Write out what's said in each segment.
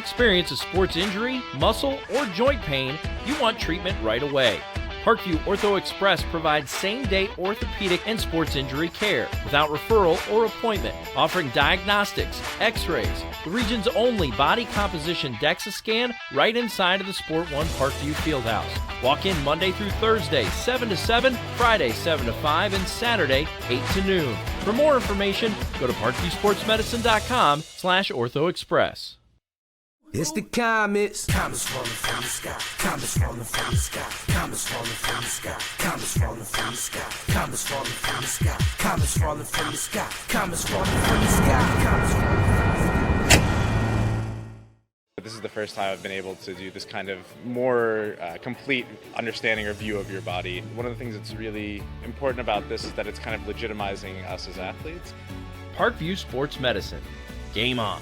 experience a sports injury, muscle, or joint pain, you want treatment right away. Parkview Ortho Express provides same-day orthopedic and sports injury care without referral or appointment, offering diagnostics, x-rays, the region's only body composition DEXA scan right inside of the Sport One Parkview Fieldhouse. Walk in Monday through Thursday, 7 to 7, Friday, 7 to 5, and Saturday, 8 to noon. For more information, go to parkviewsportsmedicine.com/orthoexpress. It's the comets. Comets falling from the sky. Comets falling from the sky. Comets falling from the sky. Comets falling from the sky. Comets falling from the sky. Comets falling from the sky. Comets falling from the sky. Comets falling from the sky. This is the first time I've been able to do this kind of more complete understanding or view of your body. One of the things that's really important about this is that it's kind of legitimizing us as athletes. Parkview Sports Medicine. Game on.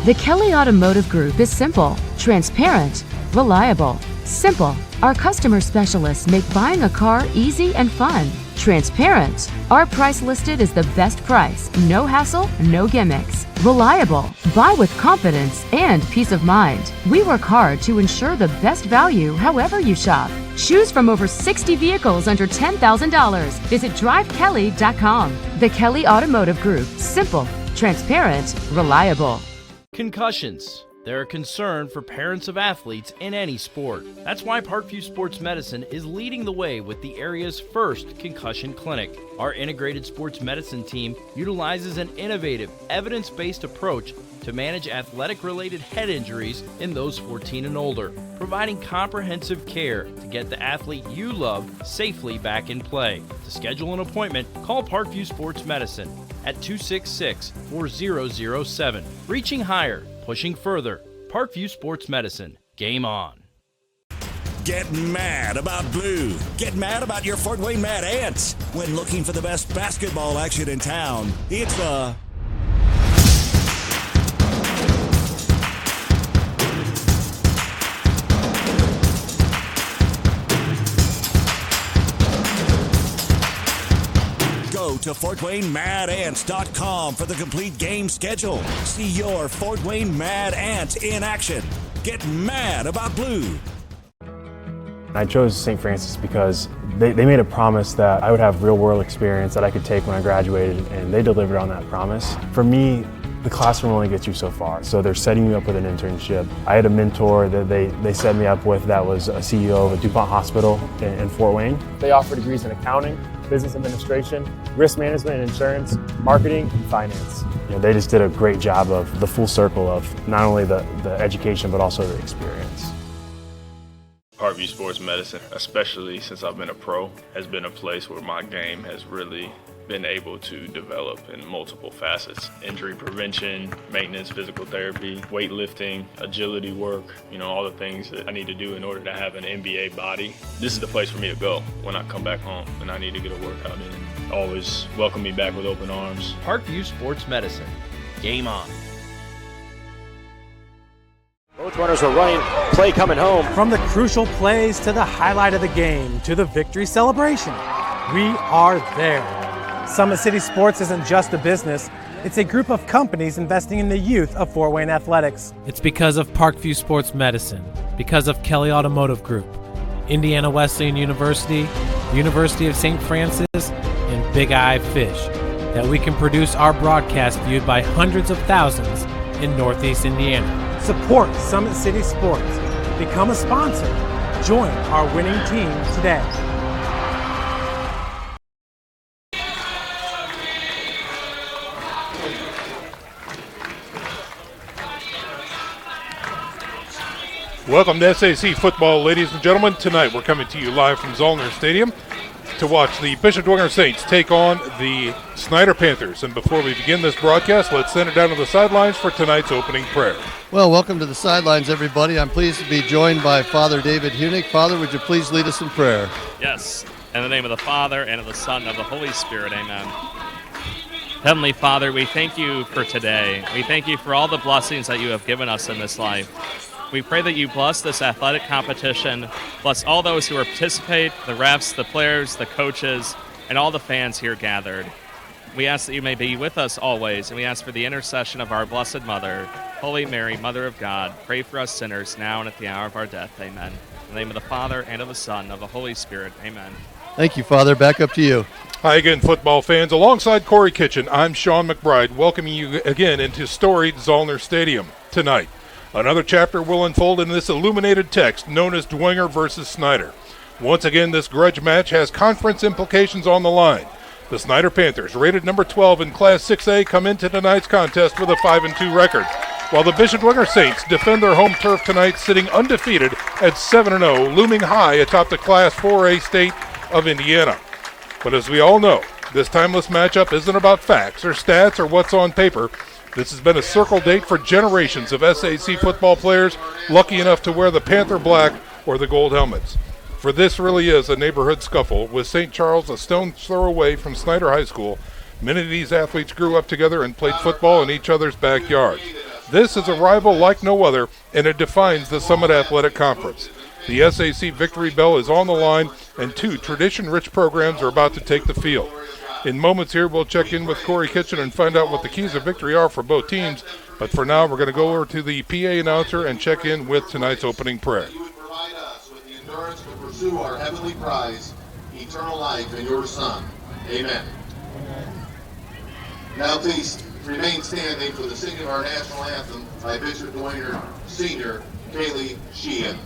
The Kelly Automotive Group is simple, transparent, reliable. Simple. Our customer specialists make buying a car easy and fun. Transparent. Our price listed is the best price. No hassle, no gimmicks. Reliable. Buy with confidence and peace of mind. We work hard to ensure the best value however you shop. Choose from over 60 vehicles under $10,000. Visit drivekelly.com. The Kelly Automotive Group. Simple, transparent, reliable. Concussions. They're a concern for parents of athletes in any sport. That's why Parkview Sports Medicine is leading the way with the area's first Concussion Clinic. Our integrated sports medicine team utilizes an innovative, evidence-based approach to manage athletic-related head injuries in those 14 and older, providing comprehensive care to get the athlete you love safely back in play. To schedule an appointment, call Parkview Sports Medicine at 266-4007. Reaching higher, pushing further. Parkview Sports Medicine. Game on. Get mad about blue. Get mad about your Fort Wayne Mad Ants. When looking for the best basketball action in town, it's the Go to FortWayneMadAnts.com for the complete game schedule. See your Fort Wayne Mad Ants in action. Get mad about blue. I chose St. Francis because they made a promise that I would have real-world experience that I could take when I graduated, and they delivered on that promise. For me, the classroom only gets you so far, so they're setting me up with an internship. I had a mentor that they set me up with that was a CEO of a DuPont hospital in Fort Wayne. They offer degrees in accounting, business administration, risk management and insurance, marketing, and finance. You know, they just did a great job of the full circle of not only the education, but also the experience. Parkview Sports Medicine, especially since I've been a pro, has been a place where my game has really been able to develop in multiple facets. Injury prevention, maintenance, physical therapy, weightlifting, agility work, all the things that I need to do in order to have an NBA body. This is the place for me to go when I come back home and I need to get a workout in. Always welcome me back with open arms. Parkview Sports Medicine. Game on. Both runners are running, play coming home. From the crucial plays to the highlight of the game to the victory celebration, we are there. Summit City Sports isn't just a business, it's a group of companies investing in the youth of Fort Wayne athletics. It's because of Parkview Sports Medicine, because of Kelly Automotive Group, Indiana Wesleyan University, University of St. Francis, and Big Eye Fish, that we can produce our broadcast viewed by hundreds of thousands in Northeast Indiana. Support Summit City Sports. Become a sponsor. Join our winning team today. Welcome to SAC football, ladies and gentlemen. Tonight we're coming to you live from Zollner Stadium. to watch the Bishop Dwenger Saints take on the Snider Panthers. And before we begin this broadcast, let's send it down to the sidelines for tonight's opening prayer. Well, welcome to the sidelines, everybody. I'm pleased to be joined by Father David Hunick. Father, would you please lead us in prayer? Yes. In the name of the Father, and of the Son, and of the Holy Spirit, amen. Heavenly Father, we thank you for today. We thank you for all the blessings that you have given us in this life. We pray that you bless this athletic competition, bless all those who participate, the refs, the players, the coaches, and all the fans here gathered. We ask that you may be with us always, and we ask for the intercession of our Blessed Mother, Holy Mary, Mother of God. Pray for us sinners now and at the hour of our death. Amen. In the name of the Father, and of the Son, and of the Holy Spirit. Amen. Thank you, Father. Back up to you. Hi again, football fans. Alongside Corey Kitchen, I'm Sean McBride, welcoming you again into storied Zollner Stadium tonight. Another chapter will unfold in this illuminated text known as Dwenger versus Snider. Once again, this grudge match has conference implications on the line. The Snider Panthers, rated number 12 in Class 6A, come into tonight's contest with a 5-2 record, while the Bishop Dwenger Saints defend their home turf tonight, sitting undefeated at 7-0, looming high atop the Class 4A state of Indiana. But as we all know, this timeless matchup isn't about facts or stats or what's on paper. This has been a circle date for generations of SAC football players lucky enough to wear the Panther black or the gold helmets. For this really is a neighborhood scuffle, with St. Charles a stone's throw away from Snider High School. Many of these athletes grew up together and played football in each other's backyards. This is a rival like no other, and it defines the Summit Athletic Conference. The SAC victory bell is on the line, and two tradition-rich programs are about to take the field. In moments here, we'll check in with Corey Kitchen and find out what the keys of victory are for both teams. But for now, we're going to go over to the PA announcer and check in with tonight's opening prayer. You would provide us with the endurance to pursue our heavenly prize, eternal life in your Son. Amen. Now please remain standing for the singing of our national anthem by Bishop Dwenger Sr., Kaylee Sheehan.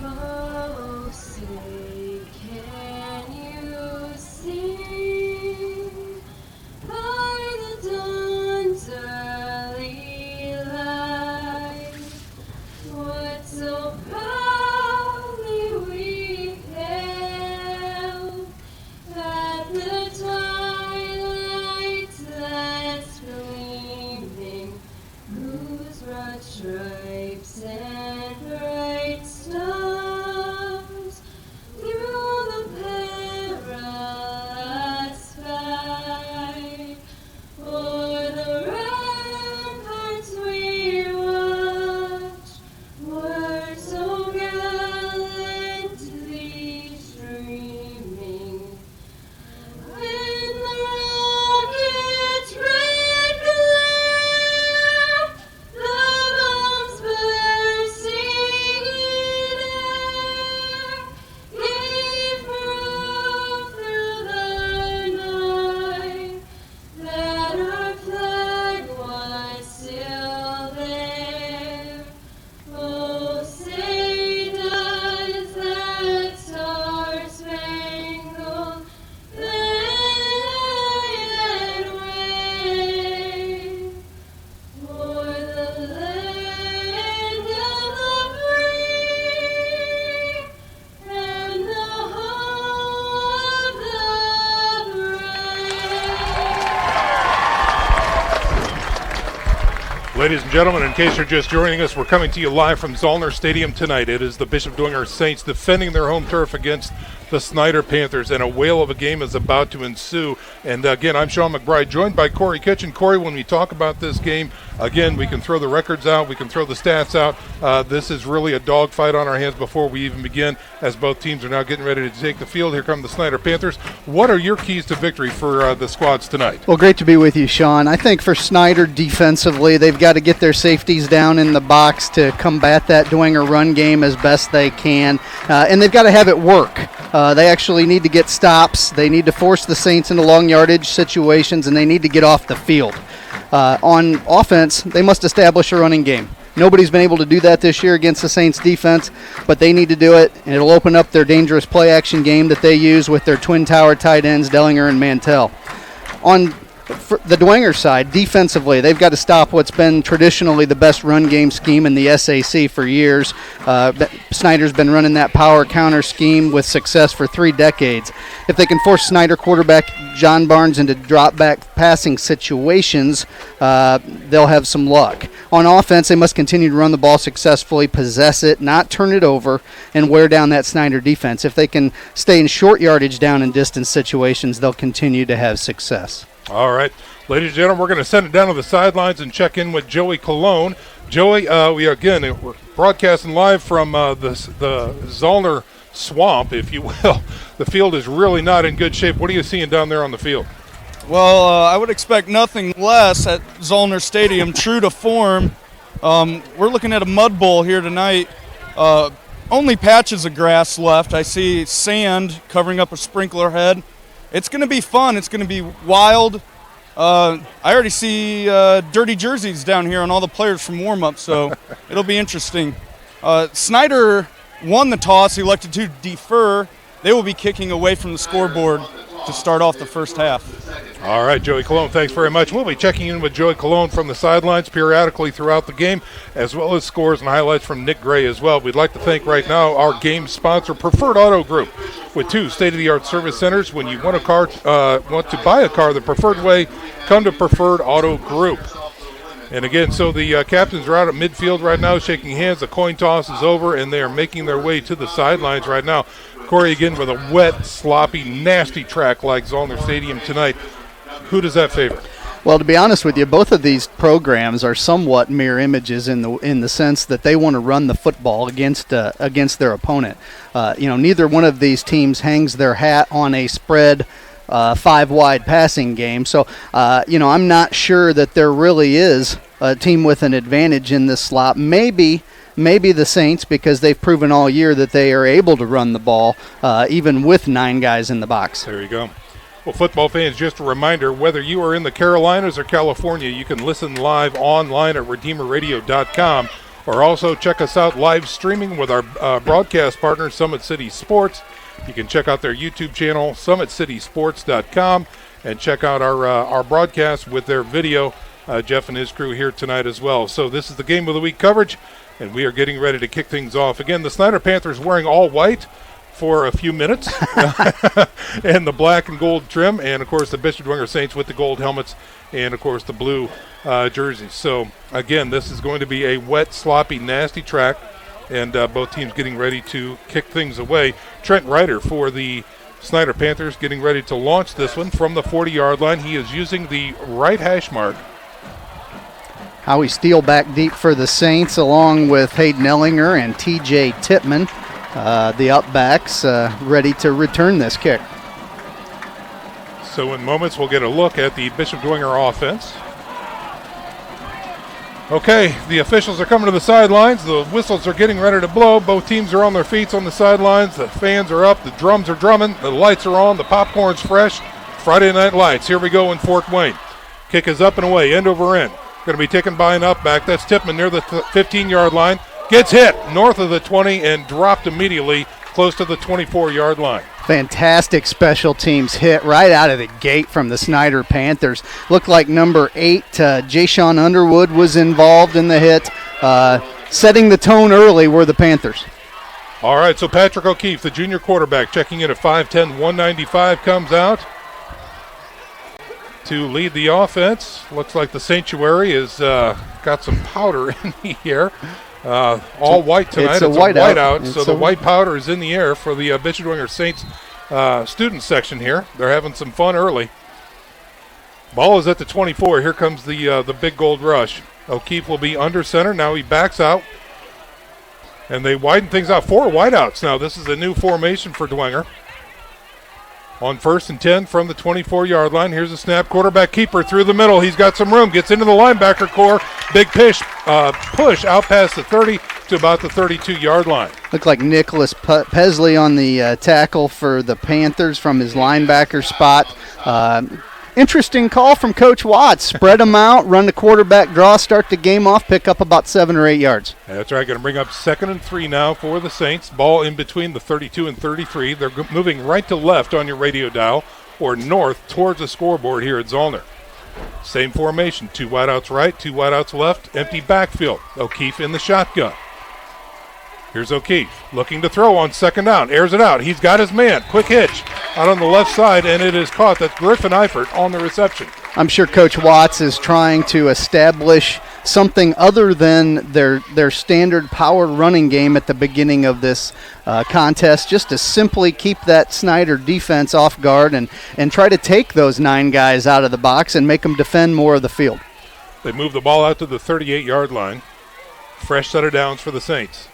Oh, say, can you sing by the dawn's early light what so proudly we hailed at the twilight's last gleaming, whose broad stripes and bright stars through the perilous fight o'er the ramparts we watched were so gallantly streaming. When the rocket's red glare, the bombs bursting in air, gave proof through the night that our flag was still there. Oh, say does that star-spangled banner wave o'er the land of the free and the home of the brave? Ladies and gentlemen, in case you're just joining us, we're coming to you live from Zollner Stadium tonight. It is the Bishop Dwenger Saints defending their home turf against the Snider Panthers, and a whale of a game is about to ensue. And again, I'm Sean McBride, joined by Corey Kitchen. Corey, when we talk about this game, again, we can throw the records out, we can throw the stats out. This is really a dogfight on our hands before we even begin, as both teams are now getting ready to take the field. Here come the Snider Panthers. What are your keys to victory for the squads tonight? Well, great to be with you, Sean. I think for Snider defensively, they've got to get their safeties down in the box to combat that Dwenger run game as best they can, and they've got to have it work. They actually need to get stops. They need to force the Saints into long yardage situations, and they need to get off the field. On offense, they must establish a running game. Nobody's been able to do that this year against the Saints defense, but they need to do it, and it'll open up their dangerous play-action game that they use with their twin tower tight ends, Dwenger and Mantell. On For the Dwenger side, defensively, they've got to stop what's been traditionally the best run game scheme in the SAC for years. Snider's been running that power counter scheme with success for 3 decades. If they can force Snider quarterback John Barnes into drop-back passing situations, they'll have some luck. On offense, they must continue to run the ball successfully, possess it, not turn it over, and wear down that Snider defense. If they can stay in short yardage down and distance situations, they'll continue to have success. All right. Ladies and gentlemen, we're going to send it down to the sidelines and check in with Joey Colon. Joey, we're broadcasting live from the Zollner Swamp, if you will. The field is really not in good shape. What are you seeing down there on the field? Well, I would expect nothing less at Zollner Stadium, true to form. We're looking at a mud bowl here tonight. Only patches of grass left. I see sand covering up a sprinkler head. It's going to be fun. It's going to be wild. I already see dirty jerseys down here on all the players from warm-up, so it'll be interesting. Snider won the toss, elected to defer. They will be kicking away from the scoreboard to start off the first half. All right, Joey Colon, thanks very much. We'll be checking in with Joey Colon from the sidelines periodically throughout the game, as well as scores and highlights from Nick Gray as well. We'd like to thank right now our game sponsor, Preferred Auto Group, with 2 state-of-the-art service centers. When you want want to buy a car the preferred way, come to Preferred Auto Group. And again, so the captains are out at midfield right now shaking hands. The coin toss is over, and they are making their way to the sidelines right now. Corey, again, with a wet, sloppy, nasty track like Zollner Stadium tonight. Who does that favor? Well, to be honest with you, both of these programs are somewhat mirror images in the sense that they want to run the football against their opponent. Neither one of these teams hangs their hat on a spread 5-wide passing game. So, I'm not sure that there really is a team with an advantage in this slot. Maybe the Saints, because they've proven all year that they are able to run the ball even with 9 guys in the box. There you go. Well, football fans, just a reminder, whether you are in the Carolinas or California, you can listen live online at RedeemerRadio.com, or also check us out live streaming with our broadcast partner, Summit City Sports. You can check out their YouTube channel, SummitCitySports.com, and check out our broadcast with their video. Jeff and his crew here tonight as well. So this is the Game of the Week coverage, and we are getting ready to kick things off. Again, the Snider Panthers wearing all white for a few minutes, and the black and gold trim, and of course the Bishop Dwenger Saints with the gold helmets, and of course the blue jerseys. So again, this is going to be a wet, sloppy, nasty track, and both teams getting ready to kick things away. Trent Ryder for the Snider Panthers getting ready to launch this one from the 40-yard line. He is using the right hash mark. Howie Steele back deep for the Saints, along with Hayden Ellinger and T.J. Tippmann. The upbacks ready to return this kick. So in moments, we'll get a look at the Bishop Dwenger offense. Okay, the officials are coming to the sidelines. The whistles are getting ready to blow. Both teams are on their feet on the sidelines. The fans are up. The drums are drumming. The lights are on. The popcorn's fresh. Friday Night Lights. Here we go in Fort Wayne. Kick is up and away, end over end. Going to be taken by an upback. That's Tippmann near the 15-yard line. Gets hit north of the 20 and dropped immediately close to the 24-yard line. Fantastic special teams hit right out of the gate from the Snider Panthers. Looked like number 8, Jayshon Underwood, was involved in the hit. Setting the tone early were the Panthers. All right, so Patrick O'Keefe, the junior quarterback, checking in at 5'10", 195, comes out to lead the offense. Looks like the sanctuary has got some powder in the air. All white tonight. It's a whiteout. So the white powder is in the air for the Bishop Dwenger Saints student section here. They're having some fun early. Ball is at the 24. Here comes the big gold rush. O'Keefe will be under center. Now he backs out. And they widen things out. 4 wideouts now. This is a new formation for Dwenger. On 1st and 10 from the 24-yard line. Here's a snap. Quarterback keeper through the middle. He's got some room. Gets into the linebacker core. Big push out past the 30 to about the 32-yard line. Looked like Nicholas Pesley on the tackle for the Panthers from his linebacker spot. Interesting call from Coach Watts. Spread them out, run the quarterback draw, start the game off, pick up about 7 or 8 yards. That's right. Going to bring up 2nd and 3 now for the Saints. Ball in between the 32 and 33. They're moving right to left on your radio dial or north towards the scoreboard here at Zollner. Same formation, 2 wideouts right, 2 wideouts left, empty backfield. O'Keefe in the shotgun. Here's O'Keefe looking to throw on second down, airs it out. He's got his man, quick hitch out on the left side, and it is caught. That's Griffin Eifert on the reception. I'm sure Coach Watts is trying to establish something other than their standard power running game at the beginning of this contest, just to simply keep that Snider defense off guard and try to take those 9 guys out of the box and make them defend more of the field. They move the ball out to the 38-yard line. Fresh set of downs for the Saints.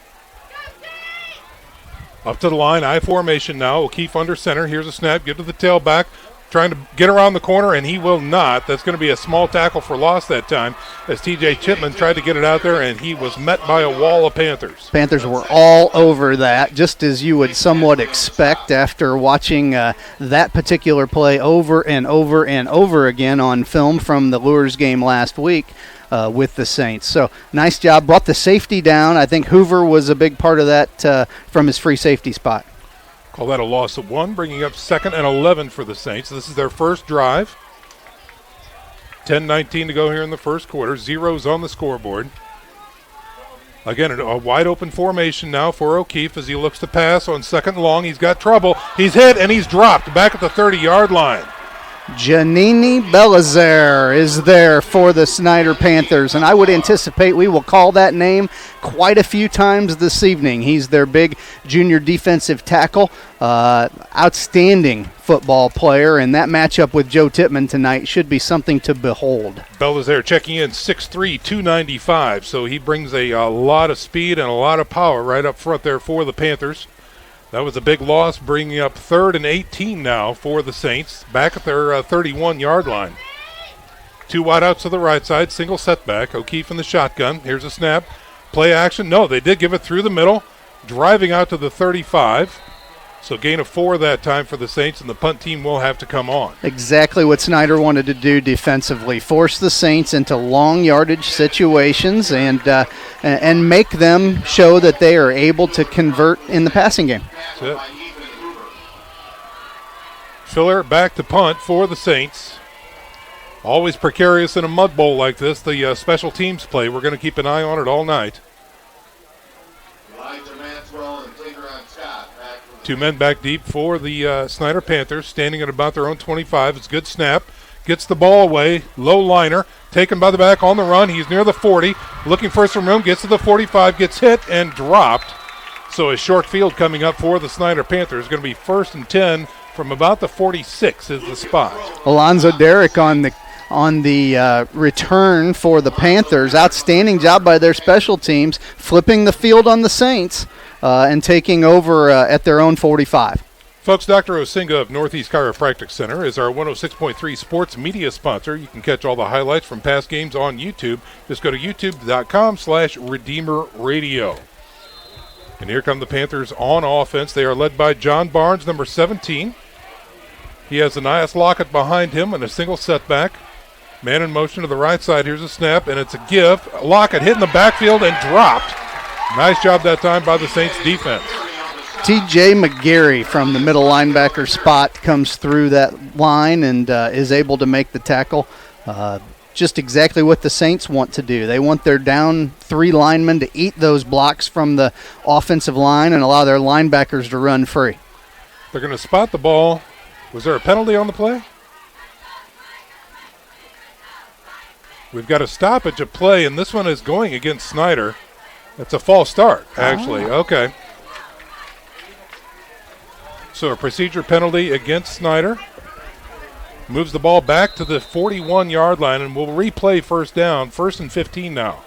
Up to the line, I formation now. O'Keefe under center. Here's a snap. Give to the tailback. Trying to get around the corner, and he will not. That's going to be a small tackle for loss that time as T.J. Chipman tried to get it out there, and he was met by a wall of Panthers. Panthers were all over that, just as you would somewhat expect after watching that particular play over and over and over again on film from the Lures game last week with the Saints. So nice job. Brought the safety down. I think Hoover was a big part of that from his free safety spot. Call that a loss of 1, bringing up 2nd and 11 for the Saints. This is their first drive. 10:19 to go here in the first quarter. 0s on the scoreboard. Again, a wide open formation now for O'Keefe as he looks to pass on 2nd and long. He's got trouble. He's hit and he's dropped back at the 30-yard line. Janini Belizaire is there for the Snider Panthers, and I would anticipate we will call that name quite a few times this evening. He's their big junior defensive tackle, outstanding football player, and that matchup with Joe Tippmann tonight should be something to behold. Belizaire checking in 6'3", 295, so he brings a lot of speed and a lot of power right up front there for the Panthers. That was a big loss, bringing up 3rd and 18 now for the Saints, back at their 31-yard line. 2 wideouts to the right side, single setback. O'Keefe in the shotgun. Here's a snap. Play action. No, they did give it through the middle, driving out to the 35. So gain of 4 that time for the Saints, and the punt team will have to come on. Exactly what Snider wanted to do defensively. Force the Saints into long yardage situations and make them show that they are able to convert in the passing game. That's it. Filler back to punt for the Saints. Always precarious in a mud bowl like this, the special teams play. We're going to keep an eye on it all night. 2 men back deep for the Snider Panthers, standing at about their own 25. It's a good snap. Gets the ball away. Low liner. Taken by the back on the run. He's near the 40. Looking for some room. Gets to the 45. Gets hit and dropped. So a short field coming up for the Snider Panthers. Going to be 1st and 10 from about the 46 is the spot. Alonzo Derrick on the return for the Panthers. Outstanding job by their special teams, flipping the field on the Saints. And taking over at their own 45. Folks, Dr. Osinga of Northeast Chiropractic Center is our 106.3 sports media sponsor. You can catch all the highlights from past games on YouTube. Just go to youtube.com/Redeemer Radio. And here come the Panthers on offense. They are led by John Barnes, number 17. He has Anias Lockett behind him and a single setback. Man in motion to the right side. Here's a snap, and it's a give. Lockett hit in the backfield and dropped. Nice job that time by the Saints defense. T.J. McGarry from the middle linebacker spot comes through that line and is able to make the tackle. Just exactly what the Saints want to do. They want their down 3 linemen to eat those blocks from the offensive line and allow their linebackers to run free. They're going to spot the ball. Was there a penalty on the play? We've got a stoppage of play, and this one is going against Snider. It's a false start, actually. Okay. So a procedure penalty against Snider. Moves the ball back to the 41-yard line, and we'll replay first down. 1st and 15 now.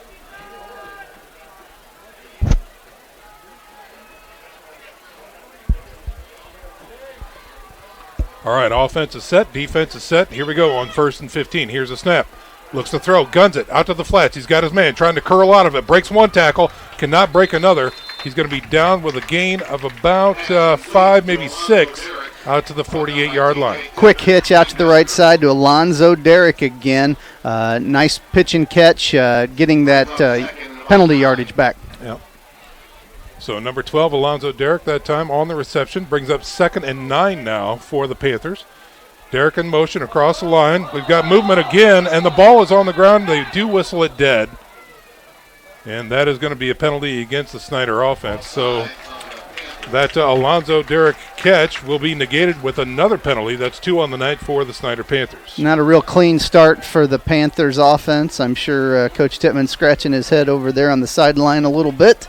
All right, offense is set, defense is set. Here we go on 1st and 15. Here's a snap. Looks to throw, guns it, out to the flats. He's got his man trying to curl out of it. Breaks one tackle, cannot break another. He's going to be down with a gain of about 5, maybe 6, out to the 48-yard line. Quick hitch out to the right side to Alonzo Derrick again. Nice pitch and catch, getting that penalty yardage back. Yep. So number 12, Alonzo Derrick, that time on the reception. Brings up 2nd and 9 now for the Panthers. Derek in motion across the line. We've got movement again, and the ball is on the ground. They do whistle it dead. And that is going to be a penalty against the Snider offense. So that Alonzo Derrick catch will be negated with another penalty. That's 2 on the night for the Snider Panthers. Not a real clean start for the Panthers offense. I'm sure Coach Tittman scratching his head over there on the sideline a little bit.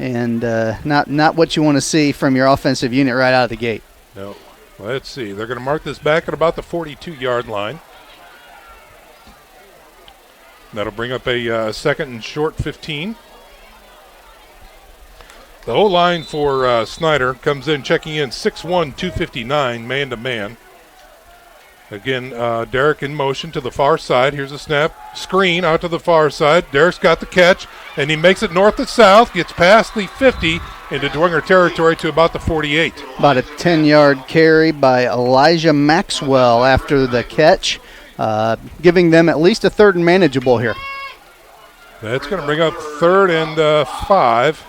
And not what you want to see from your offensive unit right out of the gate. No. Let's see. They're going to mark this back at about the 42-yard line. That'll bring up a second and short 15. The whole line for Snider comes in checking in 6'1", 259, man-to-man. Again, Derek in motion to the far side. Here's a snap. Screen out to the far side. Derek's got the catch, and he makes it north to south, gets past the 50 into Dwenger territory to about the 48. About a 10-yard carry by Elijah Maxwell after the catch, giving them at least a third and manageable here. That's going to bring up 3rd and 5.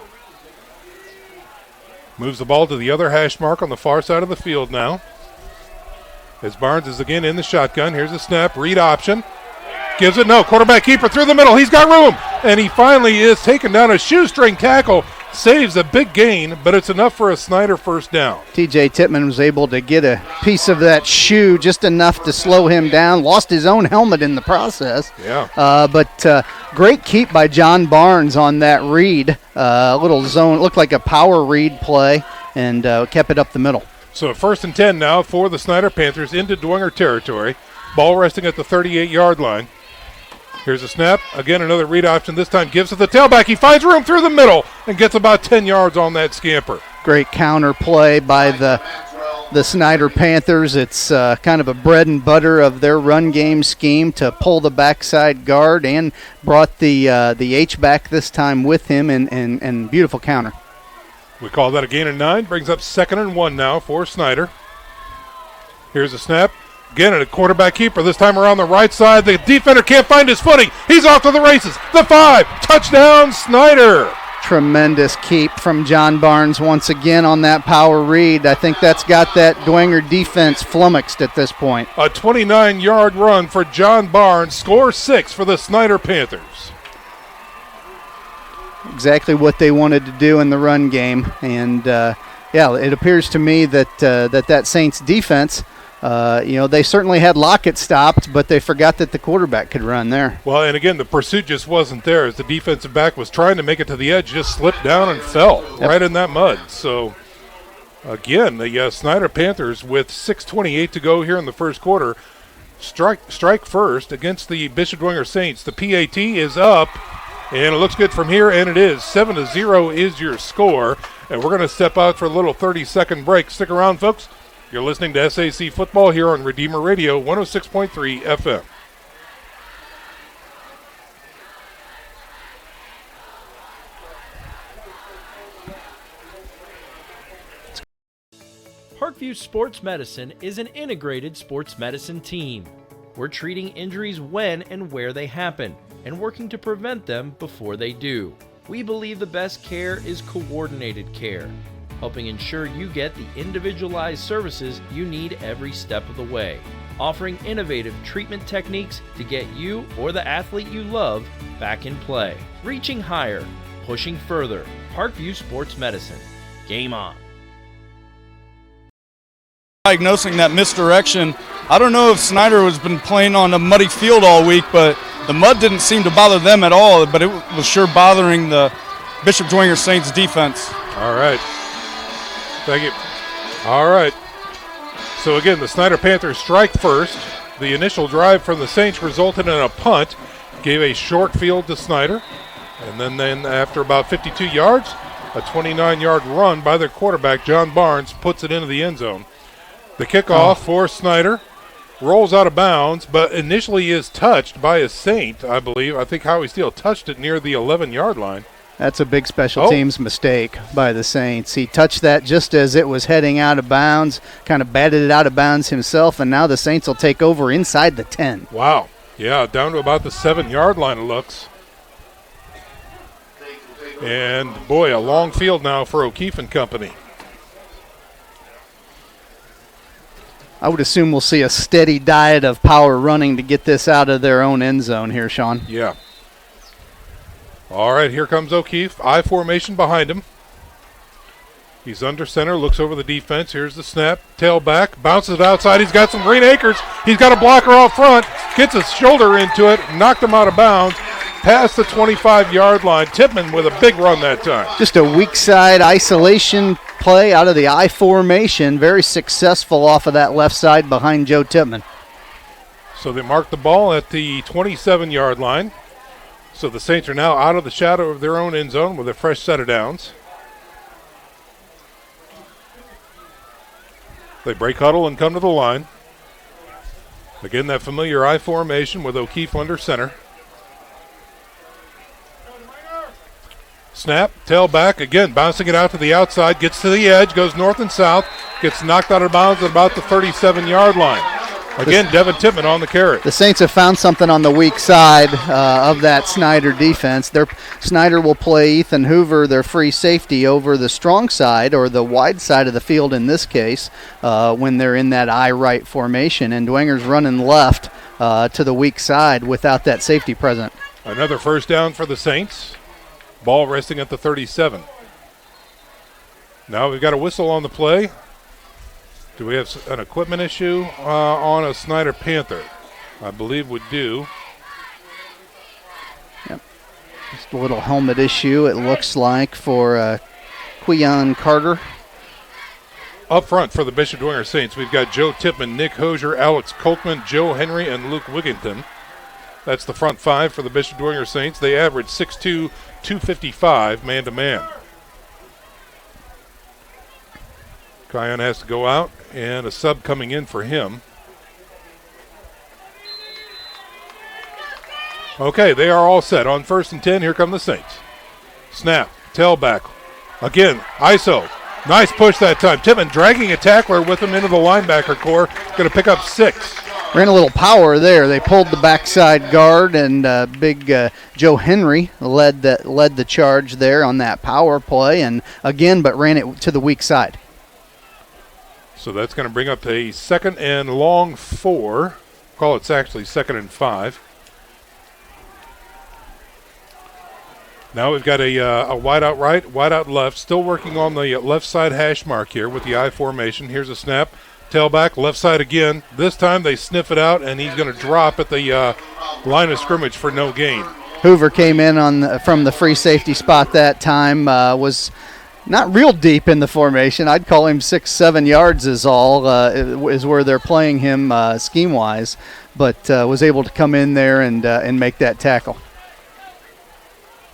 Moves the ball to the other hash mark on the far side of the field now. As Barnes is again in the shotgun. Here's a snap, read option. Gives it, no, quarterback keeper through the middle. He's got room, and he finally is taken down. A shoestring tackle, saves a big gain, but it's enough for a Snider first down. TJ Tittman was able to get a piece of that shoe, just enough to slow him down. Lost his own helmet in the process. Yeah. But great keep by John Barnes on that read. A little zone, looked like a power read play, and kept it up the middle. So 1st and 10 now for the Snider Panthers into Dwenger territory. Ball resting at the 38-yard line. Here's a snap. Again, another read option. This time gives to the tailback. He finds room through the middle and gets about 10 yards on that scamper. Great counter play by the Snider Panthers. It's kind of a bread and butter of their run game scheme to pull the backside guard, and brought the H-back this time with him, and beautiful counter. We call that a gain of 9. Brings up 2nd and 1 now for Snider. Here's a snap. Again, a quarterback keeper, this time around the right side. The defender can't find his footing. He's off to the races. The 5. Touchdown, Snider. Tremendous keep from John Barnes once again on that power read. I think that's got that Dwenger defense flummoxed at this point. A 29-yard run for John Barnes. Score 6 for the Snider Panthers. Exactly what they wanted to do in the run game. And, it appears to me that that Saints defense, they certainly had Lockett stopped, but they forgot that the quarterback could run there. Well, and again, the pursuit just wasn't there as the defensive back was trying to make it to the edge, just slipped down and fell right in that mud. So, again, the Snider Panthers with 6:28 to go here in the first quarter strike first against the Bishop Dwenger Saints. The PAT is up, and it looks good from here, and it is. 7-0 is your score, and we're going to step out for a little 30-second break. Stick around, folks. You're listening to SAC Football here on Redeemer Radio 106.3 FM. Parkview Sports Medicine is an integrated sports medicine team. We're treating injuries when and where they happen, and working to prevent them before they do. We believe the best care is coordinated care, helping ensure you get the individualized services you need every step of the way, offering innovative treatment techniques to get you or the athlete you love back in play. Reaching higher, pushing further. Parkview Sports Medicine. Game on. Diagnosing that misdirection. I don't know if Snider has been playing on a muddy field all week, but the mud didn't seem to bother them at all, but it was sure bothering the Bishop Dwenger Saints defense. All right. Thank you. All right. So again, the Snider Panthers strike first. The initial drive from the Saints resulted in a punt, gave a short field to Snider, and then after about 52 yards, a 29-yard run by their quarterback, John Barnes, puts it into the end zone. The kickoff for Snider rolls out of bounds, but initially is touched by a Saint, I believe. I think Howie Steele touched it near the 11-yard line. That's a big special teams mistake by the Saints. He touched that just as it was heading out of bounds, kind of batted it out of bounds himself, and now the Saints will take over inside the 10. Wow. Yeah, down to about the 7-yard line it looks. And, boy, a long field now for O'Keefe and company. I would assume we'll see a steady diet of power running to get this out of their own end zone here, Sean. Yeah. All right, here comes O'Keefe. I formation behind him. He's under center, looks over the defense. Here's the snap, tailback, bounces it outside. He's got some green acres. He's got a blocker out front, gets his shoulder into it, knocked him out of bounds, past the 25-yard line. Tippmann with a big run that time. Just a weak side isolation play out of the I formation. Very successful off of that left side behind Joe Tippmann. So they mark the ball at the 27-yard line. So the Saints are now out of the shadow of their own end zone with a fresh set of downs. They break huddle and come to the line. Again, that familiar I formation with O'Keefe under center. Snap, tailback, again, bouncing it out to the outside, gets to the edge, goes north and south, gets knocked out of bounds at about the 37-yard line. Again, Devin Tippmann on the carry. The Saints have found something on the weak side of that Snider defense. Snider will play Ethan Hoover, their free safety, over the strong side, or the wide side of the field in this case, when they're in that I right formation. And Dwenger's running left to the weak side without that safety present. Another first down for the Saints. Ball resting at the 37. Now we've got a whistle on the play. Do we have an equipment issue on a Snider Panther? I believe we do. Yep. Just a little helmet issue, it looks like, for Queon Carter. Up front for the Bishop Dwenger Saints, we've got Joe Tippmann, Nick Hosier, Alex Kolkman, Joe Henry, and Luke Wigginton. That's the front five for the Bishop Dwenger Saints. They average 6'2", 255 man-to-man. Kion has to go out, and a sub coming in for him. Okay, they are all set. On 1st and 10, here come the Saints. Snap, tailback. Again, ISO. Nice push that time. Tippmann dragging a tackler with him into the linebacker core. Going to pick up 6. Ran a little power there. They pulled the backside guard, and big Joe Henry led the charge there on that power play, and again, but ran it to the weak side. So that's going to bring up a 2nd and long 4. Call it's actually 2nd and 5. Now we've got a wide out right, wide out left, still working on the left side hash mark here with the I formation. Here's a snap, tailback, left side again. This time they sniff it out, and he's going to drop at the line of scrimmage for no gain. Hoover came in from the free safety spot that time, was not real deep in the formation. I'd call him 6-7 yards is all, is where they're playing him scheme-wise, but was able to come in there and make that tackle.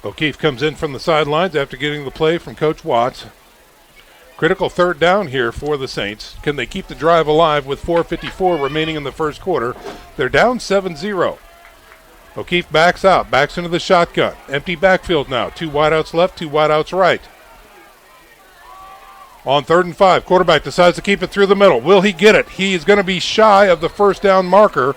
O'Keefe comes in from the sidelines after getting the play from Coach Watts. Critical 3rd down here for the Saints. Can they keep the drive alive with 4:54 remaining in the first quarter? They're down 7-0. O'Keefe backs out, backs into the shotgun. Empty backfield now. 2 wideouts left, 2 wideouts right. On 3rd and 5, quarterback decides to keep it through the middle. Will he get it? He is going to be shy of the first down marker.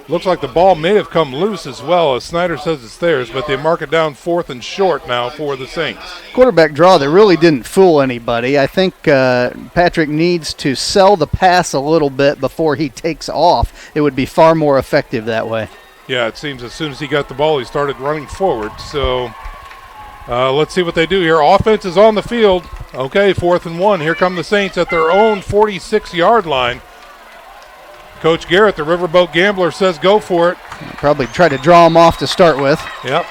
Looks like the ball may have come loose as well, as Snider says it's theirs, but they mark it down 4th and short now for the Saints. Quarterback draw that really didn't fool anybody. I think Patrick needs to sell the pass a little bit before he takes off. It would be far more effective that way. Yeah, it seems as soon as he got the ball, he started running forward. So let's see what they do here. Offense is on the field. Okay, 4th and 1. Here come the Saints at their own 46-yard line. Coach Garrett, the Riverboat Gambler, says go for it. Probably try to draw him off to start with. Yep.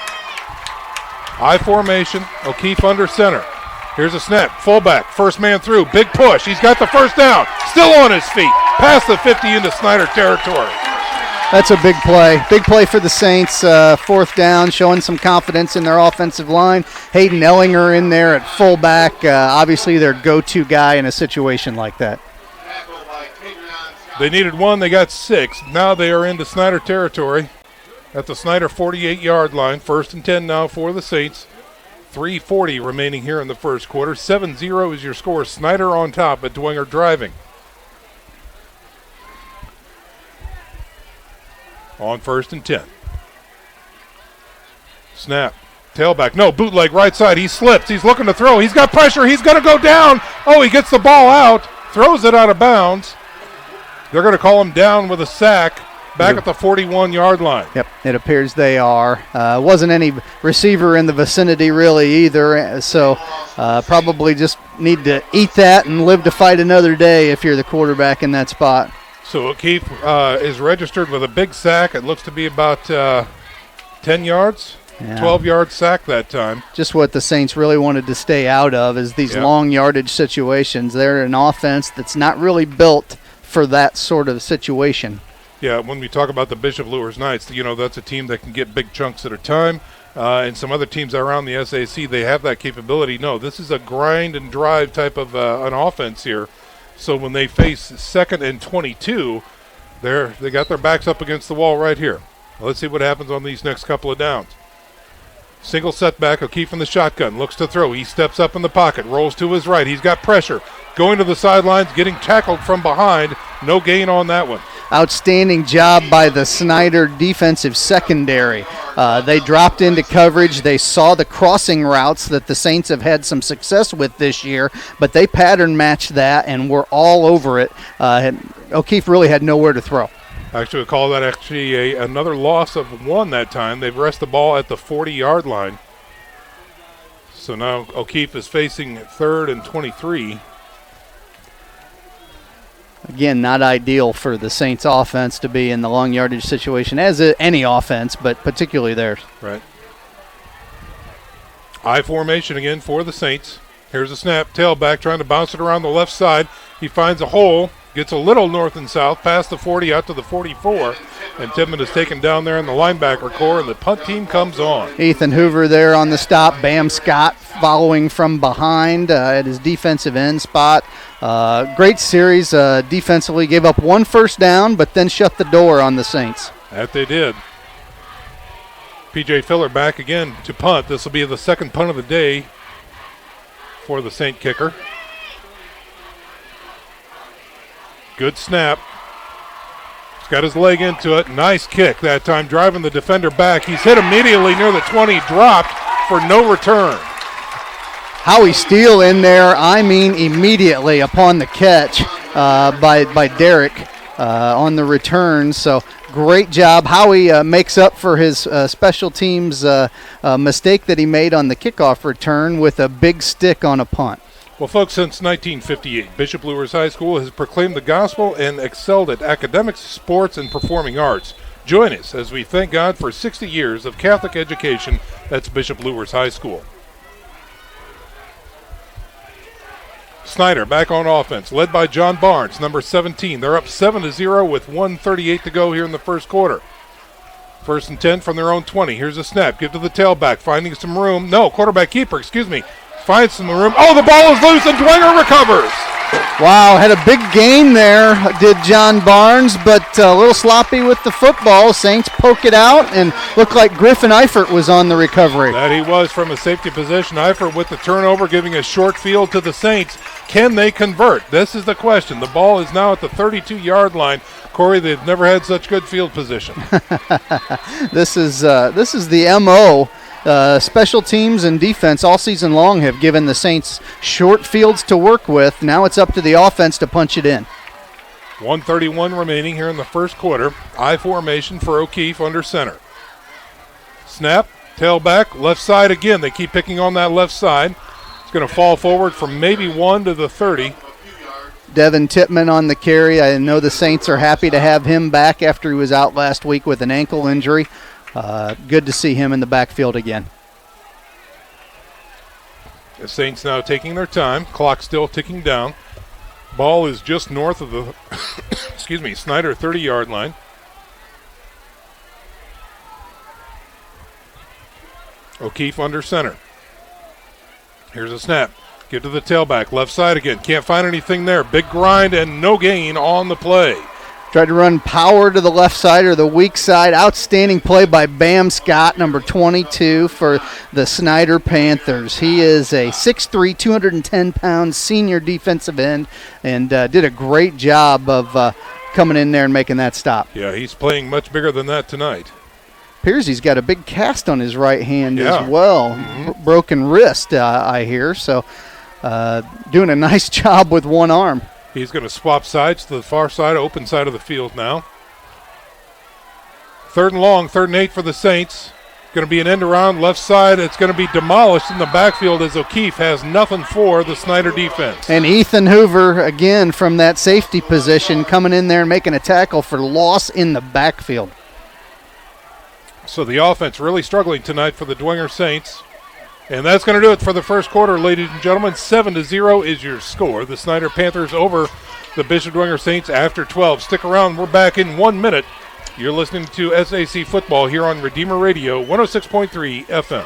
I formation, O'Keefe under center. Here's a snap, fullback, first man through, big push. He's got the first down, still on his feet, past the 50 into Snider territory. That's a big play. Big play for the Saints. 4th down, showing some confidence in their offensive line. Hayden Ellinger in there at fullback, obviously their go-to guy in a situation like that. They needed 1, they got 6. Now they are into Snider territory at the Snider 48-yard line. 1st and 10 now for the Saints. 3:40 remaining here in the first quarter. 7-0 is your score. Snider on top, but Dwenger driving. On 1st and 10. Snap. Tailback. No, bootleg right side. He slips. He's looking to throw. He's got pressure. He's going to go down. Oh, he gets the ball out. Throws it out of bounds. They're going to call him down with a sack back at the 41-yard line. Yep, it appears they are. Wasn't any receiver in the vicinity really either, so probably just need to eat that and live to fight another day if you're the quarterback in that spot. So O'Keefe is registered with a big sack. It looks to be about 10 yards. Yeah. 12-yard sack that time. Just what the Saints really wanted to stay out of is these long yardage situations. They're an offense that's not really built for that sort of situation. Yeah, when we talk about the Bishop Lures Knights, that's a team that can get big chunks at a time. And some other teams around the SAC, they have that capability. No, this is a grind and drive type of an offense here. So when they face 2nd and 22, they got their backs up against the wall right here. Let's see what happens on these next couple of downs. Single setback, O'Keefe in the shotgun, looks to throw. He steps up in the pocket, rolls to his right. He's got pressure. Going to the sidelines, getting tackled from behind. No gain on that one. Outstanding job by the Snider defensive secondary. They dropped into coverage. They saw the crossing routes that the Saints have had some success with this year, but they pattern matched that and were all over it. O'Keefe really had nowhere to throw. Actually, we call that another loss of 1 that time. They've rested the ball at the 40-yard line. So now O'Keefe is facing 3rd and 23. Again, not ideal for the Saints offense to be in the long yardage situation, as any offense, but particularly theirs. Right. I formation again for the Saints. Here's a snap, tailback trying to bounce it around the left side. He finds a hole, gets a little north and south, past the 40 out to the 44, and Tippmann is taken down there in the linebacker core, and the punt team comes on. Ethan Hoover there on the stop. Bam Scott following from behind at his defensive end spot. Great series defensively. Gave up 1 first down, but then shut the door on the Saints. That they did. P.J. Filler back again to punt. This will be the 2nd punt of the day for the Saint kicker. Good snap. He's got his leg into it. Nice kick that time, driving the defender back. He's hit immediately near the 20, dropped for no return. Howie Steele in there, immediately upon the catch by Derek on the return. So great job. Howie makes up for his special teams mistake that he made on the kickoff return with a big stick on a punt. Well, folks, since 1958, Bishop Lures High School has proclaimed the gospel and excelled at academics, sports, and performing arts. Join us as we thank God for 60 years of Catholic education. That's Bishop Lures High School. Snider back on offense, led by John Barnes, number 17. They're up 7-0 with 1:38 to go here in the first quarter. 1st and 10 from their own 20. Here's a snap. Give to the tailback, finding some room. No, quarterback keeper, finds some room. Oh, the ball is loose and Dwenger recovers. Wow, had a big gain there, did John Barnes, but a little sloppy with the football. Saints poke it out and looked like Griffin Eifert was on the recovery. That he was from a safety position. Eifert with the turnover, giving a short field to the Saints. Can they convert? This is the question. The ball is now at the 32-yard line. Corey, they've never had such good field position. This is the M.O. Special teams and defense all season long have given the Saints short fields to work with. Now it's up to the offense to punch it in. 1:31 remaining here in the first quarter. I formation for O'Keefe under center. Snap, tailback, left side again. They keep picking on that left side. It's going to fall forward from maybe 1 to the 30. Devin Tippmann on the carry. I know the Saints are happy to have him back after he was out last week with an ankle injury. Good to see him in the backfield again. The Saints now taking their time. Clock still ticking down. Ball is just north of the Snider 30-yard line. O'Keefe under center. Here's a snap. Give to the tailback. Left side again. Can't find anything there. Big grind and no gain on the play. Tried to run power to the left side or the weak side. Outstanding play by Bam Scott, number 22 for the Snider Panthers. He is a 6'3", 210-pound senior defensive end and did a great job of coming in there and making that stop. Yeah, he's playing much bigger than that tonight. Appears he's got a big cast on his right hand as well. Broken wrist, I hear. So doing a nice job with one arm. He's going to swap sides to the far side, open side of the field now. 3rd and long, 3rd and 8 for the Saints. Going to be an end around left side. It's going to be demolished in the backfield as O'Keefe has nothing for the Snider defense. And Ethan Hoover, again, from that safety position, coming in there and making a tackle for loss in the backfield. So the offense really struggling tonight for the Dwenger Saints. And that's going to do it for the first quarter, ladies and gentlemen. 7-0 is your score. The Snider Panthers over the Bishop Dwenger Saints after 12. Stick around. We're back in 1 minute. You're listening to SAC Football here on Redeemer Radio, 106.3 FM.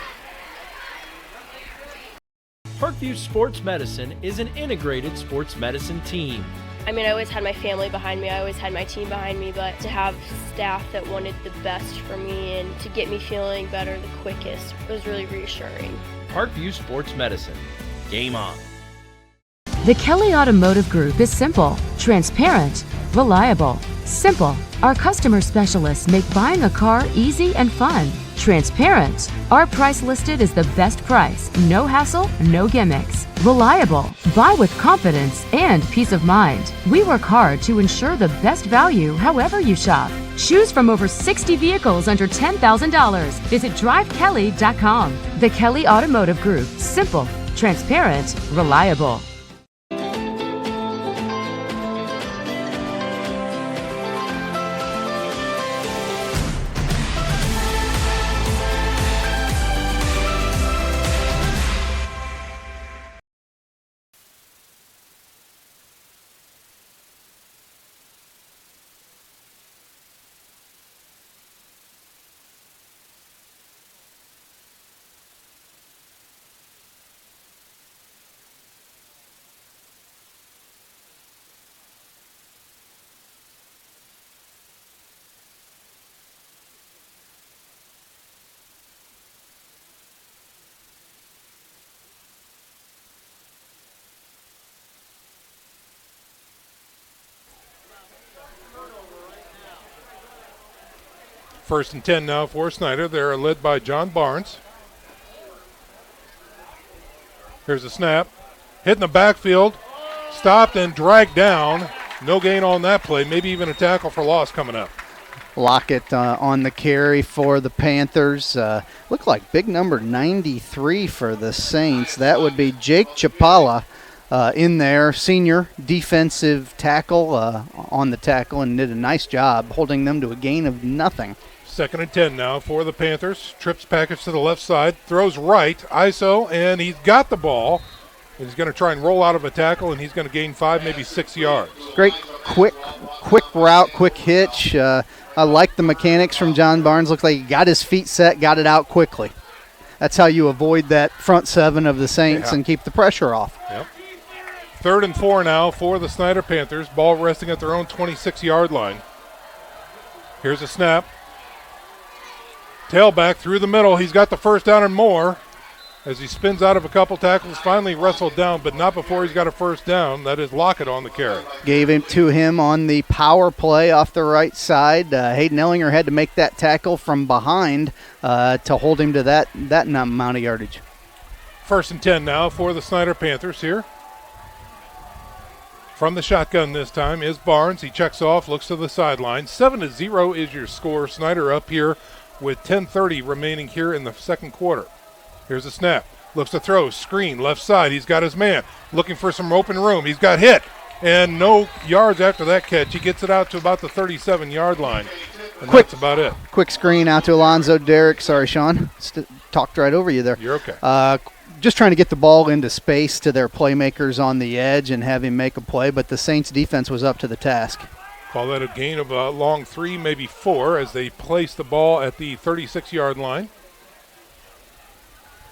Parkview Sports Medicine is an integrated sports medicine team. I mean, I always had my family behind me. I always had my team behind me, but to have staff that wanted the best for me and to get me feeling better the quickest was really reassuring. Parkview Sports Medicine. Game on. The Kelly Automotive Group is simple, transparent, reliable. Simple. Our customer specialists make buying a car easy and fun. Transparent. Our price listed is the best price. No hassle, no gimmicks. Reliable. Buy with confidence and peace of mind. We work hard to ensure the best value however you shop. Choose from over 60 vehicles under $10,000. Visit drivekelly.com. The Kelly Automotive Group. Simple, transparent, reliable. First and 10 now for Snider. They're led by John Barnes. Here's a snap. Hit in the backfield. Stopped and dragged down. No gain on that play. Maybe even a tackle for loss coming up. Lockett on the carry for the Panthers. Look like big number 93 for the Saints. That would be Jake Chapala in there, senior defensive tackle on the tackle, and did a nice job holding them to a gain of nothing. 2nd and 10 now for the Panthers. Trips package to the left side. Throws right. ISO, and he's got the ball. He's going to try and roll out of a tackle, and he's going to gain 5, maybe 6 yards. Great quick route, quick hitch. I like the mechanics from John Barnes. Looks like he got his feet set, got it out quickly. That's how you avoid that front seven of the Saints and keep the pressure off. Yep. 3rd and 4 now for the Snider Panthers. Ball resting at their own 26-yard line. Here's a snap. Tailback through the middle. He's got the first down and more as he spins out of a couple tackles. Finally wrestled down, but not before he's got a first down. That is Lockett on the carry. Gave it to him on the power play off the right side. Hayden Ellinger had to make that tackle from behind to hold him to that amount of yardage. 1st and 10 now for the Snider Panthers here. From the shotgun this time is Barnes. He checks off, looks to the sideline. 7-0 is your score. Snider up here with 10:30 remaining here in the second quarter. Here's a snap. Looks to throw. Screen left side. He's got his man. Looking for some open room. He's got hit. And no yards after that catch. He gets it out to about the 37-yard line. And that's about it. Quick screen out to Alonzo Derrick. Sorry, Sean. Talked right over you there. You're okay. Just trying to get the ball into space to their playmakers on the edge and have him make a play, but the Saints defense was up to the task. Call that a gain of a long 3, maybe 4, as they place the ball at the 36-yard line.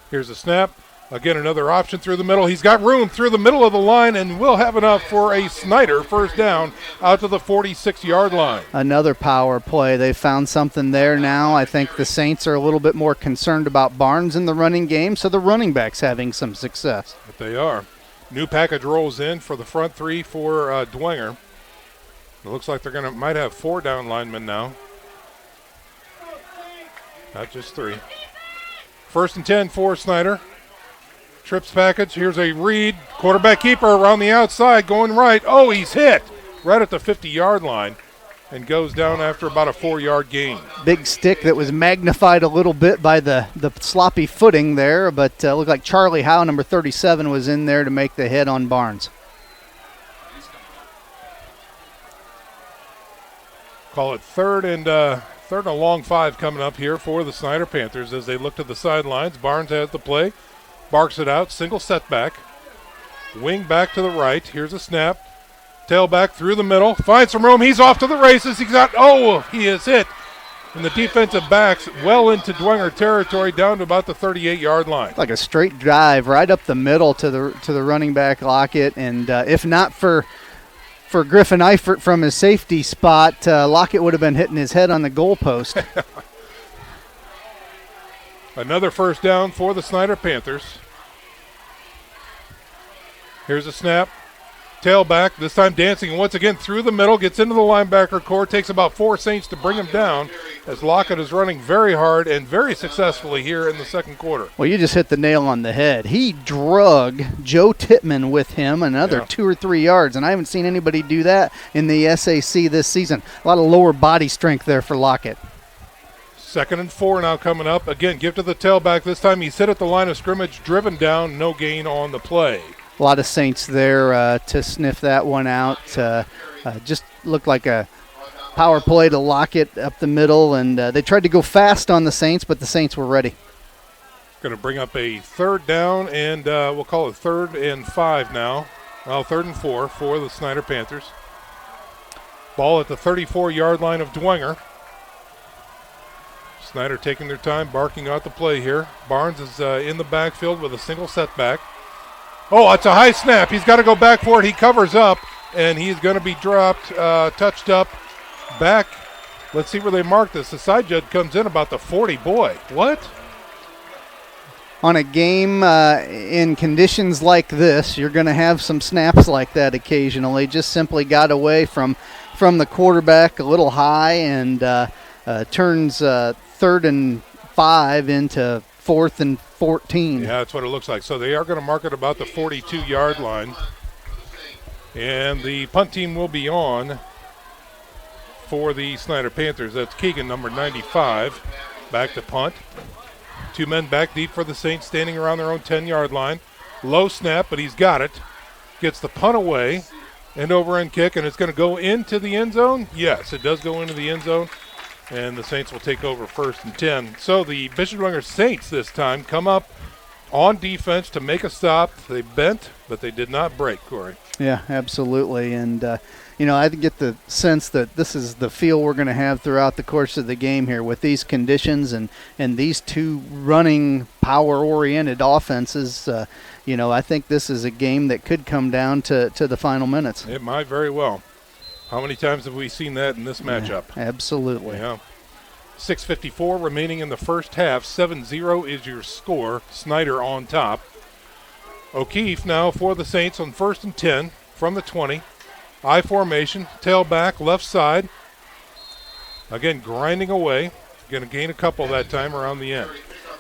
Here's a snap. Again, another option through the middle. He's got room through the middle of the line and will have enough for a Snider first down out to the 46-yard line. Another power play. They found something there now. I think the Saints are a little bit more concerned about Barnes in the running game, so the running back's having some success. But they are. New package rolls in for the front 3 for Dwenger. It looks like they're might have 4 down linemen now. Not just 3. 1st and 10 for Snider. Trips package. Here's a read. Quarterback keeper around the outside going right. Oh, he's hit right at the 50-yard line and goes down after about a 4-yard gain. Big stick that was magnified a little bit by the sloppy footing there, but looked like Charlie Howe, number 37, was in there to make the hit on Barnes. Call it third and a long 5 coming up here for the Snider Panthers as they look to the sidelines. Barnes has the play, barks it out, single setback. Wing back to the right. Here's a snap. Tailback through the middle, finds some room. He's off to the races. He is hit. And the defensive backs well into Dwenger territory down to about the 38-yard line. Like a straight drive right up the middle to the running back Lockett, and if not for Griffin Eifert from his safety spot, Lockett would have been hitting his head on the goalpost. Another first down for the Snider Panthers. Here's a snap. Tailback, this time dancing once again through the middle, gets into the linebacker core, takes about 4 Saints to bring him down as Lockett is running very hard and very successfully here in the second quarter. Well, you just hit the nail on the head. He drug Joe Tittman with him another 2 or 3 yards, and I haven't seen anybody do that in the SAC this season. A lot of lower body strength there for Lockett. 2nd and 4 now coming up. Again, give to the tailback. This time he's hit at the line of scrimmage, driven down, no gain on the play. A lot of Saints there to sniff that one out. Just looked like a power play to Lockett up the middle, and they tried to go fast on the Saints, but the Saints were ready. Going to bring up a third down, and we'll call it 3rd and 5 now. Well, 3rd and 4 for the Snider Panthers. Ball at the 34-yard line of Dwenger. Snider taking their time, barking out the play here. Barnes is in the backfield with a single setback. Oh, it's a high snap. He's got to go back for it. He covers up, and he's going to be dropped, touched up, back. Let's see where they mark this. The side judge comes in about the 40. Boy, what? On a game in conditions like this, you're going to have some snaps like that occasionally. Just simply got away from the quarterback a little high and turns 3rd and 5 into 4th and 14. Yeah, that's what it looks like. So they are going to mark it about the 42-yard line. And the punt team will be on for the Snider Panthers. That's Keegan, number 95, back to punt. 2 men back deep for the Saints, standing around their own 10-yard line. Low snap, but he's got it. Gets the punt away. End over end kick, and it's going to go into the end zone. Yes, it does go into the end zone. And the Saints will take over 1st and 10. So the Bishop Dwenger Saints this time come up on defense to make a stop. They bent, but they did not break, Corey. Yeah, absolutely. And, I get the sense that this is the feel we're going to have throughout the course of the game here with these conditions and these 2 running, power-oriented offenses. I think this is a game that could come down to the final minutes. It might very well. How many times have we seen that in this matchup? Yeah, absolutely. Yeah. 6:54 remaining in the first half. 7-0 is your score. Snider on top. O'Keefe now for the Saints on 1st and 10 from the 20. I formation, tailback, left side. Again, grinding away. Going to gain a couple that time around the end.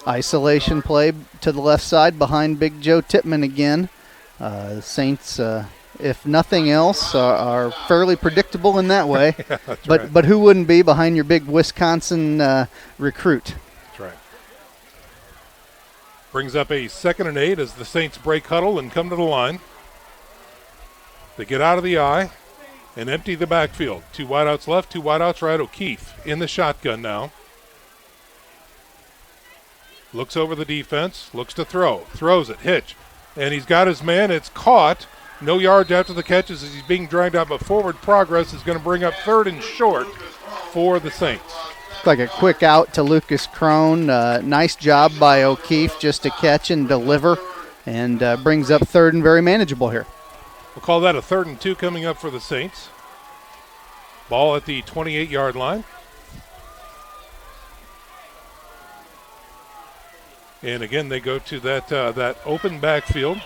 Isolation play to the left side behind Big Joe Tittman again. The Saints, if nothing else, are fairly predictable in that way. Yeah, that's right. But who wouldn't be behind your big Wisconsin recruit? That's right. Brings up a 2nd and 8 as the Saints break huddle and come to the line. They get out of the eye and empty the backfield. 2 wideouts left, 2 wideouts right. O'Keefe in the shotgun now. Looks over the defense, looks to throw, throws it, hitch. And he's got his man. It's caught. No yards after the catch as he's being dragged out, but forward progress is going to bring up 3rd and short for the Saints. Like a quick out to Lucas Crone. Nice job by O'Keefe just to catch and deliver, and brings up 3rd and very manageable here. We'll call that a 3rd and 2 coming up for the Saints. Ball at the 28-yard line. And again, they go to that open backfield.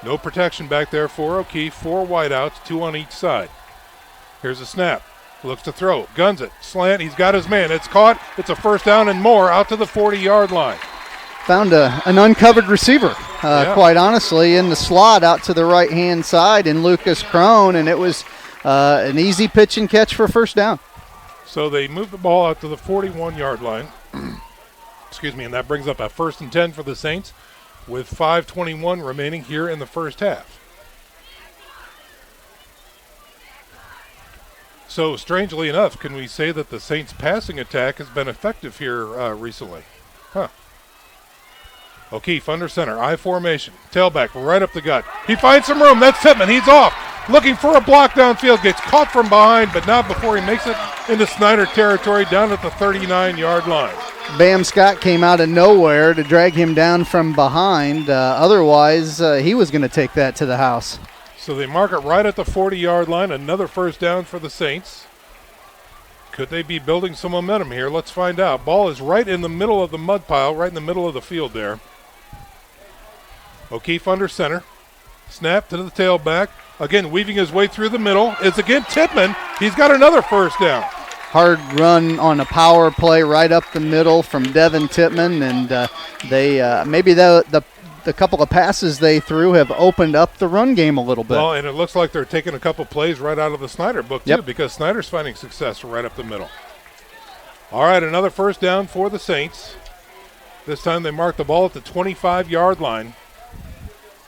No protection back there for O'Keefe. 4 wideouts, 2 on each side. Here's a snap. Looks to throw. Guns it. Slant. He's got his man. It's caught. It's a first down and more out to the 40-yard line. found an uncovered receiver, quite honestly, in the slot out to the right-hand side in Lucas Crone, and it was an easy pitch and catch for a first down. So they move the ball out to the 41-yard line. Excuse me, and that brings up a 1st and 10 for the Saints with 5:21 remaining here in the first half. So strangely enough, can we say that the Saints' passing attack has been effective here recently? Huh. O'Keefe under center, I formation, tailback right up the gut. He finds some room. That's Pittman. He's off. Looking for a block downfield. Gets caught from behind, but not before he makes it into Snider territory down at the 39-yard line. Bam Scott came out of nowhere to drag him down from behind. Otherwise, he was going to take that to the house. So they mark it right at the 40-yard line. Another first down for the Saints. Could they be building some momentum here? Let's find out. Ball is right in the middle of the mud pile, right in the middle of the field there. O'Keefe under center. Snap to the tailback. Again, weaving his way through the middle is again Tippmann. He's got another first down. Hard run on a power play right up the middle from Devin Tippmann, and they maybe the couple of passes they threw have opened up the run game a little bit. Well, and it looks like they're taking a couple plays right out of the Snider book, too, because Snider's finding success right up the middle. All right, another first down for the Saints. This time they mark the ball at the 25-yard line.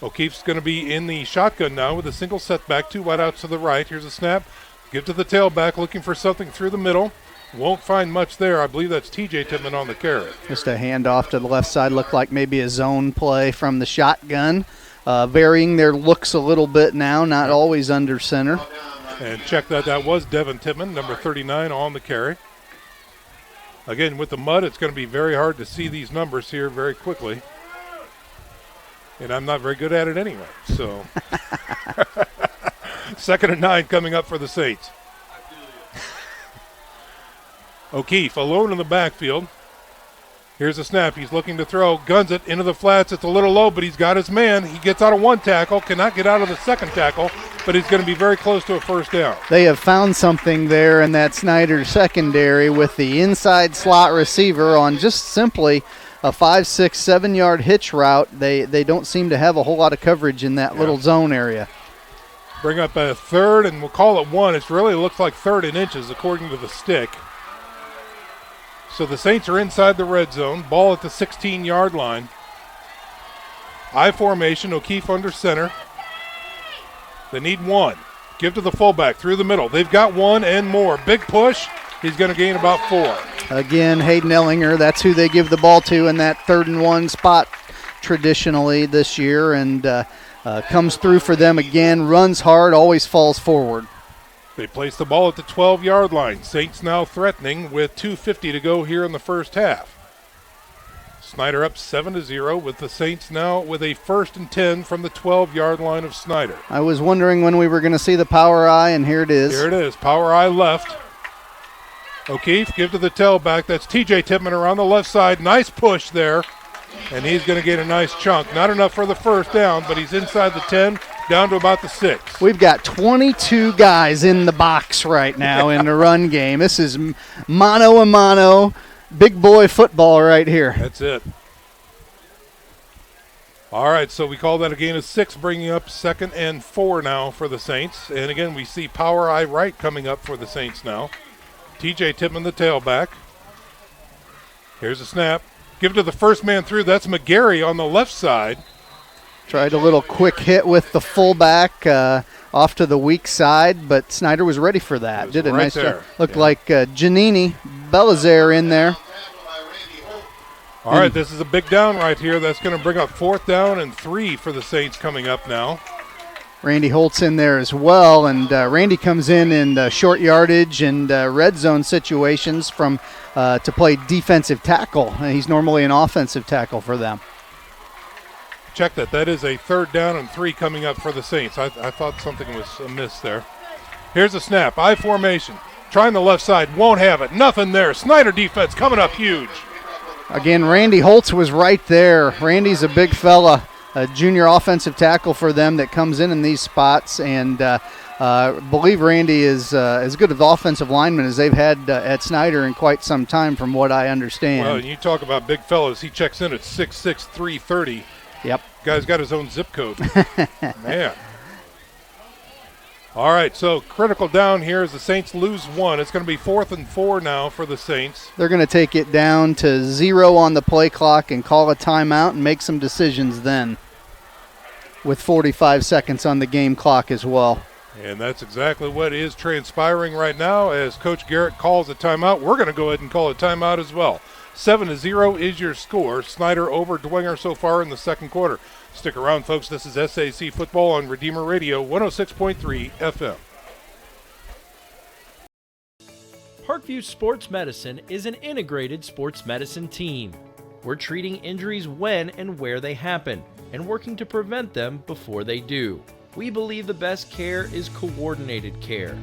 O'Keefe's going to be in the shotgun now with a single setback, 2 wideouts to the right. Here's a snap. Give to the tailback, looking for something through the middle. Won't find much there. I believe that's T.J. Tippmann on the carry. Just a handoff to the left side. Looked like maybe a zone play from the shotgun. Varying their looks a little bit now, not always under center. And check that. That was Devin Tippmann, number 39, on the carry. Again, with the mud, it's going to be very hard to see these numbers here very quickly. And I'm not very good at it anyway. So, 2nd and 9 coming up for the Saints. O'Keefe alone in the backfield. Here's a snap. He's looking to throw. Guns it into the flats. It's a little low, but he's got his man. He gets out of one tackle. Cannot get out of the second tackle, but he's going to be very close to a first down. They have found something there in that Snider secondary with the inside slot receiver on just simply a 5, 6, 7-yard hitch route. They don't seem to have a whole lot of coverage in that little zone area. Bring up a 3rd, and we'll call it 1. It really looks like 3rd and inches according to the stick. So the Saints are inside the red zone. Ball at the 16-yard line. I formation, O'Keefe under center. They need 1. Give to the fullback through the middle. They've got 1 and more. Big push. He's going to gain about 4. Again, Hayden Ellinger, that's who they give the ball to in that 3rd and 1 spot traditionally this year, and comes through for them again, runs hard, always falls forward. They place the ball at the 12-yard line. Saints now threatening with 2:50 to go here in the first half. Snider up 7-0 with the Saints now with a 1st and 10 from the 12-yard line of Snider. I was wondering when we were going to see the power eye, and here it is. Here it is, power eye left. O'Keefe, give to the tailback. That's T.J. Tippmann around the left side. Nice push there, and he's going to get a nice chunk. Not enough for the first down, but he's inside the 10, down to about the 6. We've got 22 guys in the box right now in the run game. This is mano a mano, big boy football right here. That's it. All right, so we call that a gain of 6, bringing up 2nd and 4 now for the Saints. And again, we see power eye right coming up for the Saints now. T.J. Tippmann, the tailback. Here's a snap. Give it to the first man through. That's McGarry on the left side. Tried a little quick hit with the fullback off to the weak side, but Snider was ready for that. Did a right nice there. job. Looked like Giannini, Belizaire in there. All right, this is a big down right here. That's going to bring up 4th down and 3 for the Saints coming up now. Randy Holt's in there as well, and Randy comes in short yardage and red zone situations from to play defensive tackle. He's normally an offensive tackle for them. Check that. That is a 3rd down and 3 coming up for the Saints. I thought something was amiss there. Here's a snap. I formation. Trying the left side. Won't have it. Nothing there. Snider defense coming up huge. Again, Randy Holtz was right there. Randy's a big fella. junior offensive tackle for them that comes in these spots, and believe Randy is as good of offensive lineman as they've had at Snider in quite some time, from what I understand. Well, you talk about big fellas. He checks in at 6'6", 330. Yep. Guy's got his own zip code. Man. All right, so critical down here as the Saints lose one. It's going to be 4th and 4 now for the Saints. They're going to take it down to 0 on the play clock and call a timeout and make some decisions then, with 45 seconds on the game clock as well. And that's exactly what is transpiring right now as Coach Garrett calls a timeout. We're going to go ahead and call a timeout as well. 7-0 is your score. Snider over Dwenger so far in the second quarter. Stick around, folks. This is SAC Football on Redeemer Radio, 106.3 FM. Parkview Sports Medicine is an integrated sports medicine team. We're treating injuries when and where they happen and working to prevent them before they do. We believe the best care is coordinated care,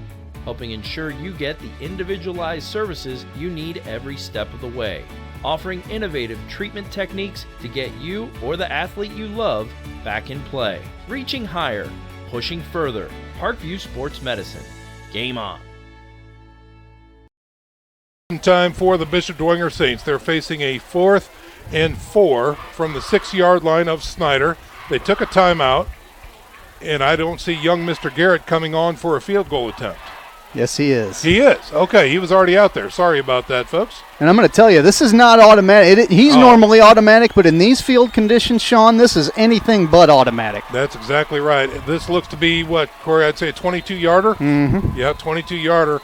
helping ensure you get the individualized services you need every step of the way, offering innovative treatment techniques to get you or the athlete you love back in play. Reaching higher, pushing further. Parkview Sports Medicine. Game on. Time for the Bishop Dwenger Saints. They're facing a 4th and 4 from the 6-yard line of Snider. They took a timeout, and I don't see young Mr. Garrett coming on for a field goal attempt. Yes, he is. He is. Okay, he was already out there. Sorry about that, folks. And I'm going to tell you, this is not automatic. He's normally automatic, but in these field conditions, Sean, this is anything but automatic. That's exactly right. This looks to be, what, Corey, I'd say a 22-yarder? Mm-hmm. Yeah, 22-yarder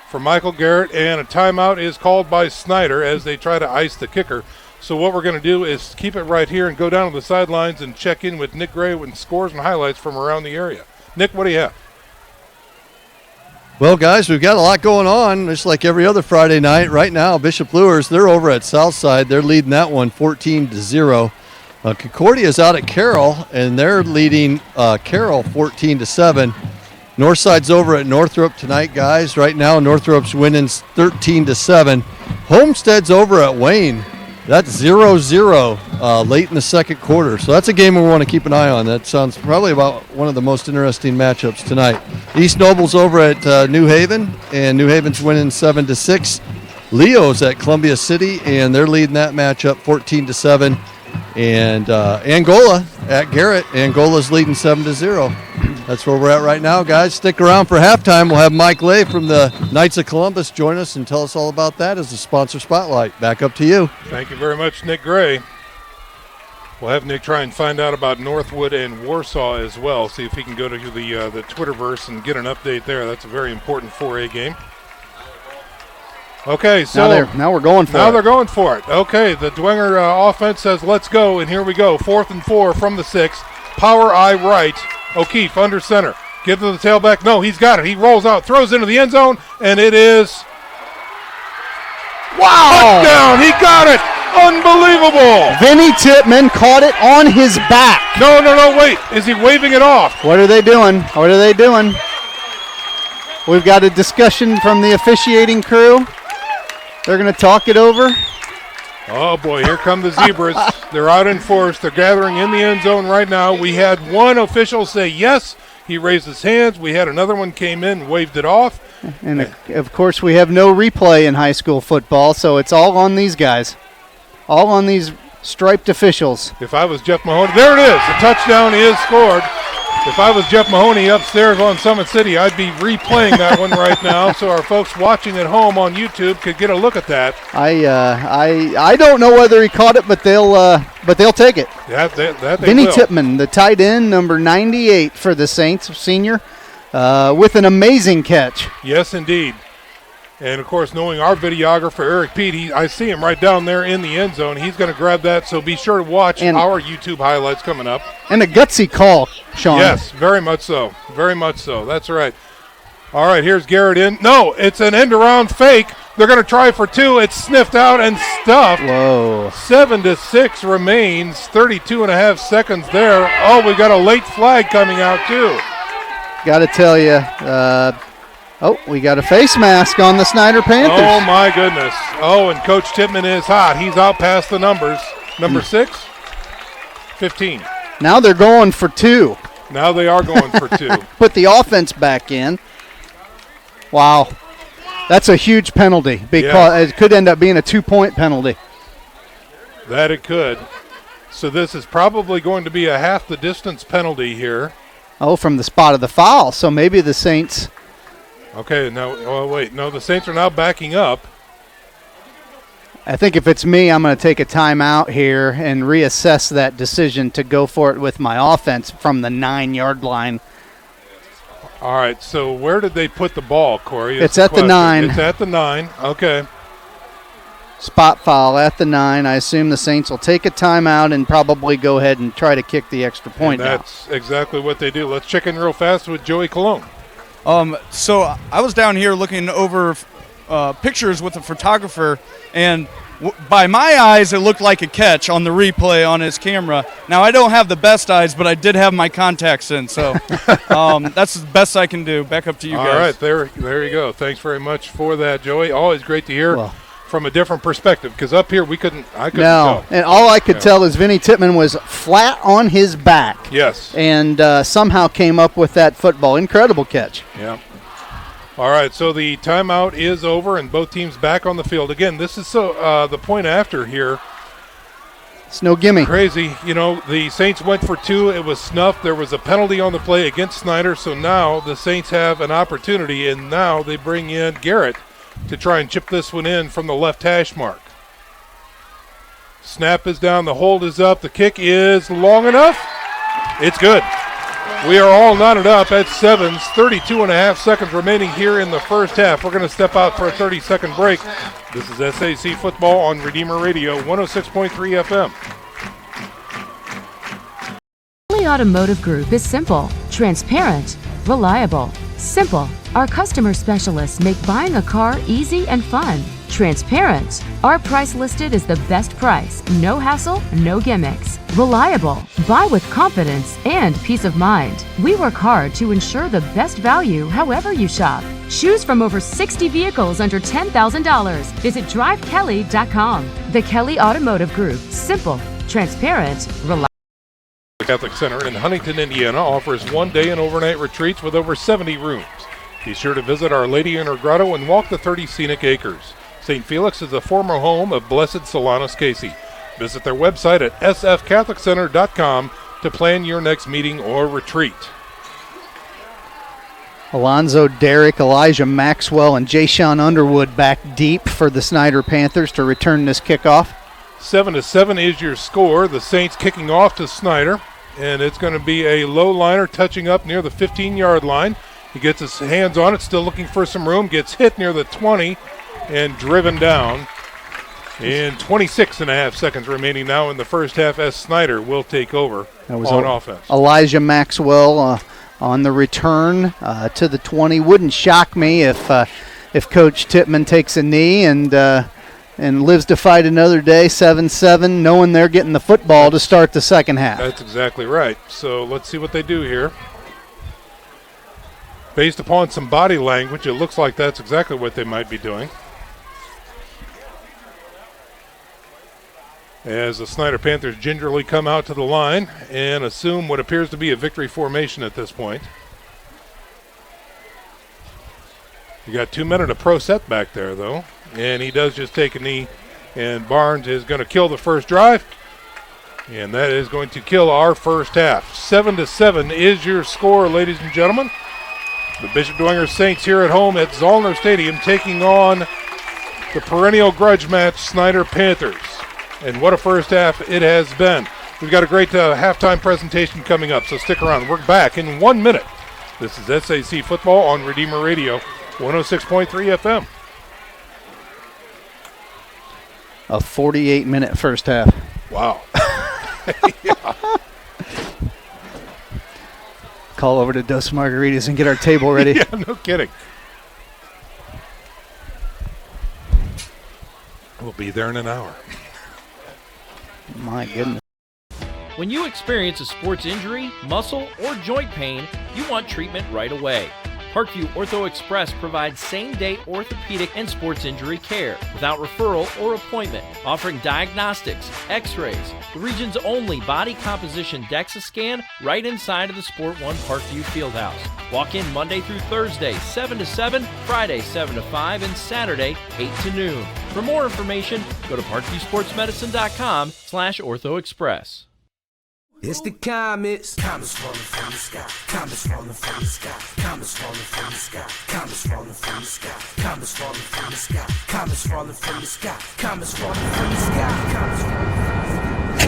for Michael Garrett, and a timeout is called by Snider as they try to ice the kicker. So what we're going to do is keep it right here and go down to the sidelines and check in with Nick Gray with scores and highlights from around the area. Nick, what do you have? Well, guys, we've got a lot going on, just like every other Friday night. Right now, Bishop Luers, they're over at Southside. They're leading that one 14-0. Concordia's out at Carroll, and they're leading Carroll 14-7. Northside's over at Northrop tonight, guys. Right now, Northrop's winning 13-7. Homestead's over at Wayne. That's 0-0 late in the second quarter. So that's a game we want to keep an eye on. That sounds probably about one of the most interesting matchups tonight. East Noble's over at New Haven, and New Haven's winning 7-6. Leo's at Columbia City, and they're leading that matchup 14-7. And Angola at Garrett. Angola's leading 7-0. That's where we're at right now, guys. Stick around for halftime. We'll have Mike Lay from the Knights of Columbus join us and tell us all about that as the sponsor spotlight. Back up to you. Thank you very much, Nick Gray. We'll have Nick try and find out about Northwood and Warsaw as well. See if he can go to the Twitterverse and get an update there. That's a very important 4A game. Okay, so now we're going for it. Now they're going for it. Okay, the Dwenger offense says let's go, and here we go. 4th and 4 from the 6. Power eye right. O'Keefe under center. Give to the tailback. No, he's got it. He rolls out, throws into the end zone, and it is touchdown. He got it. Unbelievable. Vinny Tippmann caught it on his back. No, wait. Is he waving it off? What are they doing? We've got a discussion from the officiating crew. They're going to talk it over. Oh, boy, here come the Zebras. They're out in force. They're gathering in the end zone right now. We had one official say yes. He raised his hands. We had another one came in and waved it off. And, of course, we have no replay in high school football, so it's all on these guys. All on these striped officials. If I was Jeff Mahoney, there it is. The touchdown is scored. If I was Jeff Mahoney upstairs on Summit City, I'd be replaying that one right now so our folks watching at home on YouTube could get a look at that. I don't know whether he caught it, but they'll take it. That they Vinny will. Tippmann, the tight end, number 98 for the Saints, senior, with an amazing catch. Yes, indeed. And, of course, knowing our videographer, Eric Pete, I see him right down there in the end zone. He's going to grab that, so be sure to watch our YouTube highlights coming up. And a gutsy call, Sean. Yes, very much so. Very much so. That's right. All right, here's Garrett in. No, it's an end-around fake. They're going to try for 2. It's sniffed out and stuffed. Whoa. 7-6 remains. 32.5 seconds there. Oh, we got a late flag coming out, too. Got to tell you, we got a face mask on the Snider Panthers. Oh, my goodness. Oh, and Coach Tippmann is hot. He's out past the numbers. Number 6? 15. Now they're going for 2. Now they are going for 2. Put the offense back in. Wow. That's a huge penalty because it could end up being a 2-point penalty. That it could. So this is probably going to be a half the distance penalty here. Oh, from the spot of the foul. So maybe the Saints. Okay, no, the Saints are now backing up. I think if it's me, I'm going to take a timeout here and reassess that decision to go for it with my offense from the 9-yard line. All right, so where did they put the ball, Corey? It's at the 9. It's at the 9, okay. Spot foul at the 9. I assume the Saints will take a timeout and probably go ahead and try to kick the extra point. And that's exactly what they do. Let's check in real fast with Joey Colon. So I was down here looking over pictures with a photographer, and by my eyes, it looked like a catch on the replay on his camera. Now, I don't have the best eyes, but I did have my contacts in, so that's the best I can do. Back up to you guys. All right, there you go. Thanks very much for that, Joey. Always great to hear from a different perspective, because up here I couldn't tell. And all I could tell is Vinny Tippmann was flat on his back. Yes. And somehow came up with that football. Incredible catch. Yeah. All right, so the timeout is over, and both teams back on the field. Again, this is the point after here. It's no gimme. Crazy. You know, the Saints went for 2. It was snuffed. There was a penalty on the play against Snider, so now the Saints have an opportunity, and now they bring in Garrett to try and chip this one in from the left hash mark. Snap is down. The hold is up. The kick is long enough. It's good. We are all knotted up at 7s, 32 and a half seconds remaining here in the first half. We're going to step out for a 30-second break. This is SAC Football on Redeemer Radio, 106.3 FM. Kelly Automotive Group is simple, transparent, reliable. Simple. Our customer specialists make buying a car easy and fun. Transparent. Our price listed is the best price. No hassle, no gimmicks. Reliable. Buy with confidence and peace of mind. We work hard to ensure the best value however you shop. Choose from over 60 vehicles under $10,000. Visit drivekelly.com. The Kelly Automotive Group. Simple, transparent, reliable. The Catholic Center in Huntington, Indiana offers one-day and overnight retreats with over 70 rooms. Be sure to visit Our Lady in her grotto and walk the 30 scenic acres. St. Felix is the former home of Blessed Solanus Casey. Visit their website at sfcatholiccenter.com to plan your next meeting or retreat. Alonzo Derrick, Elijah Maxwell, and Jayshon Underwood back deep for the Snider Panthers to return this kickoff. 7-7 is your score. The Saints kicking off to Snider, and it's going to be a low liner touching up near the 15-yard line. He gets his hands on it, still looking for some room, gets hit near the 20 and driven down. And 26 and a half seconds remaining now in the first half as Snider will take over on offense. Elijah Maxwell on the return to the 20. Wouldn't shock me if Coach Tippmann takes a knee and lives to fight another day, 7-7, knowing they're getting the football to start the second half. That's exactly right. So let's see what they do here. Based upon some body language, it looks like that's exactly what they might be doing. As the Snider Panthers gingerly come out to the line and assume what appears to be a victory formation at this point. You got 2 men at a pro set back there, though, and he does just take a knee, and Barnes is going to kill the first drive, and that is going to kill our first half. 7-7 is your score, ladies and gentlemen. The Bishop Dwenger Saints here at home at Zollner Stadium taking on the perennial grudge match Snider Panthers. And what a first half it has been. We've got a great halftime presentation coming up, so stick around. We're back in 1 minute. This is SAC Football on Redeemer Radio, 106.3 FM. A 48-minute first half. Wow. Yeah. Call over to Dos Margaritas and get our table ready. Yeah, no kidding. We'll be there in an hour. My goodness. When you experience a sports injury, muscle, or joint pain, you want treatment right away. Parkview Ortho Express provides same-day orthopedic and sports injury care without referral or appointment, offering diagnostics, x-rays, the region's only body composition DEXA scan right inside of the Sport One Parkview Fieldhouse. Walk in Monday through Thursday, 7 to 7, Friday, 7 to 5, and Saturday, 8 to noon. For more information, go to parkviewsportsmedicine.com/orthoexpress. It's the comets. Comets falling from the sky. Comets falling from the sky. Comets falling from the sky. Comets falling from the sky. Comets falling from the sky. Comets falling from the sky. Comets falling from the sky. Comets falling from the sky.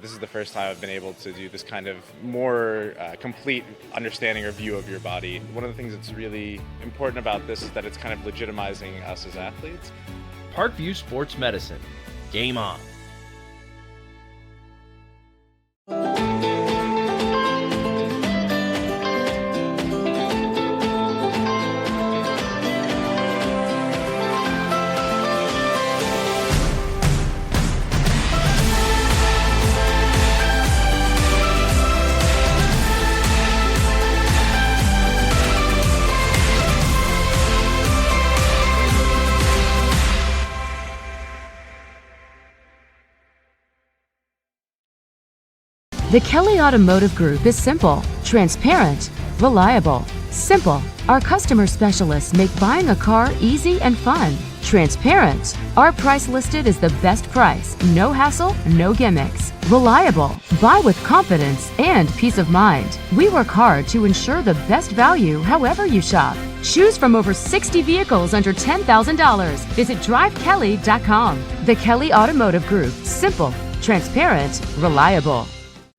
This is the first time I've been able to do this kind of more complete understanding or view of your body. One of the things that's really important about this is that it's kind of legitimizing us as athletes. Parkview Sports Medicine. Game on. The Kelly Automotive Group is simple, transparent, reliable. Simple. Our customer specialists make buying a car easy and fun. Transparent. Our price listed is the best price. No hassle, no gimmicks. Reliable. Buy with confidence and peace of mind. We work hard to ensure the best value however you shop. Choose from over 60 vehicles under $10,000. Visit drivekelly.com. The Kelly Automotive Group. Simple, transparent, reliable.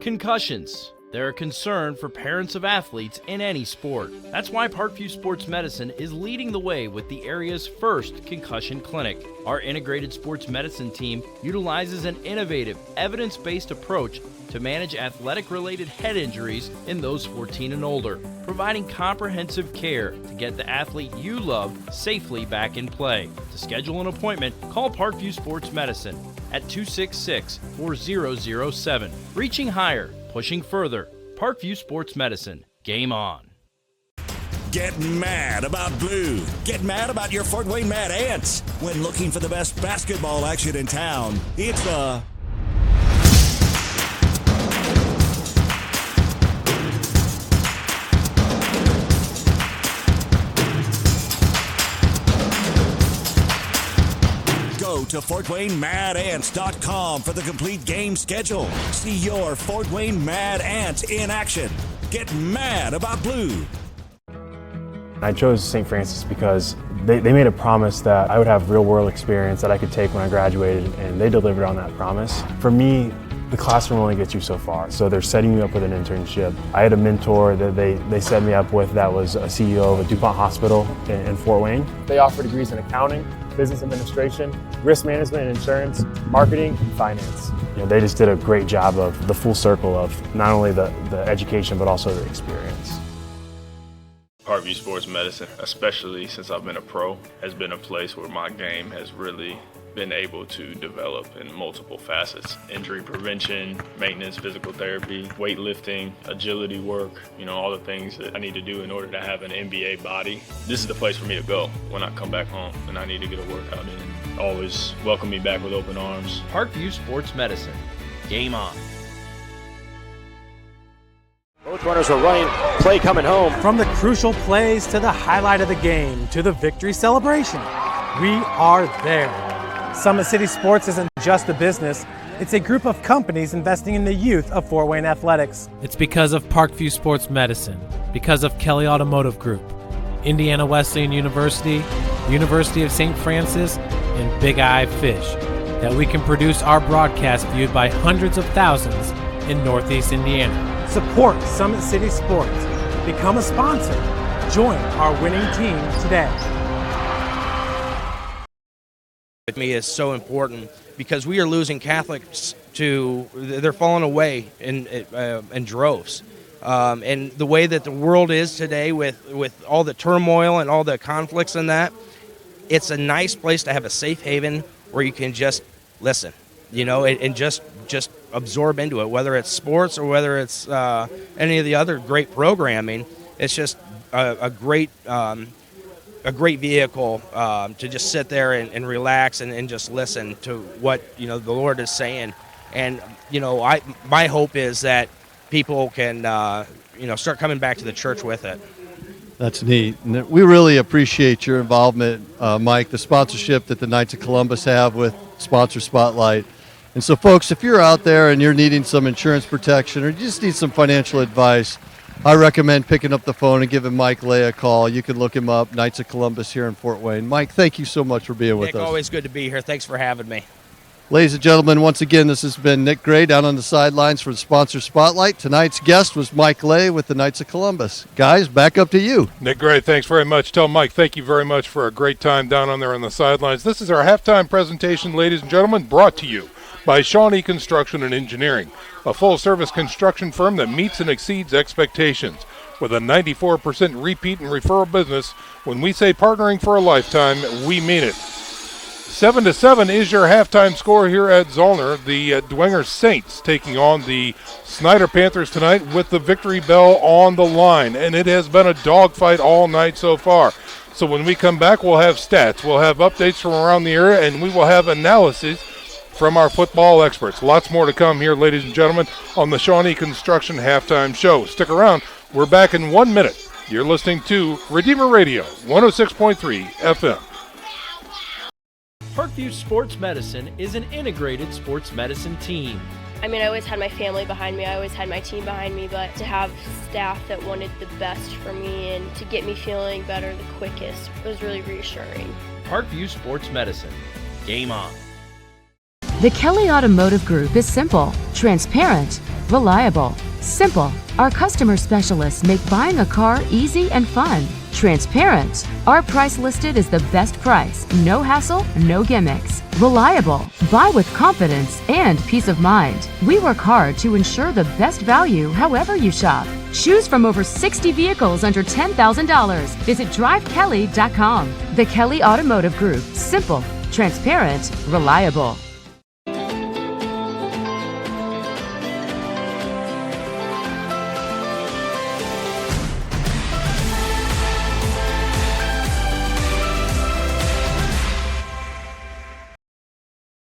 Concussions. They're a concern for parents of athletes in any sport. That's why Parkview Sports Medicine is leading the way with the area's first Concussion Clinic. Our integrated sports medicine team utilizes an innovative, evidence-based approach to manage athletic-related head injuries in those 14 and older, providing comprehensive care to get the athlete you love safely back in play. To schedule an appointment, call Parkview Sports Medicine at 266-4007. Reaching higher, pushing further. Parkview Sports Medicine. Game on. Get mad about blue. Get mad about your Fort Wayne Mad Ants. When looking for the best basketball action in town, it's the Go to FortWayneMadAnts.com for the complete game schedule. See your Fort Wayne Mad Ants in action. Get mad about blue. I chose St. Francis because they made a promise that I would have real-world experience that I could take when I graduated, and they delivered on that promise. For me, the classroom only gets you so far, so they're setting you up with an internship. I had a mentor that they set me up with that was a CEO of a DuPont hospital in Fort Wayne. They offer degrees in accounting, business administration, risk management and insurance, marketing, and finance. You know, they just did a great job of the full circle of not only the education but also the experience. Parkview Sports Medicine, especially since I've been a pro, has been a place where my game has really been able to develop in multiple facets. Injury prevention, maintenance, physical therapy, weightlifting, agility work, all the things that I need to do in order to have an NBA body. This is the place for me to go when I come back home and I need to get a workout in. Always welcome me back with open arms. Parkview Sports Medicine. Game on. Both runners are running, play coming home. From the crucial plays to the highlight of the game to the victory celebration, we are there. Summit City Sports isn't just a business, it's a group of companies investing in the youth of Fort Wayne athletics. It's because of Parkview Sports Medicine, because of Kelly Automotive Group, Indiana Wesleyan University, University of St. Francis, and Big Eye Fish, that we can produce our broadcast viewed by hundreds of thousands in Northeast Indiana. Support Summit City Sports. Become a sponsor. Join our winning team today. With me is so important because we are losing Catholics they're falling away in droves. And the way that the world is today with all the turmoil and all the conflicts in that, it's a nice place to have a safe haven where you can just listen, and just absorb into it, whether it's sports or whether it's any of the other great programming. it's just a great vehicle to just sit there and relax and just listen to what the Lord is saying. And my hope is that people can start coming back to the church with it. That's neat. And we really appreciate your involvement, Mike, the sponsorship that the Knights of Columbus have with Sponsor Spotlight. And so, folks, if you're out there and you're needing some insurance protection or you just need some financial advice, I recommend picking up the phone and giving Mike Lay a call. You can look him up, Knights of Columbus here in Fort Wayne. Mike, thank you so much for being with Nick, us. always good to be here. Thanks for having me. Ladies and gentlemen, once again, this has been Nick Gray down on the sidelines for the Sponsor Spotlight. Tonight's guest was Mike Lay with the Knights of Columbus. Guys, back up to you. Nick Gray, thanks very much. Tell Mike, thank you very much for a great time down on there on the sidelines. This is our halftime presentation, ladies and gentlemen, brought to you by Shawnee Construction and Engineering, a full-service construction firm that meets and exceeds expectations. With a 94% repeat and referral business, when we say partnering for a lifetime, we mean it. 7-7 is your halftime score here at Zollner. The Dwenger Saints taking on the Snider Panthers tonight with the victory bell on the line. And it has been a dogfight all night so far. So when we come back, we'll have stats, we'll have updates from around the area, and we will have analysis from our football experts. Lots more to come here, ladies and gentlemen, on the Shawnee Construction Halftime Show. Stick around. We're back in 1 minute. You're listening to Redeemer Radio, 106.3 FM. Parkview Sports Medicine is an integrated sports medicine team. I mean, I always had my family behind me, I always had my team behind me, but to have staff that wanted the best for me and to get me feeling better the quickest was really reassuring. Parkview Sports Medicine. Game on. The Kelly Automotive Group is simple, transparent, reliable. Simple. Our customer specialists make buying a car easy and fun. Transparent. Our price listed is the best price. No hassle, no gimmicks. Reliable. Buy with confidence and peace of mind. We work hard to ensure the best value however you shop. Choose from over 60 vehicles under $10,000. Visit drivekelly.com. The Kelly Automotive Group. Simple, transparent, reliable.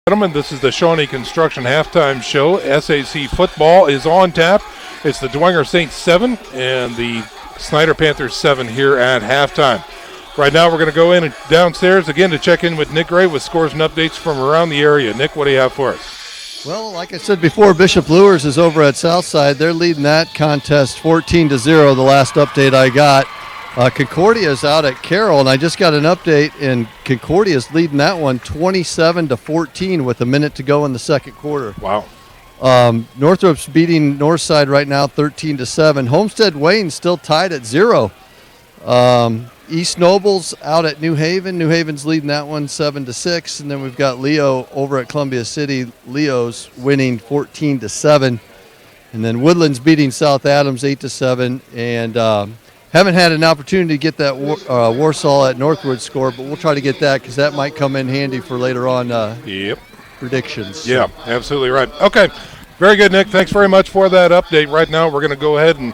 Gentlemen, this is the Shawnee Construction Halftime Show. SAC football is on tap. It's the Dwenger Saints 7 and the Snider Panthers 7 here at halftime. Right now we're going to go in and downstairs again to check in with Nick Gray with scores and updates from around the area. Nick, what do you have for us? Well, like I said before, Bishop Lures is over at Southside. They're leading that contest 14-0, the last update I got. Concordia is out at Carroll, and I just got an update, and Concordia is leading that one 27-14 with a minute to go in the second quarter. Wow. Northrop's beating Northside right now 13-7. Homestead Wayne still tied at 0. East Nobles out at New Haven. New Haven's leading that one 7-6, and then we've got Leo over at Columbia City. Leo's winning 14-7, and then Woodland's beating South Adams 8-7, and haven't had an opportunity to get that Warsaw at Northwood score, but we'll try to get that because that might come in handy for later on predictions. Yeah, absolutely right. Okay, very good, Nick. Thanks very much for that update. Right now we're going to go ahead and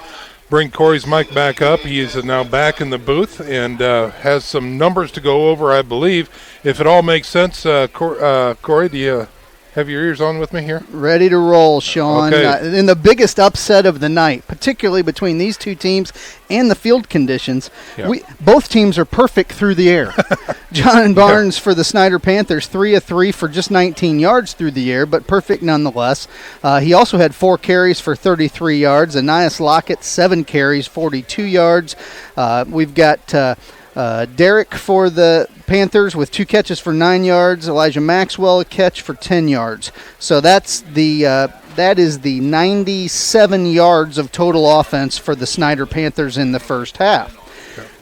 bring Corey's mic back up. He is now back in the booth and has some numbers to go over, I believe. If it all makes sense, Corey, do you have your ears on with me here? Ready to roll, Sean. Okay. In the biggest upset of the night, particularly between these two teams and the field conditions, both teams are perfect through the air. John Barnes for the Snider Panthers, 3 of 3 for just 19 yards through the air, but perfect nonetheless. He also had 4 carries for 33 yards. Anias Lockett, 7 carries, 42 yards. We've got Derek for the Panthers with 2 catches for 9 yards. Elijah Maxwell a catch for 10 yards. So that is the 97 yards of total offense for the Snider Panthers in the first half.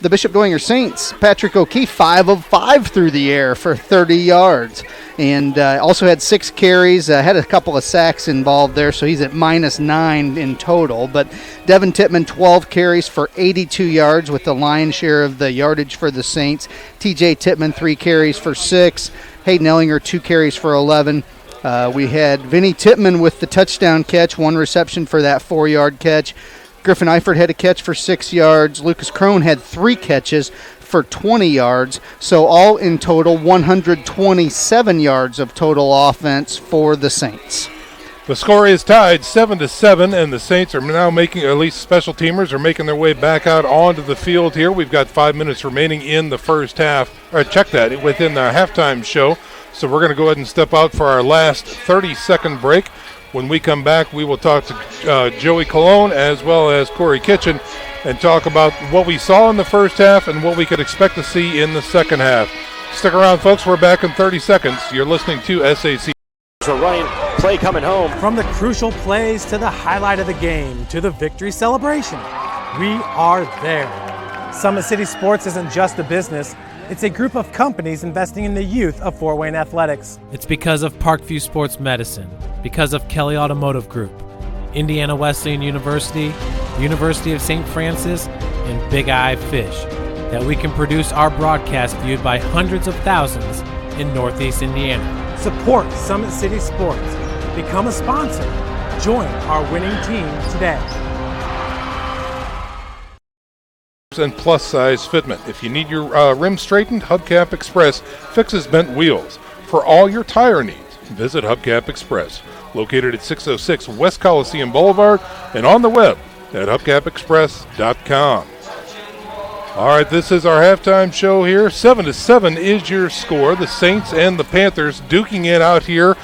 The Bishop Dwenger Saints, Patrick O'Keefe, 5 of 5 through the air for 30 yards. And also had 6 carries, had a couple of sacks involved there, so he's at -9 in total. But Devin Tittman, 12 carries for 82 yards with the lion's share of the yardage for the Saints. TJ Tittman, 3 carries for 6. Hayden Ellinger, 2 carries for 11. We had Vinny Tittman with the touchdown catch, 1 reception for that 4-yard catch. Griffin Eifert had a catch for 6 yards. Lucas Crone had 3 catches for 20 yards. So all in total, 127 yards of total offense for the Saints. The score is tied 7-7, and the Saints are now making, at least special teamers are making their way back out onto the field here. We've got 5 minutes remaining in the first half. Check that, within the halftime show. So we're going to go ahead and step out for our last 30-second break. When we come back, we will talk to Joey Colon as well as Corey Kitchen and talk about what we saw in the first half and what we could expect to see in the second half. Stick around, folks. We're back in 30 seconds. You're listening to SAC. So running play coming home. From the crucial plays to the highlight of the game to the victory celebration, we are there. Summit City Sports isn't just a business. It's a group of companies investing in the youth of Fort Wayne athletics. It's because of Parkview Sports Medicine, because of Kelly Automotive Group, Indiana Wesleyan University, University of St. Francis, and Big Eye Fish, that we can produce our broadcast viewed by hundreds of thousands in Northeast Indiana. Support Summit City Sports. Become a sponsor. Join our winning team today. And plus size fitment. If you need your rim straightened, Hubcap Express fixes bent wheels. For all your tire needs, visit Hubcap Express, located at 606 West Coliseum Boulevard and on the web at hubcapexpress.com. All right, this is our halftime show here. 7-7 is your score. The Saints and the Panthers duking it out here.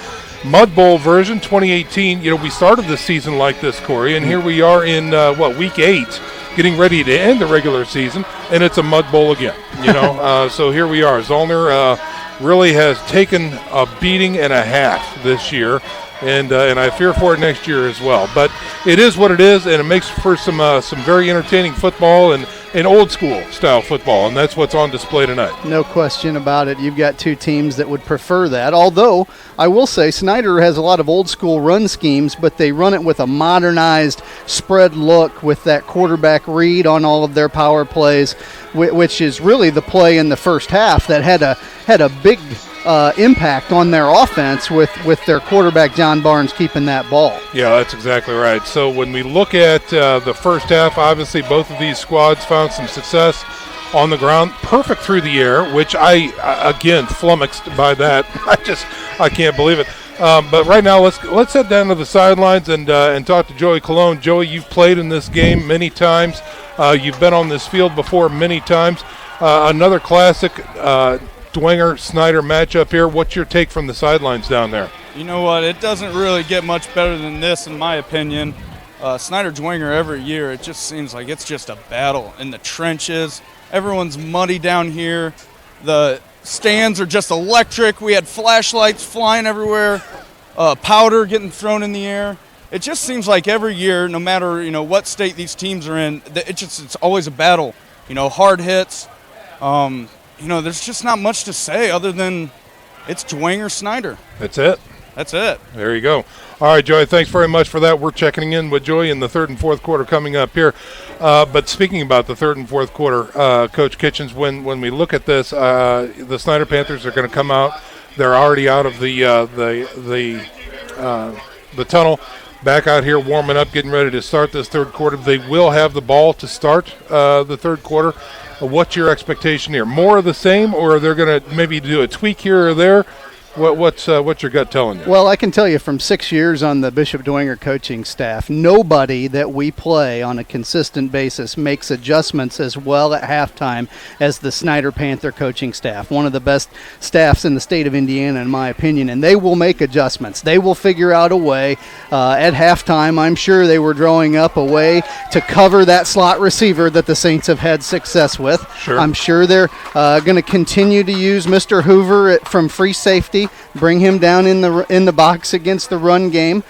Mud Bowl version 2018. You know, we started the season like this, Corey, and here we are in, week 8, getting ready to end the regular season, and it's a Mud Bowl again, you know. So here we are. Zollner really has taken a beating and a half this year, and I fear for it next year as well. But it is what it is, and it makes for some very entertaining football and old school style football, and that's what's on display tonight. No question about it. You've got two teams that would prefer that. Although, I will say, Snider has a lot of old school run schemes, but they run it with a modernized spread look with that quarterback read on all of their power plays, which is really the play in the first half that had a big impact on their offense with their quarterback John Barnes keeping that ball. Yeah, that's exactly right. So when we look at the first half, obviously both of these squads found some success on the ground, perfect through the air, which I again flummoxed by that. I can't believe it. But right now, let's head down to the sidelines and talk to Joey Colon. Joey, you've played in this game many times. You've been on this field before many times. Another classic Dwenger Snider matchup here. What's your take from the sidelines down there? You know what? It doesn't really get much better than this, in my opinion. Snider Dwenger every year, it just seems like it's just a battle in the trenches. Everyone's muddy down here. The stands are just electric. We had flashlights flying everywhere, powder getting thrown in the air. It just seems like every year, no matter what state these teams are in, it's always a battle. Hard hits. There's just not much to say other than it's Dwenger Snider. That's it. That's it. There you go. All right, Joey, thanks very much for that. We're checking in with Joey in the third and fourth quarter coming up here. But speaking about the third and fourth quarter, Coach Kitchens, when we look at this, the Snider Panthers are going to come out. They're already out of the tunnel, back out here warming up, getting ready to start this third quarter. They will have the ball to start the third quarter. What's your expectation here? More of the same, or are they going to maybe do a tweak here or there? What's your gut telling you? Well, I can tell you from 6 years on the Bishop Dwenger coaching staff, nobody that we play on a consistent basis makes adjustments as well at halftime as the Snider Panther coaching staff. One of the best staffs in the state of Indiana, in my opinion, and they will make adjustments. They will figure out a way. At halftime, I'm sure they were drawing up a way to cover that slot receiver that the Saints have had success with. Sure. I'm sure they're going to continue to use Mr. Hoover from free safety, bring him down in the box against the run game.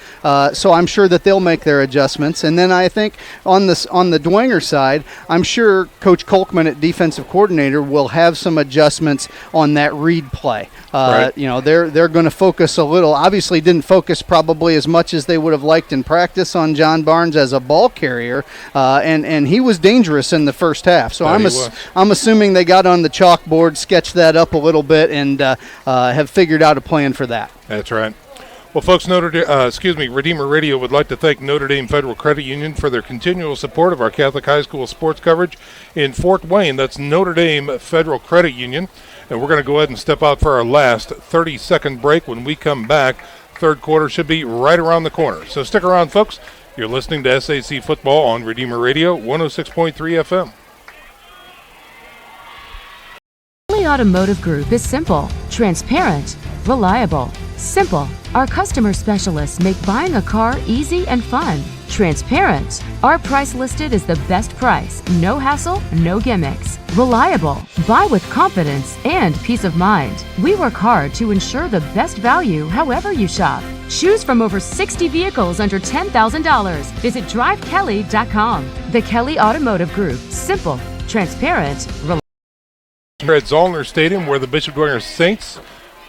So I'm sure that they'll make their adjustments. And then I think on the Dwenger side, I'm sure Coach Kolkman at defensive coordinator will have some adjustments on that read play. Right. They're going to focus a little. Obviously, didn't focus probably as much as they would have liked in practice on John Barnes as a ball carrier, and he was dangerous in the first half. So I'm assuming they got on the chalkboard, sketched that up a little bit, and have figured out a plan for that. That's right. Well, folks, Redeemer Radio would like to thank Notre Dame Federal Credit Union for their continual support of our Catholic high school sports coverage in Fort Wayne. That's Notre Dame Federal Credit Union. And we're going to go ahead and step out for our last 30-second break. When we come back, third quarter should be right around the corner. So stick around, folks. You're listening to SAC Football on Redeemer Radio, 106.3 FM. Kelly Automotive Group is simple, transparent, reliable. Simple. Our customer specialists make buying a car easy and fun. Transparent. Our price listed is the best price. No hassle, no gimmicks. Reliable. Buy with confidence and peace of mind. We work hard to ensure the best value however you shop. Choose from over 60 vehicles under $10,000. Visit drivekelly.com. The Kelly Automotive Group. Simple, transparent, reliable. Here at Zollner Stadium, where the Bishop Dwenger Saints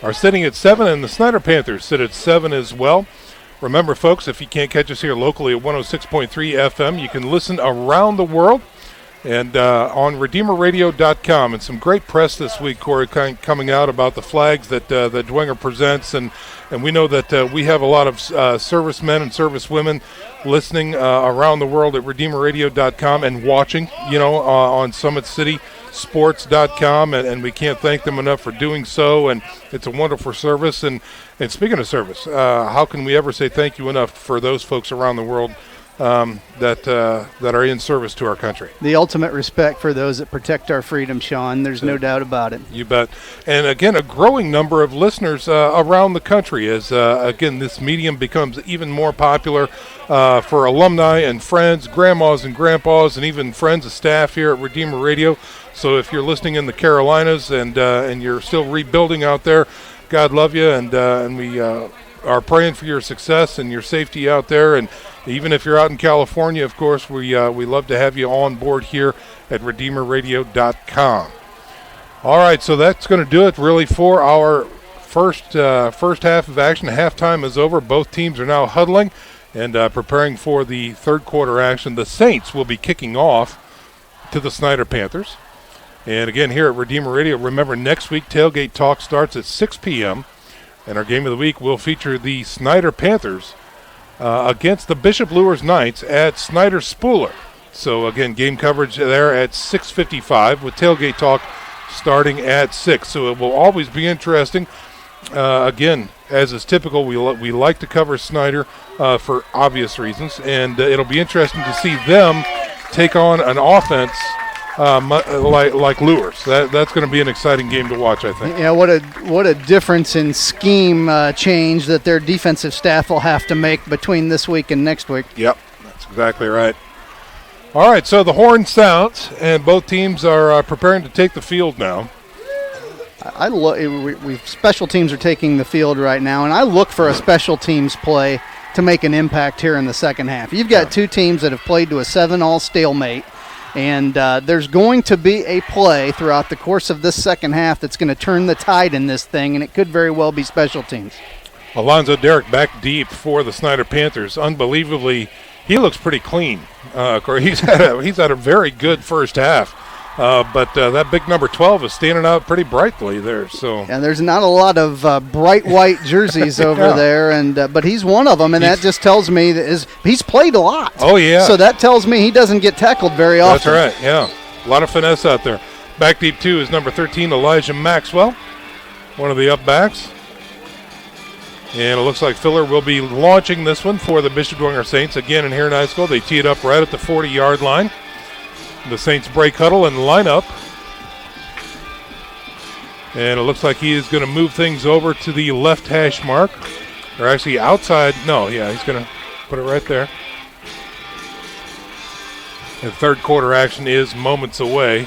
are sitting at 7 and the Snider Panthers sit at 7 as well. Remember, folks, if you can't catch us here locally at 106.3 FM, you can listen around the world and on RedeemerRadio.com. And some great press this week, Corey, coming out about the flags that Dwenger presents. And we know that we have a lot of servicemen and servicewomen listening around the world at RedeemerRadio.com and watching, on SummitCitySports.com. And we can't thank them enough for doing so. And it's a wonderful service. And speaking of service, how can we ever say thank you enough for those folks around the world that are in service to our country? The ultimate respect for those that protect our freedom, Sean. There's no doubt about it. You bet. And again, a growing number of listeners around the country as, again, this medium becomes even more popular for alumni and friends, grandmas and grandpas, and even friends of staff here at Redeemer Radio. So if you're listening in the Carolinas and you're still rebuilding out there, God love you, and we are praying for your success and your safety out there. And even if you're out in California, of course, we love to have you on board here at RedeemerRadio.com. All right, so that's going to do it really for our first half of action. Halftime is over. Both teams are now huddling and preparing for the third quarter action. The Saints will be kicking off to the Snider Panthers. And again, here at Redeemer Radio, remember, next week Tailgate Talk starts at 6 p.m., and our game of the week will feature the Snider Panthers against the Bishop Luers Knights at Snider Spooler. So, again, game coverage there at 6:55 with Tailgate Talk starting at 6. So it will always be interesting. Again, as is typical, we like to cover Snider for obvious reasons, and it'll be interesting to see them take on an offense like Luers. That's going to be an exciting game to watch, I think. Yeah, what a difference in scheme change that their defensive staff will have to make between this week and next week. Yep, that's exactly right. All right, so the horn sounds, and both teams are preparing to take the field now. Special teams are taking the field right now, and I look for a special teams play to make an impact here in the second half. You've got two teams that have played to a 7-all stalemate. And there's going to be a play throughout the course of this second half that's going to turn the tide in this thing, and it could very well be special teams. Alonzo Derrick back deep for the Snider Panthers. Unbelievably, he looks pretty clean. He's had a very good first half. But that big number 12 is standing out pretty brightly there. So and there's not a lot of bright white jerseys over there, but he's one of them, and that just tells me that he's played a lot. Oh, yeah. So that tells me he doesn't get tackled very often. That's right, yeah. A lot of finesse out there. Back deep, too, is number 13, Elijah Maxwell, one of the up backs. And it looks like Filler will be launching this one for the Bishop Dwenger Saints. Again, in here in high school, they tee it up right at the 40-yard line. The Saints break huddle and line up. And it looks like he is going to move things over to the left hash mark. Or actually outside. No, yeah, he's going to put it right there. And third quarter action is moments away.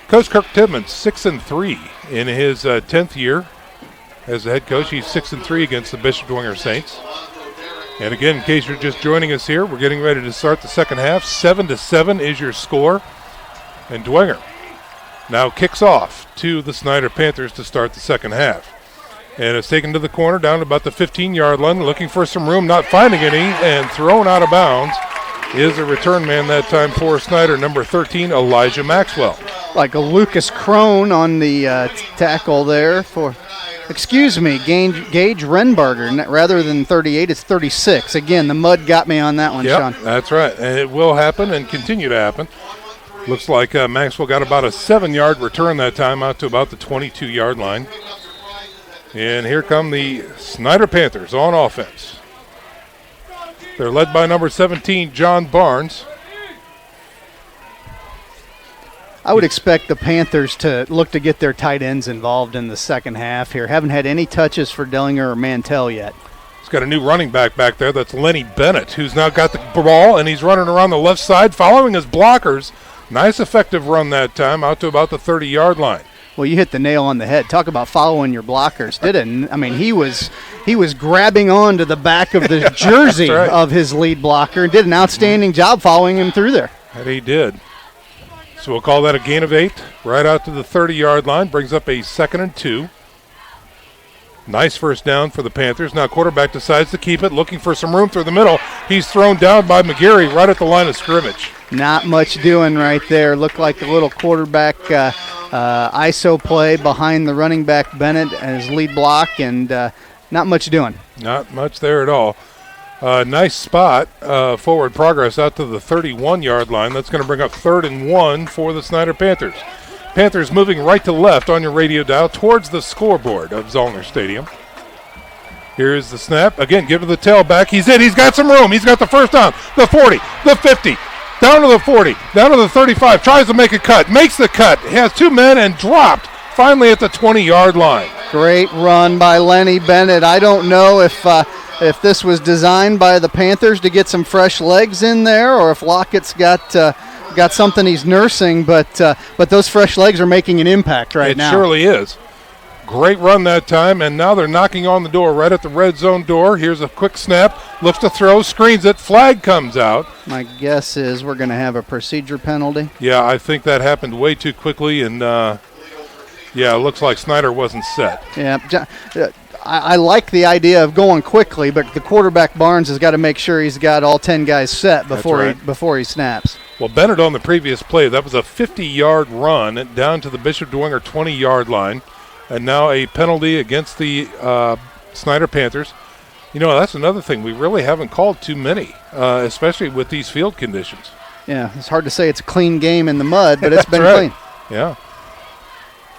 Coach Kirk Timmons, 6-3 in his 10th year as the head coach. He's 6-3 against the Bishop Dwenger Saints. And again, in case you're just joining us here, we're getting ready to start the second half. 7-7 is your score. And Dwenger now kicks off to the Snider Panthers to start the second half. And it's taken to the corner down to about the 15-yard line, looking for some room, not finding any, and thrown out of bounds is a return man that time for Snider, number 13, Elijah Maxwell. Like a Lucas Crone on the tackle there for Excuse me, Gage Renbarger. Rather than 38, it's 36. Again, the mud got me on that one, Yep, Sean. that's right. And it will happen and continue to happen. Looks like Maxwell got about a 7-yard return that time out to about the 22-yard line. And here come the Snider Panthers on offense. They're led by number 17, John Barnes. I would expect the Panthers to look to get their tight ends involved in the second half here. Haven't had any touches for Dwenger or Mantell yet. He's got a new running back there. That's Lenny Bennett, who's now got the ball, and he's running around the left side following his blockers. Nice effective run that time out to about the 30-yard line. Well, you hit the nail on the head. Talk about following your blockers. He was grabbing on to the back of the jersey right. of his lead blocker and did an outstanding job following him through there. That he did. So we'll call that a gain of 8, right out to the 30-yard line, brings up a 2nd and 2. Nice first down for the Panthers. Now quarterback decides to keep it, looking for some room through the middle. He's thrown down by McGarry right at the line of scrimmage. Not much doing right there. Looked like a little quarterback ISO play behind the running back Bennett as lead block, and not much doing. Not much there at all. Nice spot, forward progress out to the 31-yard line. That's going to bring up 3rd and 1 for the Snider Panthers. Panthers moving right to left on your radio dial towards the scoreboard of Zollner Stadium. Here's the snap. Again, give to the tailback. He's in. He's got some room. He's got the first down, the 40, the 50, down to the 40, down to the 35. Tries to make a cut, makes the cut. He has 2 men and dropped finally at the 20-yard line. Great run by Lenny Bennett. I don't know if this was designed by the Panthers to get some fresh legs in there, or if Lockett's got something he's nursing, but those fresh legs are making an impact right now. It surely is. Great run that time, and now they're knocking on the door right at the red zone door. Here's a quick snap, looks to throw, screens it, flag comes out. My guess is we're going to have a procedure penalty. Yeah, I think that happened way too quickly, and it looks like Snider wasn't set. Yeah, I like the idea of going quickly, but the quarterback Barnes has got to make sure he's got all 10 guys set before he snaps. Well, Bennett on the previous play, that was a 50-yard run down to the Bishop Dwenger 20-yard line, and now a penalty against the Snider Panthers. You know, that's another thing. We really haven't called too many, especially with these field conditions. Yeah, it's hard to say it's a clean game in the mud, but it's been right. clean. Yeah.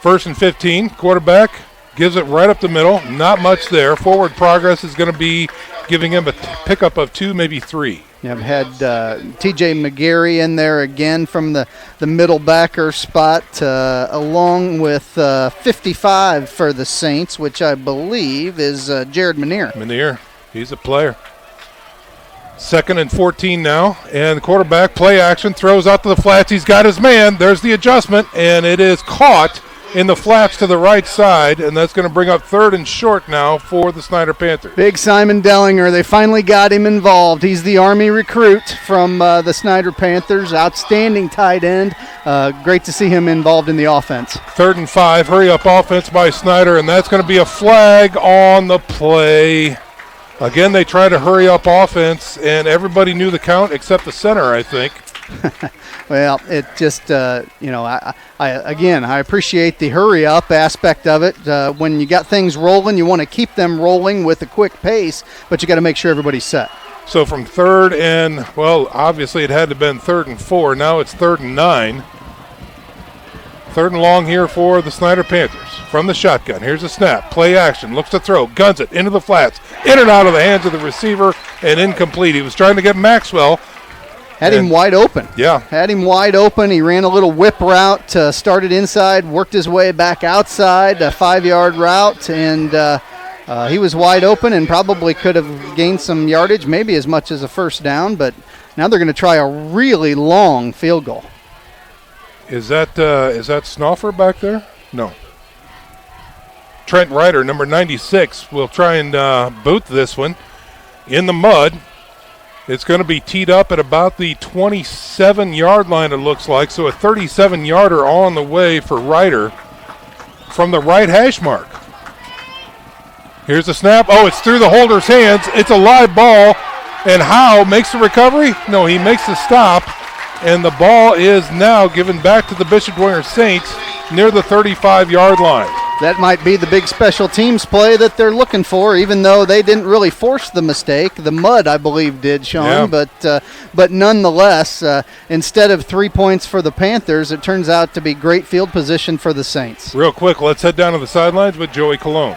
1st and 15, quarterback gives it right up the middle. Not much there. Forward progress is going to be giving him a pickup of 2, maybe 3. Yeah, I've had T.J. McGarry in there again from the middle backer spot, along with 55 for the Saints, which I believe is Jared Manier. He's a player. 2nd and 14 now, and the quarterback play action, throws out to the flats. He's got his man. There's the adjustment, and it is caught in the flats to the right side, and that's going to bring up 3rd and short now for the Snider Panthers. Big Simon Dwenger, they finally got him involved. He's the Army recruit from the Snider Panthers, outstanding tight end. Great to see him involved in the offense. 3rd and 5, hurry up offense by Snider, and that's going to be a flag on the play. Again, they try to hurry up offense, and everybody knew the count except the center, I think. Well, it just, I appreciate the hurry up aspect of it. When you got things rolling, you want to keep them rolling with a quick pace, but you got to make sure everybody's set. So from 3rd and, obviously it had to have been 3rd and 4. Now it's 3rd and 9. 3rd and long here for the Snider Panthers. From the shotgun, here's a snap, play action, looks to throw, guns it into the flats, in and out of the hands of the receiver, and incomplete. He was trying to get Maxwell. Had him wide open. Yeah. Had him wide open. He ran a little whip route, started inside, worked his way back outside, a 5-yard route, and he was wide open and probably could have gained some yardage, maybe as much as a first down, but now they're going to try a really long field goal. Is that Snoffer back there? No. Trent Ryder, number 96, will try and boot this one in the mud. It's going to be teed up at about the 27-yard line, it looks like. So a 37-yarder on the way for Ryder from the right hash mark. Here's the snap. Oh, it's through the holder's hands. It's a live ball. And Howe makes the recovery? No, he makes the stop. And the ball is now given back to the Bishop Dwenger Saints near the 35-yard line. That might be the big special teams play that they're looking for, even though they didn't really force the mistake. The mud, I believe, did, Sean. Yeah. But nonetheless, instead of 3 points for the Panthers, it turns out to be great field position for the Saints. Real quick, let's head down to the sidelines with Joey Colon.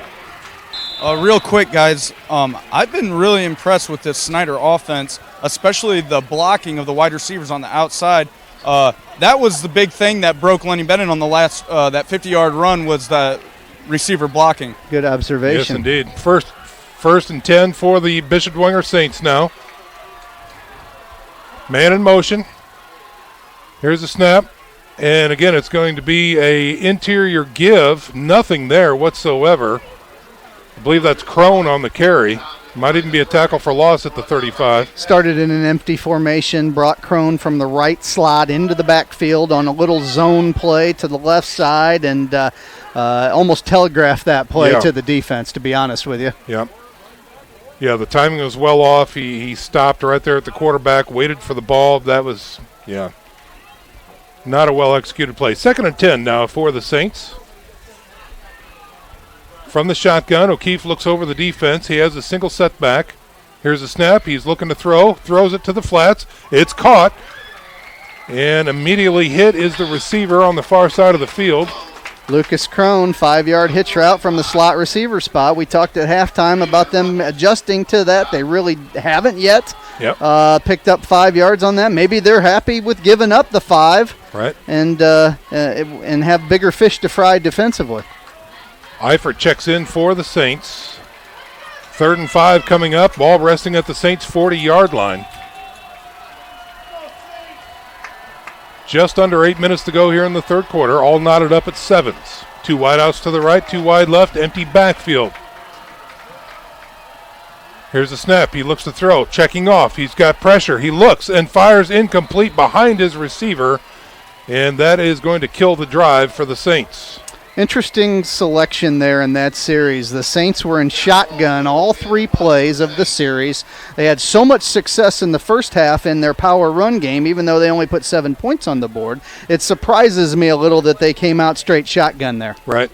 Real quick, guys, I've been really impressed with this Snider offense, especially the blocking of the wide receivers on the outside. That was the big thing that broke Lenny Bennett on the last that 50-yard run was the receiver blocking. Good observation. Yes, indeed. First and 10 for the Bishop Dwenger Saints now. Man in motion. Here's a snap. And again, it's going to be a interior give. Nothing there whatsoever. I believe that's Crone on the carry. Might even be a tackle for loss at the 35. Started in an empty formation, brought Crone from the right slot into the backfield on a little zone play to the left side, and almost telegraphed that play to the defense, to be honest with you. Yeah. Yeah, the timing was well off. He stopped right there at the quarterback, waited for the ball. That was, not a well-executed play. 2nd and 10 now for the Saints. From the shotgun, O'Keefe looks over the defense. He has a single setback. Here's a snap. He's looking to throws it to the flats. It's caught. And immediately hit is the receiver on the far side of the field. Lucas Crone, 5-yard hitch route from the slot receiver spot. We talked at halftime about them adjusting to that. They really haven't yet. Yep. Picked up 5 yards on that. Maybe they're happy with giving up the 5. Right. And have bigger fish to fry defensively. Eifert checks in for the Saints. 3rd and 5 coming up. Ball resting at the Saints' 40-yard line. Just under 8 minutes to go here in the third quarter. All knotted up at 7s. 2 wideouts to the right, 2 wide left. Empty backfield. Here's a snap. He looks to throw. Checking off. He's got pressure. He looks and fires incomplete behind his receiver. And that is going to kill the drive for the Saints. Interesting selection there in that series. The Saints were in shotgun all 3 plays of the series. They had so much success in the first half in their power run game, even though they only put 7 points on the board. It surprises me a little that they came out straight shotgun there. Right.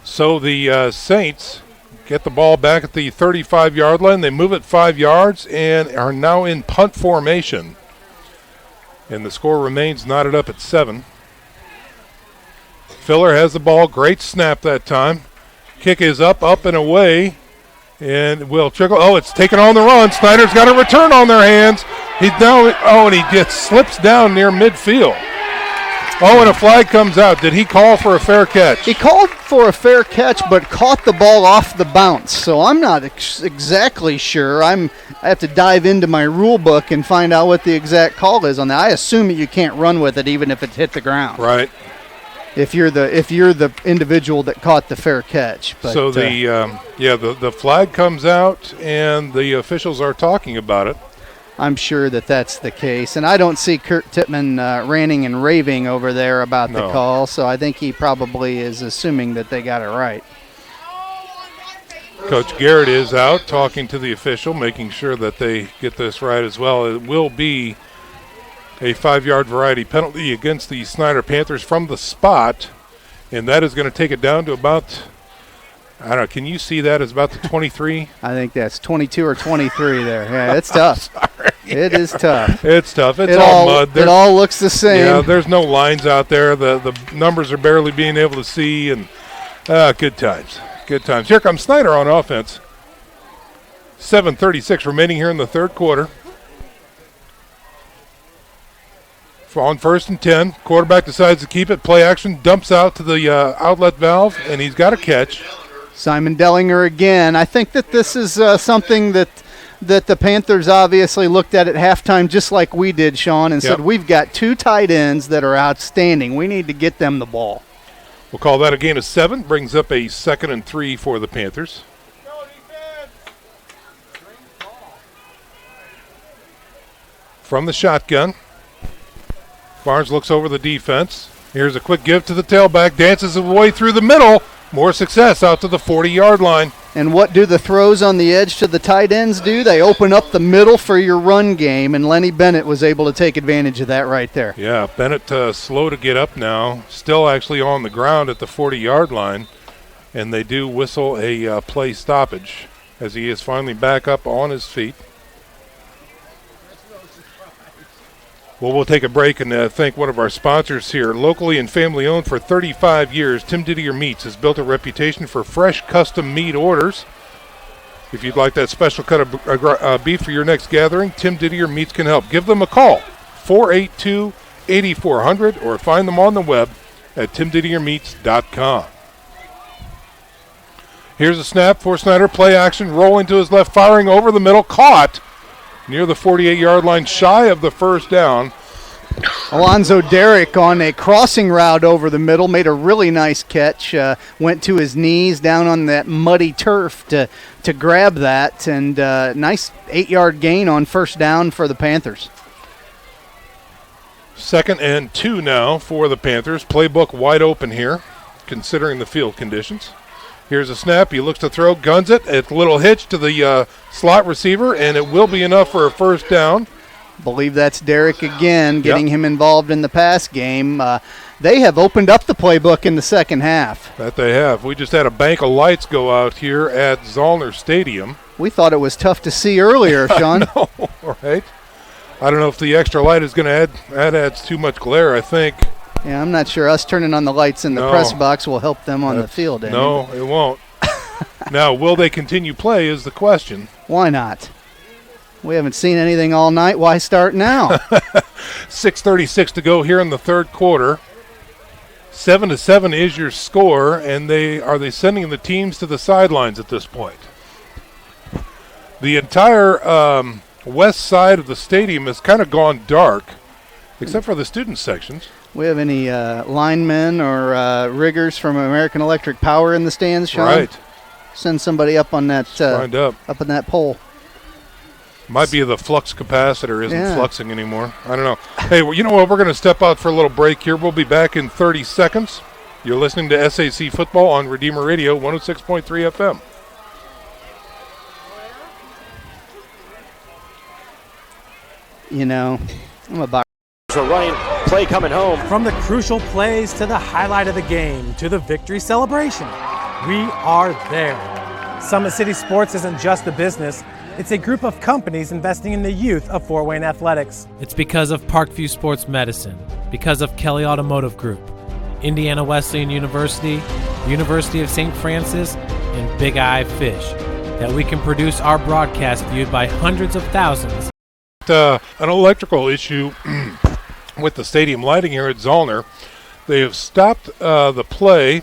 So the Saints get the ball back at the 35-yard line. They move it 5 yards and are now in punt formation. And the score remains knotted up at 7. Filler has the ball. Great snap that time. Kick is up and away. And will trickle. Oh, it's taken on the run. Snider's got a return on their hands. He's down. And he just slips down near midfield. Oh, and a flag comes out. Did he call for a fair catch? He called for a fair catch, but caught the ball off the bounce. So I'm not exactly sure. I have to dive into my rule book and find out what the exact call is on that. I assume that you can't run with it even if it hit the ground. Right. If you're the individual that caught the fair catch. But, so the flag comes out and the officials are talking about it. I'm sure that that's the case, and I don't see Kurt Tippmann ranting and raving over there about the call. So I think he probably is assuming that they got it right. Coach Garrett is out talking to the official, making sure that they get this right as well. It will be a 5-yard variety penalty against the Snider Panthers from the spot, and that is going to take it down to about, I don't know, can you see that as about the 23? I think that's 22 or 23 there. Yeah, it's tough. It is tough. It's tough. It's all mud. It all looks the same. Yeah, there's no lines out there. The numbers are barely being able to see, and good times. Good times. Here comes Snider on offense. 7:36 remaining here in the third quarter. On 1st and 10, quarterback decides to keep it. Play action, dumps out to the outlet valve, and he's got a catch. Simon Dellinger again. I think that this is something that the Panthers obviously looked at halftime just like we did, Sean, and said, we've got 2 tight ends that are outstanding. We need to get them the ball. We'll call that a gain of 7. Brings up a 2nd and 3 for the Panthers. From the shotgun, Barnes looks over the defense. Here's a quick give to the tailback. Dances his way through the middle. More success out to the 40-yard line. And what do the throws on the edge to the tight ends do? They open up the middle for your run game, and Lenny Bennett was able to take advantage of that right there. Yeah, Bennett slow to get up now, still actually on the ground at the 40-yard line, and they do whistle a play stoppage as he is finally back up on his feet. Well, we'll take a break and thank one of our sponsors here. Locally and family-owned for 35 years, Tim Didier Meats has built a reputation for fresh custom meat orders. If you'd like that special cut of beef for your next gathering, Tim Didier Meats can help. Give them a call, 482-8400, or find them on the web at timdidiermeats.com. Here's a snap for Snider. Play action, rolling to his left, firing over the middle, caught near the 48-yard line, shy of the first down. Alonzo Derrick on a crossing route over the middle, made a really nice catch, went to his knees down on that muddy turf to grab that, and nice 8-yard gain on first down for the Panthers. 2nd and 2 now for the Panthers. Playbook wide open here, considering the field conditions. Here's a snap. He looks to throw, guns it. It's a little hitch to the slot receiver, and it will be enough for a first down. Believe that's Derrick again, getting him involved in the pass game. They have opened up the playbook in the second half. That they have. We just had a bank of lights go out here at Zollner Stadium. We thought it was tough to see earlier, Sean. I know, right? I don't know if the extra light is going to adds too much glare, I think. Yeah, I'm not sure us turning on the lights in the press box will help them on the field. Andy. No, it won't. Now, will they continue play is the question. Why not? We haven't seen anything all night. Why start now? 6:36 to go here in the third quarter. 7-7 is your score, and are they sending the teams to the sidelines at this point? The entire west side of the stadium has kind of gone dark, except for the student sections. We have any linemen or riggers from American Electric Power in the stands, Sean? Right. Send somebody up on that up in that pole. Might be the flux capacitor isn't fluxing anymore. I don't know. Hey, well, you know what? We're going to step out for a little break here. We'll be back in 30 seconds. You're listening to SAC Football on Redeemer Radio 106.3 FM. You know, I'm about. A running play coming home. From the crucial plays to the highlight of the game to the victory celebration, we are there. Summit City Sports isn't just a business. It's a group of companies investing in the youth of Fort Wayne athletics. It's because of Parkview Sports Medicine, because of Kelly Automotive Group, Indiana Wesleyan University, University of St. Francis, and Big Eye Fish, that we can produce our broadcast viewed by hundreds of thousands. An electrical issue with the stadium lighting here at Zollner. They have stopped the play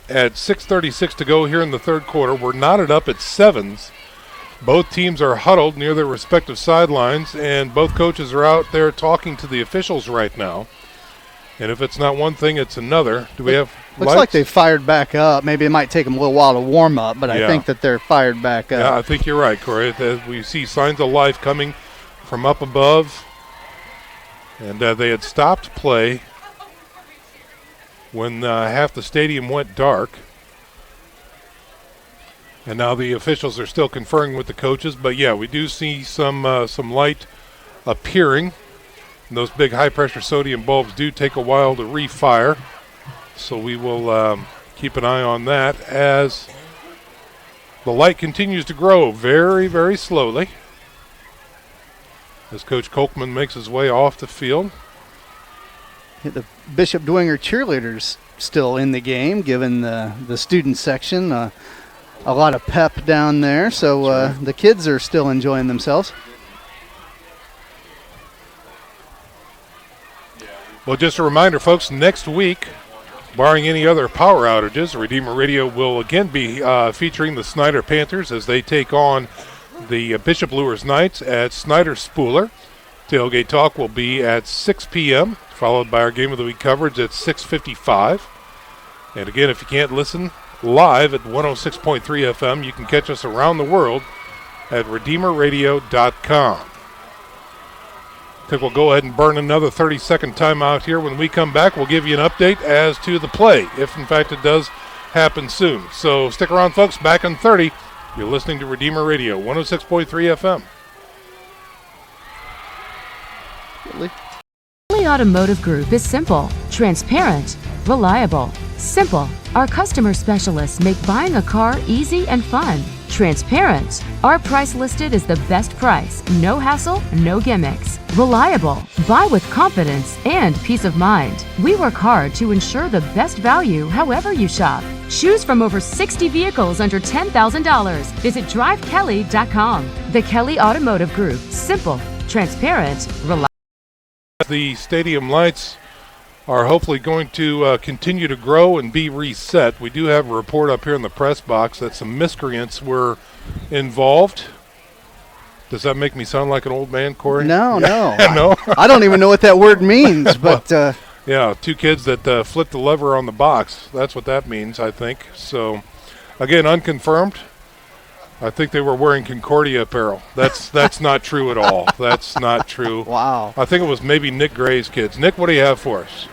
at 6:36 to go here in the third quarter. We're knotted up at sevens. Both teams are huddled near their respective sidelines, and both coaches are out there talking to the officials right now. And if it's not one thing, it's another. Do we have Looks lights? like they fired back up. Maybe it might take them a little while to warm up, but I think that they're fired back up. Yeah, I think you're right, Corey. We see signs of life coming from up above. And they had stopped play when half the stadium went dark. And now the officials are still conferring with the coaches. But, yeah, we do see some light appearing. And those big high-pressure sodium bulbs do take a while to refire. So we will keep an eye on that as the light continues to grow very, very slowly as Coach Kolkman makes his way off the field. The Bishop Dwenger cheerleaders still in the game, given the student section. A lot of pep down there, so the kids are still enjoying themselves. Well, just a reminder, folks, next week, barring any other power outages, Redeemer Radio will again be featuring the Snider Panthers as they take on the Bishop Lures Knights at Snider Spooler. Tailgate talk will be at 6 p.m., followed by our Game of the Week coverage at 6:55. And again, if you can't listen live at 106.3 FM, you can catch us around the world at RedeemerRadio.com. I think we'll go ahead and burn another 30-second timeout here. When we come back, we'll give you an update as to the play, if in fact it does happen soon. So stick around, folks. Back in 30. You're listening to Redeemer Radio, 106.3 FM. Kelly Automotive Group is simple, transparent, reliable. Simple. Our customer specialists make buying a car easy and fun. Transparent. Our price listed is the best price. No hassle, no gimmicks. Reliable. Buy with confidence and peace of mind. We work hard to ensure the best value however you shop. Choose from over 60 vehicles under $10,000. Visit drivekelly.com. The Kelly Automotive Group. Simple, transparent, reliable. The stadium lights are hopefully going to continue to grow and be reset. We do have a report up here in the press box that some miscreants were involved. Does that make me sound like an old man, Corey? No. No? I don't even know what that word means, but... yeah, two kids that flipped the lever on the box. That's what that means, I think. So, again, unconfirmed. I think they were wearing Concordia apparel. That's not true at all. That's not true. Wow. I think it was maybe Nick Gray's kids. Nick, what do you have for us?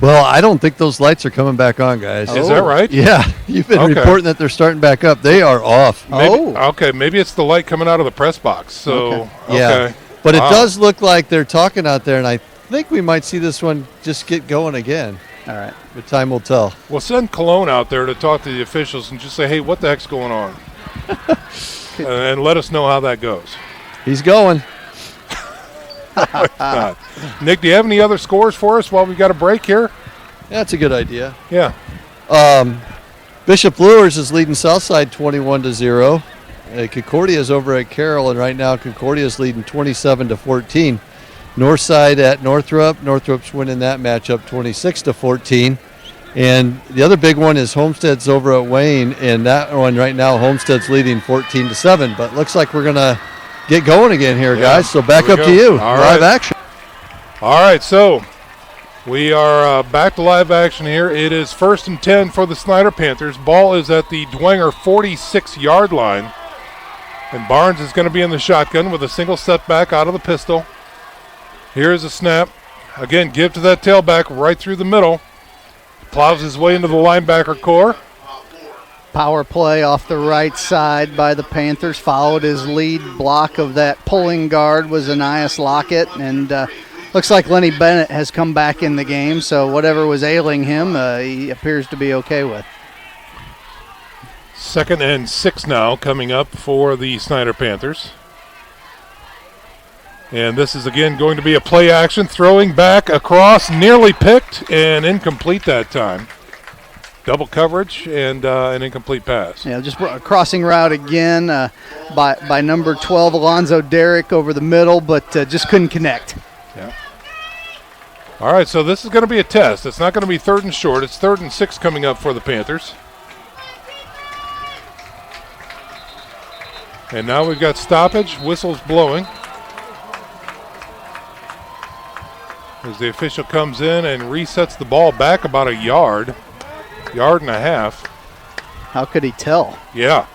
Well, I don't think those lights are coming back on, guys. Is that right? Yeah. You've been reporting that they're starting back up. They are off. Okay, maybe it's the light coming out of the press box. So, Yeah. But it does look like they're talking out there, and I think we might see this one just get going again. All right. But time will tell. Well, send Cologne out there to talk to the officials and just say, hey, what the heck's going on? And let us know how that goes. He's going. Nick, do you have any other scores for us while we got a break here? Yeah, that's a good idea. Yeah. Bishop Luers is leading Southside 21-0. Concordia is over at Carroll, and right now Concordia is leading 27-14. Northside at Northrop. Northrop's winning that matchup 26-14. And the other big one is Homestead's over at Wayne, and that one right now Homestead's leading 14-7. But looks like we're going to get going again here, guys. So back up to you. All Live right. action. All right, so we are back to live action here. It is 1st and 10 for the Snider Panthers. Ball is at the Dwenger 46-yard line. And Barnes is going to be in the shotgun with a single setback out of the pistol. Here's a snap. Again, give to that tailback right through the middle. Plows his way into the linebacker core. Power play off the right side by the Panthers. Followed his lead block of that pulling guard was Anias Lockett. And looks like Lenny Bennett has come back in the game. So whatever was ailing him, he appears to be okay with. 2nd and 6 now coming up for the Snider Panthers. And this is again going to be a play action, throwing back across, nearly picked and incomplete that time. Double coverage and an incomplete pass. Yeah, just a crossing route again by number 12, Alonzo Derrick over the middle, but just couldn't connect. Yeah. All right, so this is going to be a test. It's not going to be 3rd and short. It's 3rd and 6 coming up for the Panthers. And now we've got stoppage, whistles blowing. As the official comes in and resets the ball back about a yard and a half. How could he tell? Yeah.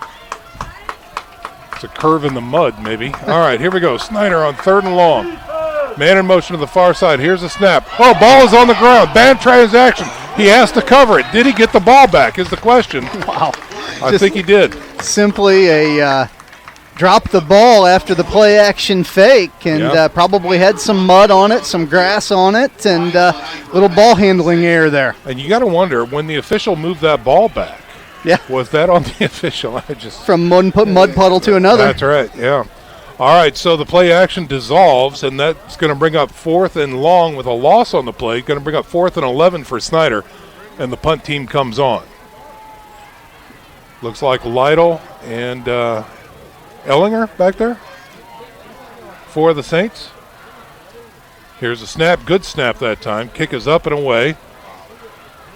It's a curve in the mud, maybe. All right, here we go. Snider on 3rd and long. Man in motion to the far side. Here's a snap. Oh, ball is on the ground. Bad transaction. He has to cover it. Did he get the ball back is the question. Wow. I think he did. Simply a drop the ball after the play action fake, and probably had some mud on it, some grass on it, and little ball handling error there. And you got to wonder, when the official moved that ball back, was that on the official? From one mud puddle to another. That's right, yeah. All right, so the play action dissolves, and that's going to bring up 4th and long with a loss on the play. Going to bring up 4th and 11 for Snider, and the punt team comes on. Looks like Lytle and Ellinger back there for the Saints. Here's a snap. Good snap that time. Kick is up and away.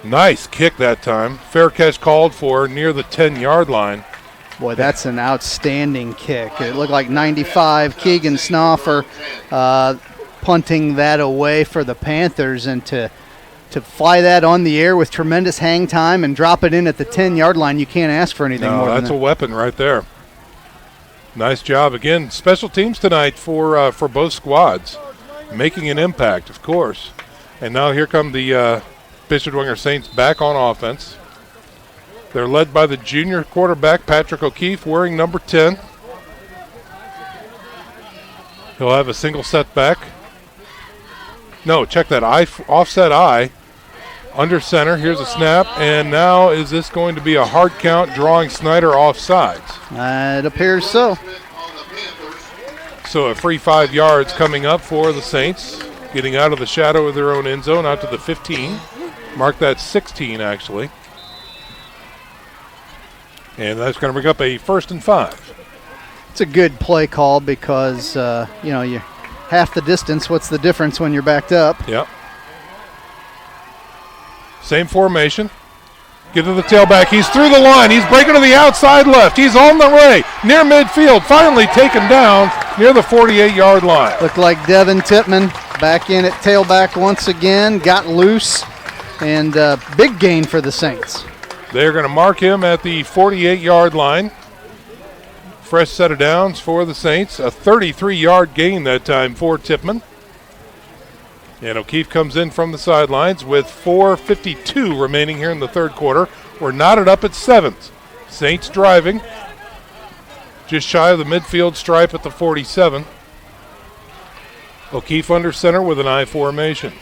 Nice kick that time. Fair catch called for near the 10-yard line. Boy, that's an outstanding kick. It looked like 95. Keegan Snoffer punting that away for the Panthers, and to fly that on the air with tremendous hang time and drop it in at the 10-yard line, you can't ask for anything more than that. That's a weapon right there. Nice job. Again, special teams tonight for both squads, making an impact, of course. And now here come the Bishop Dwenger Saints back on offense. They're led by the junior quarterback, Patrick O'Keefe, wearing number 10. He'll have a single setback. No, check that offset I. Under center, here's a snap, and now is this going to be a hard count drawing Snider off sides? It appears so. So a free 5 yards coming up for the Saints, getting out of the shadow of their own end zone, out to the 15. Mark that 16, actually. And that's going to bring up a 1st and 5. It's a good play call because, you half the distance. What's the difference when you're backed up? Yep. Same formation. Get to the tailback. He's through the line. He's breaking to the outside left. He's on the way. Near midfield. Finally taken down near the 48-yard line. Looked like Devin Tippmann back in at tailback once again. Got loose. And big gain for the Saints. They're going to mark him at the 48-yard line. Fresh set of downs for the Saints. A 33-yard gain that time for Tippmann. And O'Keefe comes in from the sidelines with 4:52 remaining here in the third quarter. We're knotted up at 7th. Saints driving. Just shy of the midfield stripe at the 47. O'Keefe under center with an I formation.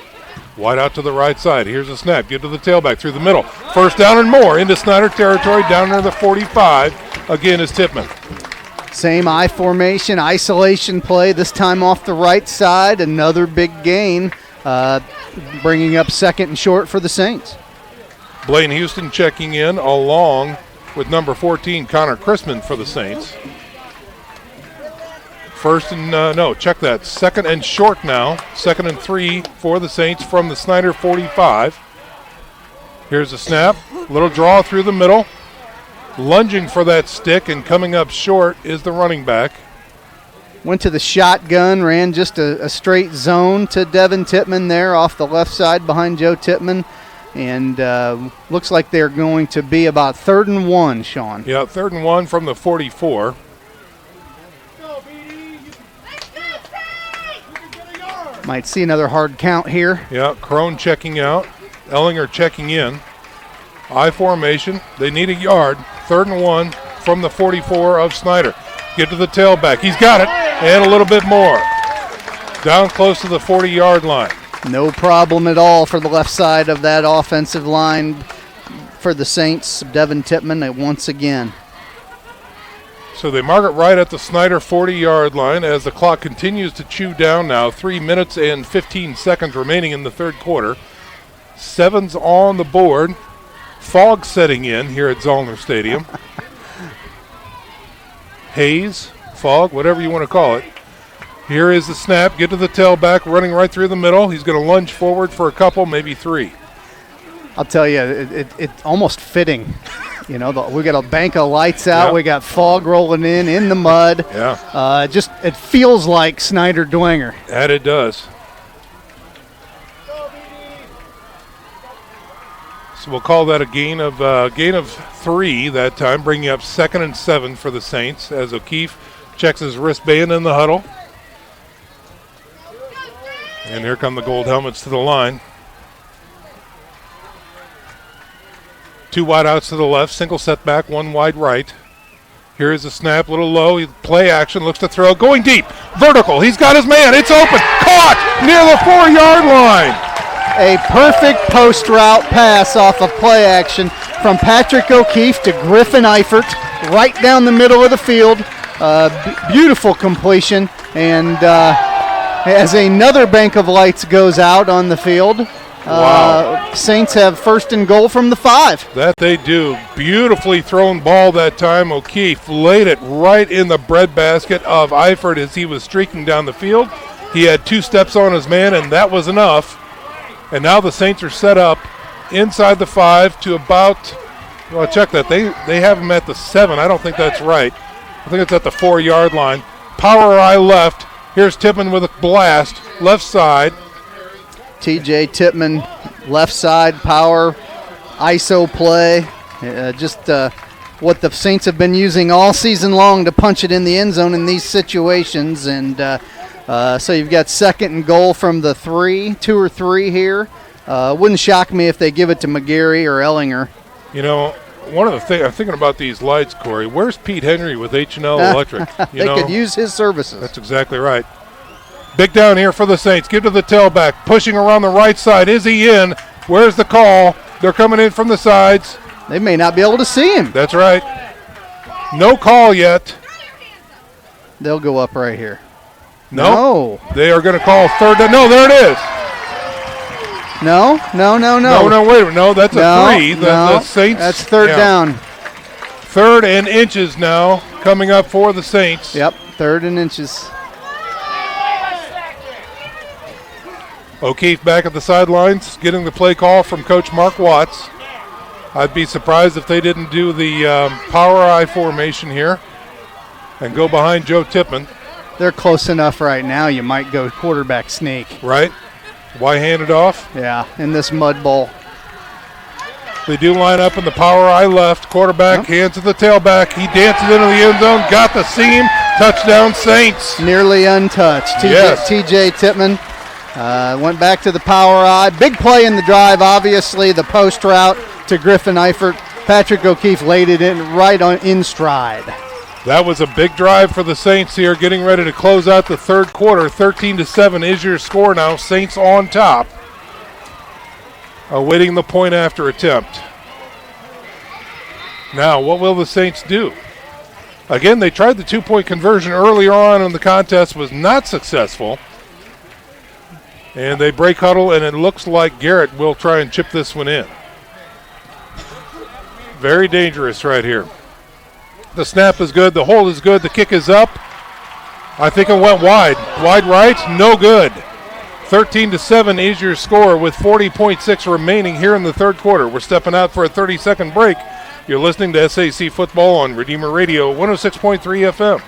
Wide out to the right side. Here's a snap. Get to the tailback through the middle. First down and more into Snider territory down near the 45. Again is Tippmann. Same I formation, isolation play, this time off the right side. Another big gain, bringing up 2nd and short for the Saints. Blaine Houston checking in along with number 14, Connor Chrisman for the Saints. First and, check that. 2nd and short now. 2nd and 3 for the Saints from the Snider 45. Here's a snap. Little draw through the middle. Lunging for that stick and coming up short is the running back. Went to the shotgun, ran just a straight zone to Devin Tippmann there off the left side behind Joe Tippmann. And looks like they're going to be about 3rd and 1, Sean. Yeah, 3rd and 1 from the 44. Might see another hard count here. Yeah, Crone checking out. Ellinger checking in. I formation. They need a yard. 3rd and 1 from the 44 of Snider. Get to the tailback. He's got it. And a little bit more. Down close to the 40-yard line. No problem at all for the left side of that offensive line for the Saints. Devin Tippmann once again. So they mark it right at the Snider 40-yard line as the clock continues to chew down now. 3 minutes and 15 seconds remaining in the third quarter. 7's on the board. Fog setting in here at Zollner Stadium. Haze, fog, whatever you want to call it. Here is the snap. Get to the tailback, running right through the middle. He's going to lunge forward for a couple, maybe 3. I'll tell you, it's almost fitting. We got a bank of lights out. Yep. We got fog rolling in the mud. Yeah. It feels like Snider Dwenger. That it does. So we'll call that a gain of 3 that time, bringing up 2nd and 7 for the Saints as O'Keefe checks his wristband in the huddle. And here come the gold helmets to the line. 2 wide outs to the left, single setback, 1 wide right. Here is a snap, little low, play action, looks to throw, going deep, vertical, he's got his man, it's open, caught near the 4-yard line. A perfect post route pass off of play action from Patrick O'Keefe to Griffin Eifert, right down the middle of the field. Beautiful completion, and as another bank of lights goes out on the field, Wow. Saints have 1st and goal from the 5. That they do. Beautifully thrown ball that time. O'Keefe laid it right in the breadbasket of Eifert as he was streaking down the field. He had 2 steps on his man, and that was enough. And now the Saints are set up inside the 5 to about, well, check that. They have them at the 7. I don't think that's right. I think it's at the 4-yard line. Power eye left. Here's Tippmann with a blast. Left side. TJ Tippmann, left side power, ISO play. What the Saints have been using all season long to punch it in the end zone in these situations. And so you've got 2nd and goal from the 3, 2 or 3 here. Wouldn't shock me if they give it to McGarry or Ellinger. one of the things I'm thinking about these lights, Corey. Where's Pete Henry with H&L Electric? They could use his services. That's exactly right. Big down here for the Saints. Give to the tailback. Pushing around the right side. Is he in? Where's the call? They're coming in from the sides. They may not be able to see him. That's right. No call yet. They'll go up right here. No. They are going to call third down. No, there it is. No. No, wait a minute. No, that's a 3. The Saints. That's third down. Third and inches now coming up for the Saints. Yep, third and inches. O'Keefe back at the sidelines getting the play call from Coach Mark Watts. I'd be surprised if they didn't do the power I formation here and go behind Joe Tippmann. They're close enough right now, you might go quarterback sneak. Right. Why hand it off? Yeah, in this mud bowl. They do line up in the power I left. Quarterback, hands to the tailback. He dances into the end zone, got the seam. Touchdown Saints. Nearly untouched. Yes. TJ Tippmann went back to the power I. Big play in the drive, obviously. The post route to Griffin Eifert. Patrick O'Keefe laid it in right on in stride. That was a big drive for the Saints here, getting ready to close out the third quarter. 13-7 is your score now. Saints on top. Awaiting the point after attempt. Now, what will the Saints do? Again, they tried the two-point conversion earlier on in the contest, was not successful. And they break huddle, and it looks like Garrett will try and chip this one in. Very dangerous right here. The snap is good. The hold is good. The kick is up. I think it went wide. Wide right, no good. 13-7 is your score with 40.6 remaining here in the third quarter. We're stepping out for a 30-second break. You're listening to SAC Football on Redeemer Radio 106.3 FM.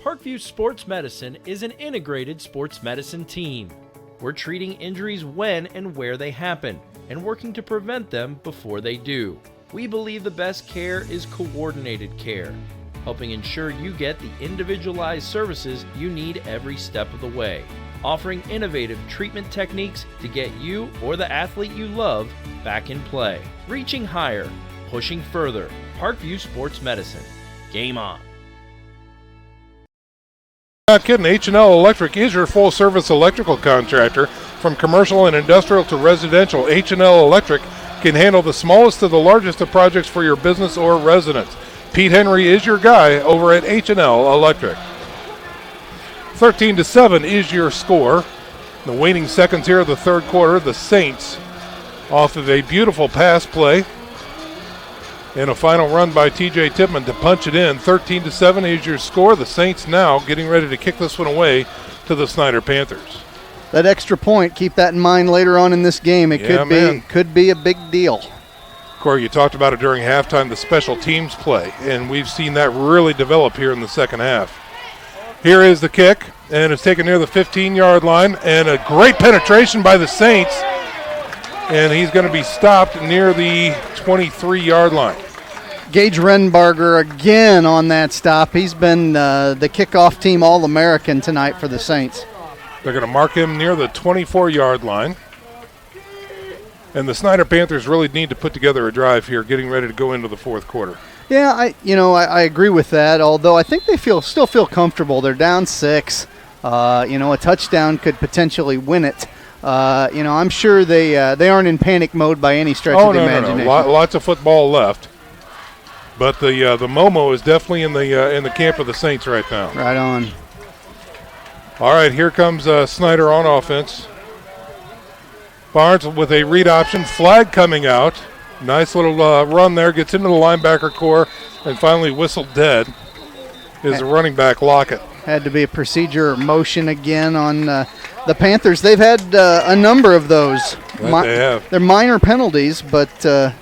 Parkview Sports Medicine is an integrated sports medicine team. We're treating injuries when and where they happen and working to prevent them before they do. We believe the best care is coordinated care, helping ensure you get the individualized services you need every step of the way, offering innovative treatment techniques to get you or the athlete you love back in play. Reaching higher, pushing further. Parkview Sports Medicine. Game on. Not kidding, H&L Electric is your full-service electrical contractor. From commercial and industrial to residential, H&L Electric can handle the smallest to the largest of projects for your business or residence. Pete Henry is your guy over at H&L Electric. 13-7 is your score. The waning seconds here of the third quarter, the Saints off of a beautiful pass play and a final run by TJ Tippmann to punch it in. 13-7 is your score. The Saints now getting ready to kick this one away to the Snider Panthers. That extra point, keep that in mind later on in this game. It could be a big deal. Corey, you talked about it during halftime, the special teams play, and we've seen that really develop here in the second half. Here is the kick, and it's taken near the 15-yard line, and a great penetration by the Saints, and he's going to be stopped near the 23-yard line. Gage Renbarger again on that stop. He's been the kickoff team All-American tonight for the Saints. They're going to mark him near the 24-yard line. And the Snider Panthers really need to put together a drive here, getting ready to go into the fourth quarter. Yeah, I agree with that, although I think they still feel comfortable. They're down 6. A touchdown could potentially win it. I'm sure they aren't in panic mode by any stretch of the imagination. No. Lots of football left. But the Momo is definitely in the camp of the Saints right now. Right on. All right, here comes Snider on offense. Barnes with a read option, flag coming out. Nice little run there, gets into the linebacker core, and finally whistled dead is the running back Lockett. Had to be a procedure or motion again on the Panthers. They've had a number of those. They have. They're minor penalties, but a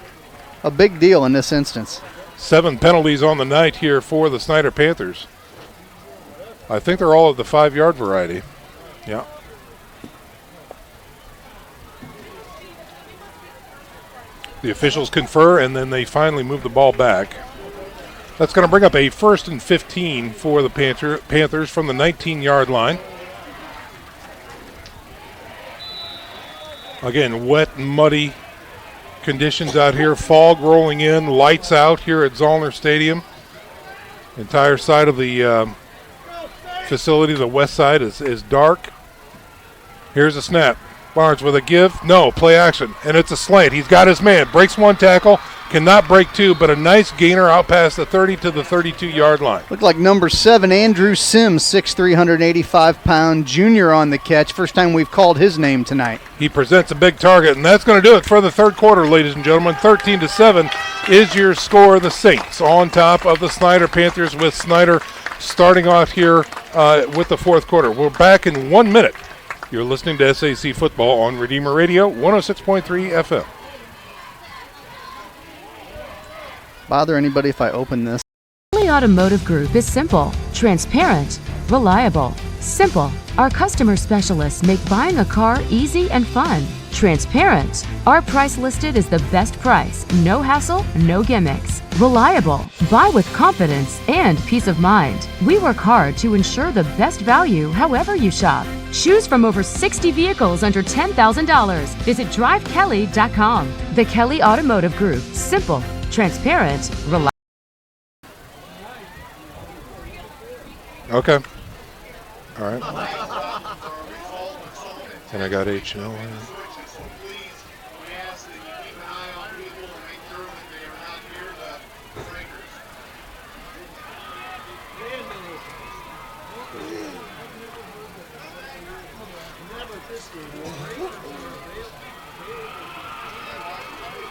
big deal in this instance. 7 penalties on the night here for the Snider Panthers. I think they're all of the 5-yard variety. Yeah. The officials confer, and then they finally move the ball back. That's going to bring up a 1st and 15 for the Panthers from the 19-yard line. Again, wet, muddy conditions out here. Fog rolling in, lights out here at Zollner Stadium. Entire side of the facility, the west side, is dark. Here's a snap. Barnes with a give. No, play action. And it's a slant. He's got his man. Breaks one tackle. Cannot break two, but a nice gainer out past the 30 to the 32-yard line. Looked like number 7, Andrew Sims, 6'3", 185-pound junior on the catch. First time we've called his name tonight. He presents a big target, and that's going to do it for the third quarter, ladies and gentlemen. 13-7 is your score. The Saints on top of the Snider Panthers, with Snider starting off here with the fourth quarter. We're back in 1 minute. You're listening to SAC Football on Redeemer Radio, 106.3 FM. Bother anybody if I open this? Kelly Automotive Group is simple, transparent, reliable. Simple. Our customer specialists make buying a car easy and fun. Transparent. Our price listed is the best price. No hassle, no gimmicks. Reliable. Buy with confidence and peace of mind. We work hard to ensure the best value however you shop. Choose from over 60 vehicles under $10,000. Visit drivekelly.com. The Kelly Automotive Group. Simple, transparent, reliable. Okay. All right. And I got H&L.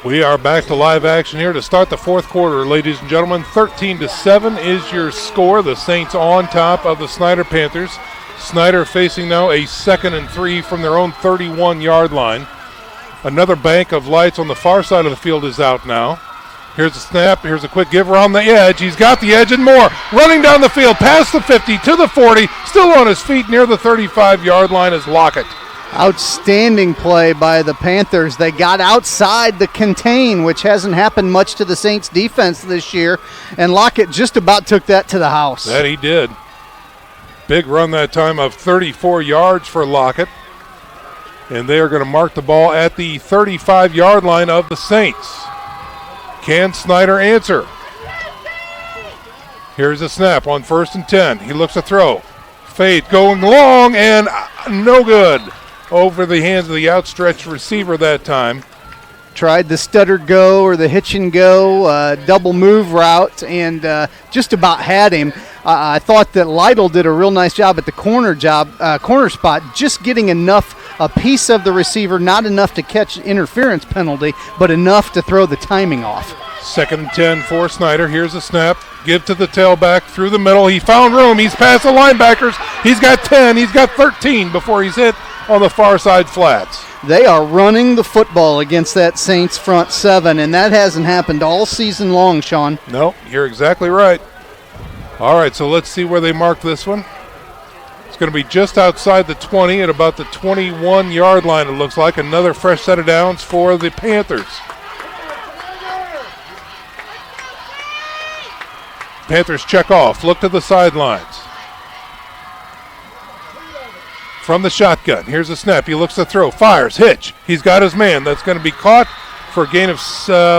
We are back to live action here to start the fourth quarter, ladies and gentlemen. 13-7 is your score. The Saints on top of the Snider Panthers. Snider facing now a 2nd and 3 from their own 31-yard line. Another bank of lights on the far side of the field is out now. Here's a snap. Here's a quick give around the edge. He's got the edge and more. Running down the field past the 50 to the 40. Still on his feet near the 35-yard line is Lockett. Outstanding play by the Panthers. They got outside the contain, which hasn't happened much to the Saints defense this year, and Lockett just about took that to the house. That he did. Big run that time of 34 yards for Lockett. And they are going to mark the ball at the 35-yard line of the Saints. Can Snider answer? Here's a snap on 1st and 10. He looks to throw. Fade going long and no good. Over the hands of the outstretched receiver that time. Tried the stutter go or the hitch and go double move route and just about had him. I thought that Lytle did a real nice job at the corner spot, just getting a piece of the receiver, not enough to catch interference penalty, but enough to throw the timing off. 2nd and 10 for Snider. Here's a snap. Give to the tailback through the middle. He found room. He's past the linebackers. He's got 10. He's got 13 before he's hit on the far side flats. They are running the football against that Saints front seven, and that hasn't happened all season long, Sean. No, you're exactly right. All right, so let's see where they mark this one. It's going to be just outside the 20 at about the 21-yard line, it looks like. Another fresh set of downs for the Panthers. Panthers check off, look to the sidelines. From the shotgun, here's a snap. He looks to throw, fires, hitch. He's got his man. That's going to be caught for a gain of,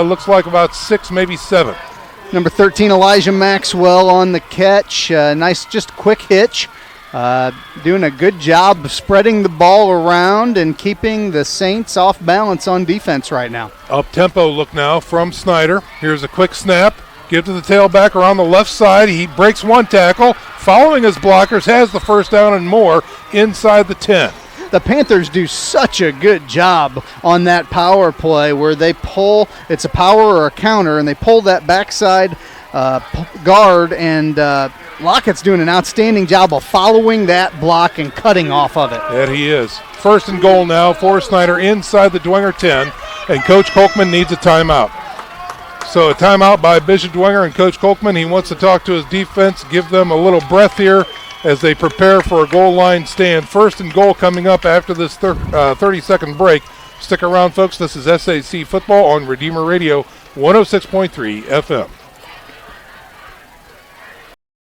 looks like about 6, maybe 7. Number 13, Elijah Maxwell on the catch. Nice, just quick hitch. Doing a good job of spreading the ball around and keeping the Saints off balance on defense right now. Up-tempo look now from Snider. Here's a quick snap. Give to the tailback around the left side. He breaks one tackle. Following his blockers, has the first down and more inside the 10. The Panthers do such a good job on that power play where they pull, it's a power or a counter, and they pull that backside guard, and Lockett's doing an outstanding job of following that block and cutting off of it. That he is. 1st and goal now for Snider inside the Dwenger 10, and Coach Kolkman needs a timeout. So a timeout by Bishop Dwenger and Coach Kolkman. He wants to talk to his defense, give them a little breath here as they prepare for a goal line stand. 1st and goal coming up after this 30-second break. Stick around, folks. This is SAC Football on Redeemer Radio, 106.3 FM.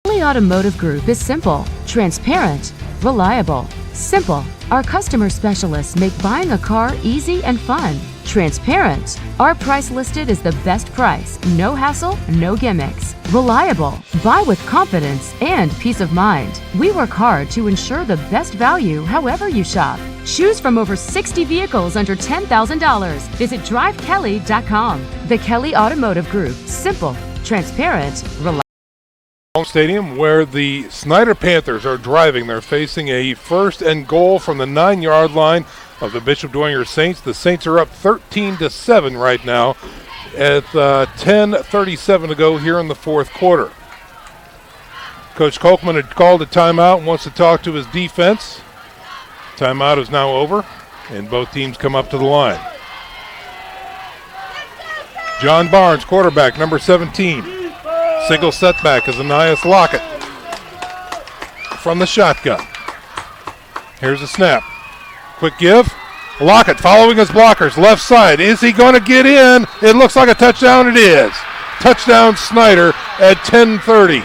Kelly Automotive Group is simple, transparent, reliable. Simple. Our customer specialists make buying a car easy and fun. Transparent. Our price listed is the best price. No hassle, no gimmicks. Reliable. Buy with confidence and peace of mind. We work hard to ensure the best value however you shop. Choose from over 60 vehicles under $10,000. Visit drivekelly.com. The Kelly Automotive Group. Simple, transparent, reliable. Stadium where the Snider Panthers are driving. They're facing a 1st and goal from the 9-yard line of the Bishop Dwenger Saints. The Saints are up 13-7 right now at 10:37 to go here in the 4th quarter. Coach Kolkman had called a timeout and wants to talk to his defense. Timeout is now over, and both teams come up to the line. John Barnes, quarterback, number 17. Single setback is Ananias Lockett from the shotgun. Here's a snap. Quick give. Lockett following his blockers. Left side. Is he going to get in? It looks like a touchdown. It is. Touchdown Snider at 10:30.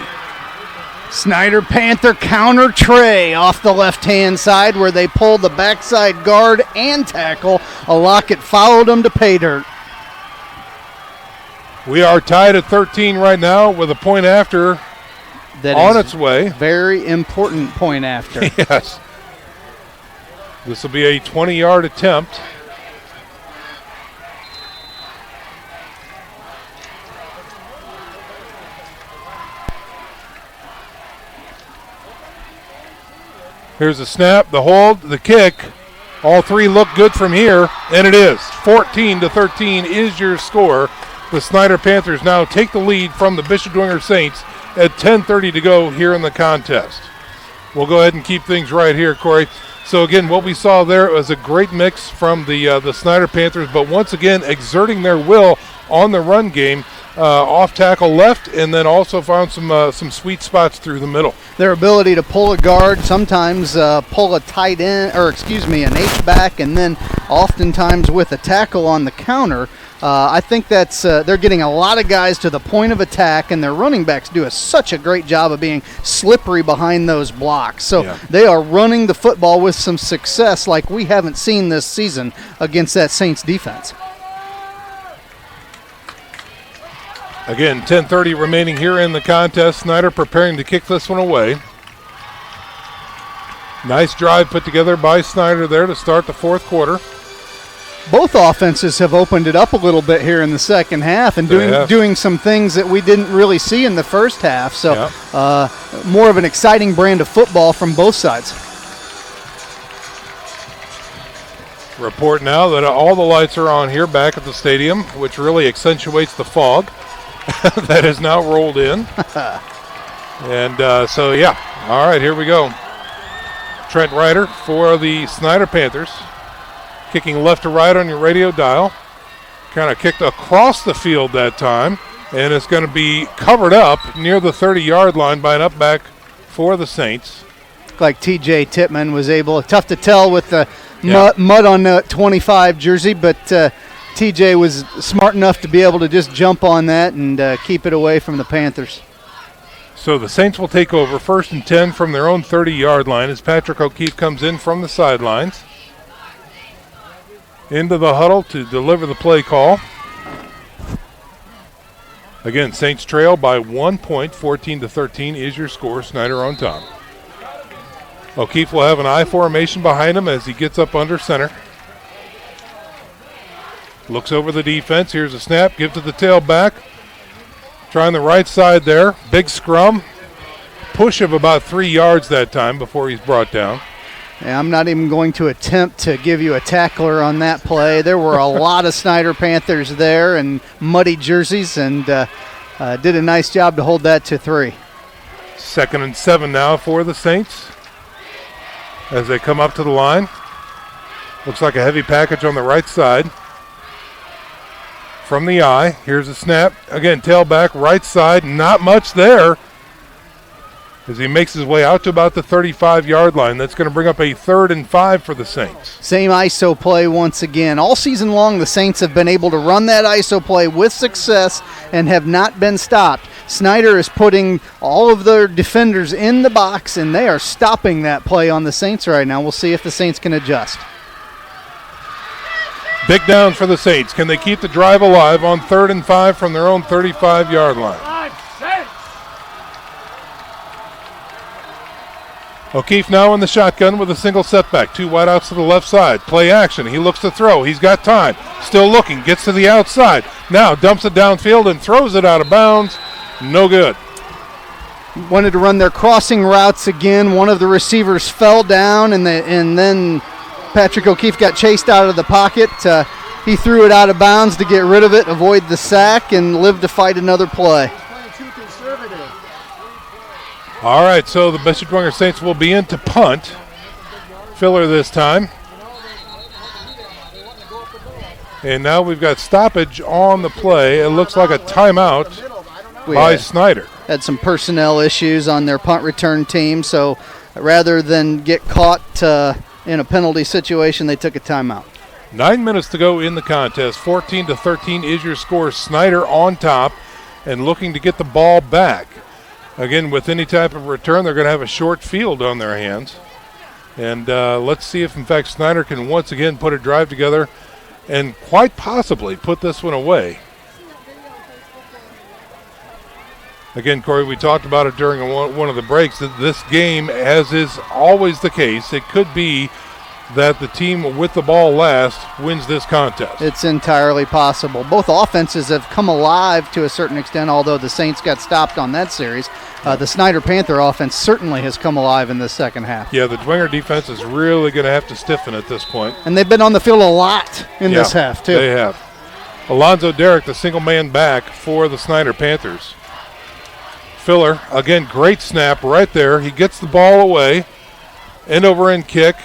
Snider Panther counter tray off the left-hand side where they pulled the backside guard and tackle. Lockett followed him to pay dirt. We are tied at 13 right now with a point after that on its way. Very important point after. Yes. This will be a 20-yard attempt. Here's the snap, the hold, the kick. All three look good from here, and it is. 14-13 is your score. The Snider Panthers now take the lead from the Bishop Dwenger Saints at 10:30 to go here in the contest. We'll go ahead and keep things right here, Corey. So again, what we saw there was a great mix from the Snider Panthers, but once again exerting their will on the run game, off tackle left, and then also found some sweet spots through the middle. Their ability to pull a guard, sometimes pull a tight end, an H-back, and then oftentimes with a tackle on the counter. I think that's they're getting a lot of guys to the point of attack, and their running backs do such a great job of being slippery behind those blocks. So they are running the football with some success like we haven't seen this season against that Saints defense. Again, 10:30 remaining here in the contest. Snider preparing to kick this one away. Nice drive put together by Snider there to start the 4th quarter. Both offenses have opened it up a little bit here in the second half and doing some things that we didn't really see in the first half. So more of an exciting brand of football from both sides. Report now that all the lights are on here back at the stadium, which really accentuates the fog that has now rolled in. And all right, here we go. Trent Ryder for the Snider Panthers. Kicking left to right on your radio dial. Kind of kicked across the field that time. And it's going to be covered up near the 30-yard line by an up back for the Saints. Like TJ Tippmann was able, tough to tell with the mud on the 25 jersey, but TJ was smart enough to be able to just jump on that and keep it away from the Panthers. So the Saints will take over 1st and 10 from their own 30-yard line as Patrick O'Keefe comes in from the sidelines. Into the huddle to deliver the play call. Again, Saints trail by 1 point, 14-13 is your score. Snider on top. O'Keefe will have an I formation behind him as he gets up under center. Looks over the defense. Here's a snap. Give to the tailback. Trying the right side there. Big scrum. Push of about 3 yards that time before he's brought down. Yeah, I'm not even going to attempt to give you a tackler on that play. There were a lot of Snider Panthers there and muddy jerseys, and did a nice job to hold that to 3. 2nd and 7 now for the Saints as they come up to the line. Looks like a heavy package on the right side. From the eye, here's a snap. Again, tailback, right side, not much there as he makes his way out to about the 35-yard line. That's going to bring up a 3rd and 5 for the Saints. Same ISO play once again. All season long, the Saints have been able to run that ISO play with success and have not been stopped. Snider is putting all of their defenders in the box, and they are stopping that play on the Saints right now. We'll see if the Saints can adjust. Big downs for the Saints. Can they keep the drive alive on 3rd and 5 from their own 35-yard line? O'Keefe now in the shotgun with a single setback. 2 wideouts to the left side. Play action. He looks to throw. He's got time. Still looking. Gets to the outside. Now dumps it downfield and throws it out of bounds. No good. Wanted to run their crossing routes again. One of the receivers fell down, and then Patrick O'Keefe got chased out of the pocket. He threw it out of bounds to get rid of it, avoid the sack, and live to fight another play. All right, so the Bishop Dwenger Saints will be in to punt. Filler this time. And now we've got stoppage on the play. It looks like a timeout by Snider. Had some personnel issues on their punt return team, so rather than get caught in a penalty situation, they took a timeout. 9 minutes to go in the contest. 14-13 is your score. Snider on top and looking to get the ball back. Again, with any type of return, they're going to have a short field on their hands. And let's see if, in fact, Snider can once again put a drive together and quite possibly put this one away. Again, Corey, we talked about it during one of the breaks, that this game, as is always the case, it could be that the team with the ball last wins this contest. It's entirely possible. Both offenses have come alive to a certain extent, although the Saints got stopped on that series. The Snider Panther offense certainly has come alive in the second half. Yeah, the Dwenger defense is really going to have to stiffen at this point. And they've been on the field a lot in this half, too. They have. Alonzo Derrick, the single man back for the Snider Panthers. Filler, again, great snap right there. He gets the ball away. End over end kick.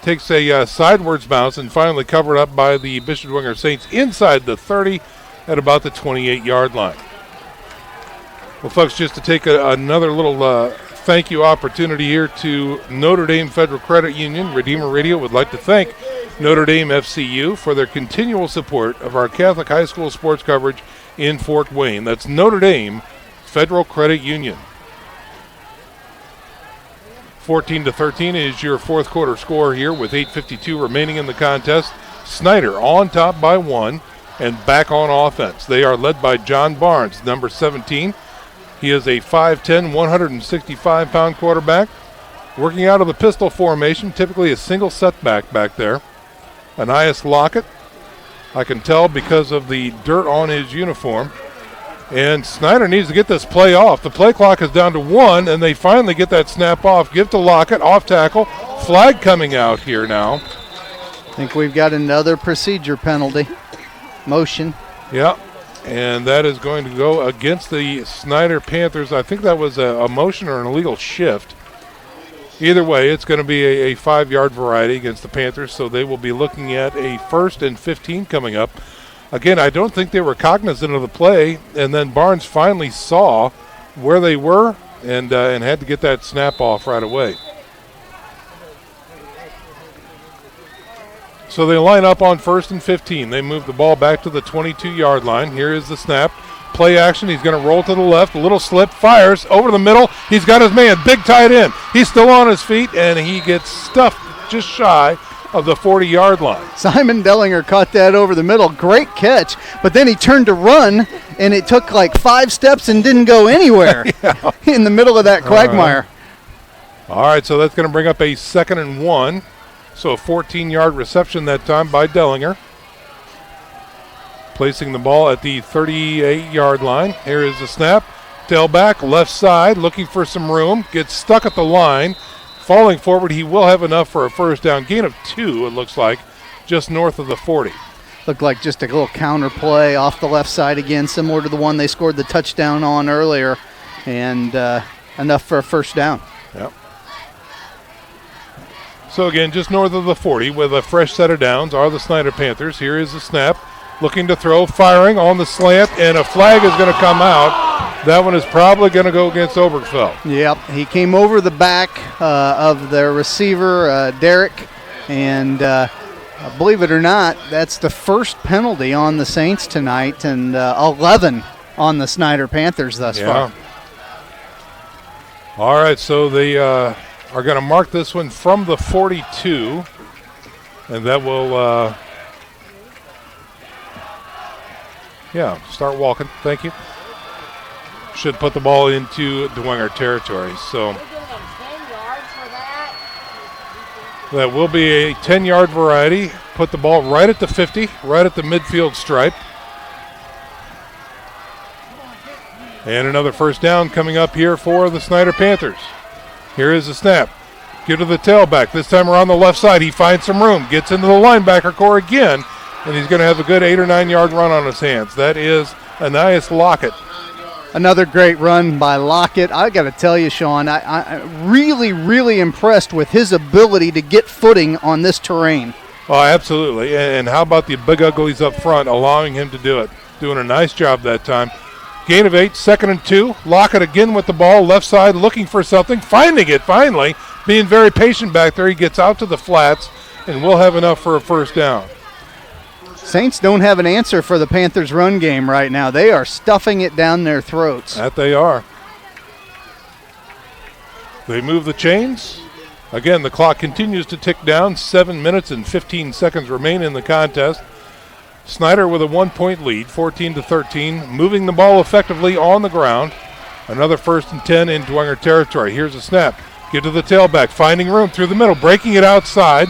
Takes a sidewards bounce and finally covered up by the Bishop Dwenger Saints inside the 30 at about the 28-yard line. Well, folks, just to take another little thank you opportunity here to Notre Dame Federal Credit Union, Redeemer Radio would like to thank Notre Dame FCU for their continual support of our Catholic high school sports coverage in Fort Wayne. That's Notre Dame Federal Credit Union. 14-13 is your fourth quarter score here with 8:52 remaining in the contest. Snider on top by 1 and back on offense. They are led by John Barnes, number 17. He is a 5'10", 165-pound quarterback. Working out of the pistol formation, typically a single setback back there. Anias Lockett, I can tell because of the dirt on his uniform. And Snider needs to get this play off. The play clock is down to 1, and they finally get that snap off. Give to Lockett, off tackle. Flag coming out here now. I think we've got another procedure penalty. Motion. Yeah, and that is going to go against the Snider Panthers. I think that was a motion or an illegal shift. Either way, it's going to be a 5-yard variety against the Panthers, so they will be looking at a 1st and 15 coming up. Again, I don't think they were cognizant of the play, and then Barnes finally saw where they were and had to get that snap off right away. So they line up on 1st and 15. They move the ball back to the 22-yard line. Here is the snap. Play action. He's going to roll to the left. A little slip. Fires over the middle. He's got his man. Big tight end. He's still on his feet, and he gets stuffed just shy of the 40-yard line. Simon Dellinger caught that over the middle. Great catch. But then he turned to run, and it took like 5 steps and didn't go anywhere in the middle of that quagmire. All right, so that's going to bring up a 2nd and 1. So a 14-yard reception that time by Dellinger. Placing the ball at the 38-yard line. Here is the snap. Tailback, left side, looking for some room. Gets stuck at the line. Falling forward, he will have enough for a first down. Gain of 2, it looks like, just north of the 40. Looked like just a little counter play off the left side again, similar to the one they scored the touchdown on earlier, and enough for a first down. Yep. So again, just north of the 40 with a fresh set of downs are the Snider Panthers. Here is the snap. Looking to throw, firing on the slant, and a flag is going to come out. That one is probably going to go against Obergefell. Yep, he came over the back of the receiver, Derrick, and believe it or not, that's the first penalty on the Saints tonight, and 11 on the Snider Panthers thus far. All right, so they are going to mark this one from the 42, and that will Yeah, start walking. Thank you. Should put the ball into Dwenger territory. So that will be a 10-yard variety. Put the ball right at the 50, right at the midfield stripe. And another first down coming up here for the Snider Panthers. Here is the snap. Give to the tailback. This time around the left side, he finds some room. Gets into the linebacker core again, and he's going to have a good 8 or 9 yard run on his hands. That is Anais Lockett. Another great run by Lockett. I got to tell you, Sean, I'm really impressed with his ability to get footing on this terrain. Oh, absolutely. And how about the big uglies up front allowing him to do it? Doing a nice job that time. Gain of 8, 2nd and 2. Lockett again with the ball, left side, looking for something, finding it finally, being very patient back there. He gets out to the flats, and we'll have enough for a first down. Saints don't have an answer for the Panthers' run game right now. They are stuffing it down their throats. That they are. They move the chains. Again, the clock continues to tick down. 7 minutes and 15 seconds remain in the contest. Snider with a 1-point lead, 14-13, moving the ball effectively on the ground. Another 1st and 10 in Dwenger territory. Here's a snap. Get to the tailback, finding room through the middle, breaking it outside.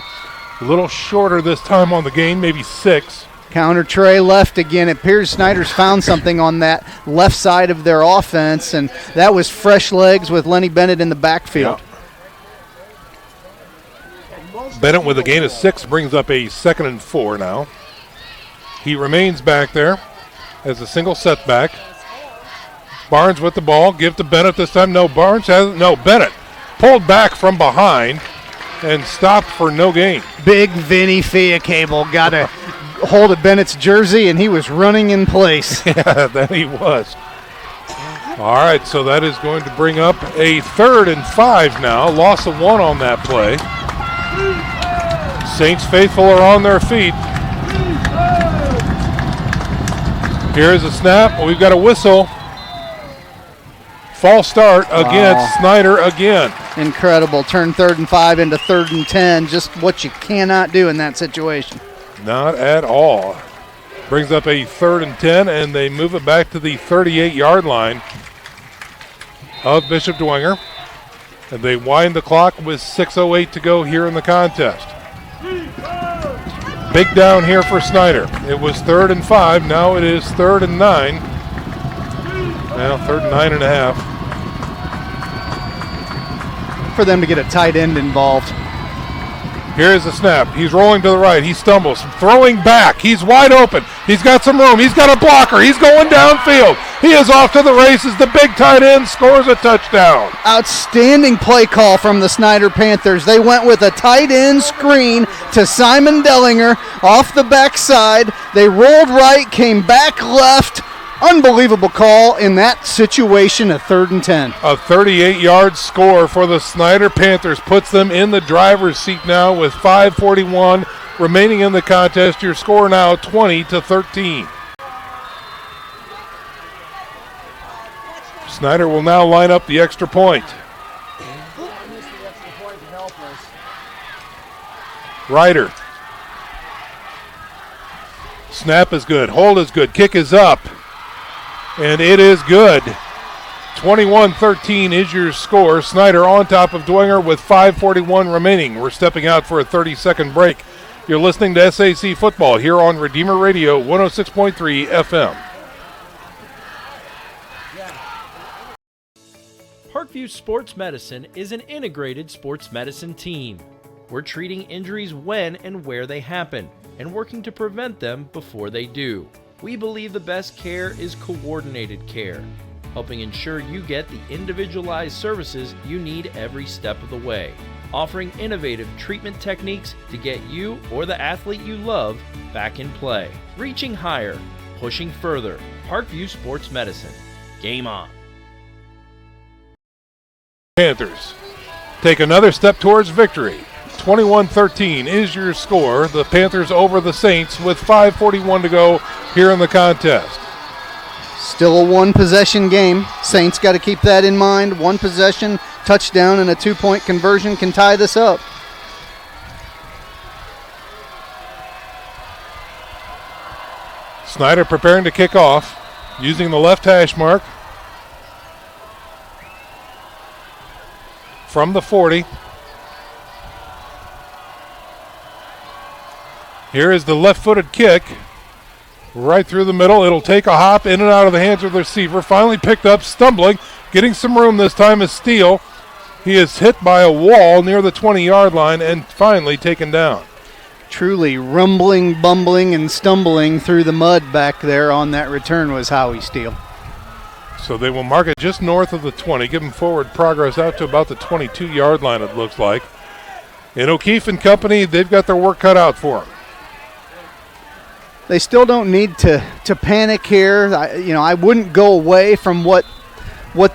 A little shorter this time on the gain, maybe 6. Counter tray left again. It appears Snider's found something on that left side of their offense, and that was fresh legs with Lenny Bennett in the backfield. Yeah. Bennett with a gain of 6 brings up a 2nd and 4 now. He remains back there as a single setback. Barnes with the ball. Give to Bennett this time. No, Barnes hasn't. No, Bennett pulled back from behind and stopped for no gain. Big Vinny Fiacable got a hold of Bennett's jersey, and he was running in place. Yeah, that he was. All right, so that is going to bring up a 3rd and 5 now. Loss of 1 on that play. Saints faithful are on their feet. Here's a snap. We've got a whistle. False start against Snider again. Incredible. Turn 3rd and 5 into 3rd and 10. Just what you cannot do in that situation. Not at all. Brings up a 3rd and 10, and they move it back to the 38-yard line of Bishop Dwenger. And they wind the clock with 6:08 to go here in the contest. Big down here for Snider. It was 3rd and 5. Now it is 3rd and 9. Now 3rd and 9.5. For them to get a tight end involved. Here's the snap. He's rolling to the right. He stumbles. Throwing back. He's wide open. He's got some room. He's got a blocker. He's going downfield. He is off to the races. The big tight end scores a touchdown. Outstanding play call from the Snider Panthers. They went with a tight end screen to Simon Dellinger off the backside. They rolled right, came back left. Unbelievable call in that situation, a 3rd and 10. A 38-yard score for the Snider Panthers puts them in the driver's seat now with 5:41 remaining in the contest. Your score now 20-13. Snider will now line up the extra point. Ryder. Snap is good. Hold is good. Kick is up. And it is good. 21-13 is your score. Snider on top of Dwenger with 5:41 remaining. We're stepping out for a 30-second break. You're listening to SAC Football here on Redeemer Radio 106.3 FM. Parkview Sports Medicine is an integrated sports medicine team. We're treating injuries when and where they happen and working to prevent them before they do. We believe the best care is coordinated care, helping ensure you get the individualized services you need every step of the way, offering innovative treatment techniques to get you or the athlete you love back in play. Reaching higher, pushing further. Parkview Sports Medicine. Game on. Panthers take another step towards victory. 21-13 is your score. The Panthers over the Saints with 5:41 to go here in the contest. Still a one-possession game. Saints got to keep that in mind. One possession, touchdown, and a 2-point conversion can tie this up. Snider preparing to kick off, using the left hash mark. From the 40. Here is the left-footed kick. Right through the middle. It'll take a hop in and out of the hands of the receiver. Finally picked up, stumbling. Getting some room this time is Steele. He is hit by a wall near the 20-yard line and finally taken down. Truly rumbling, bumbling, and stumbling through the mud back there on that return was Howie Steele. So they will mark it just north of the 20, give him forward progress out to about the 22-yard line, it looks like. And O'Keefe and company, they've got their work cut out for them. They still don't need to panic here. I wouldn't go away from what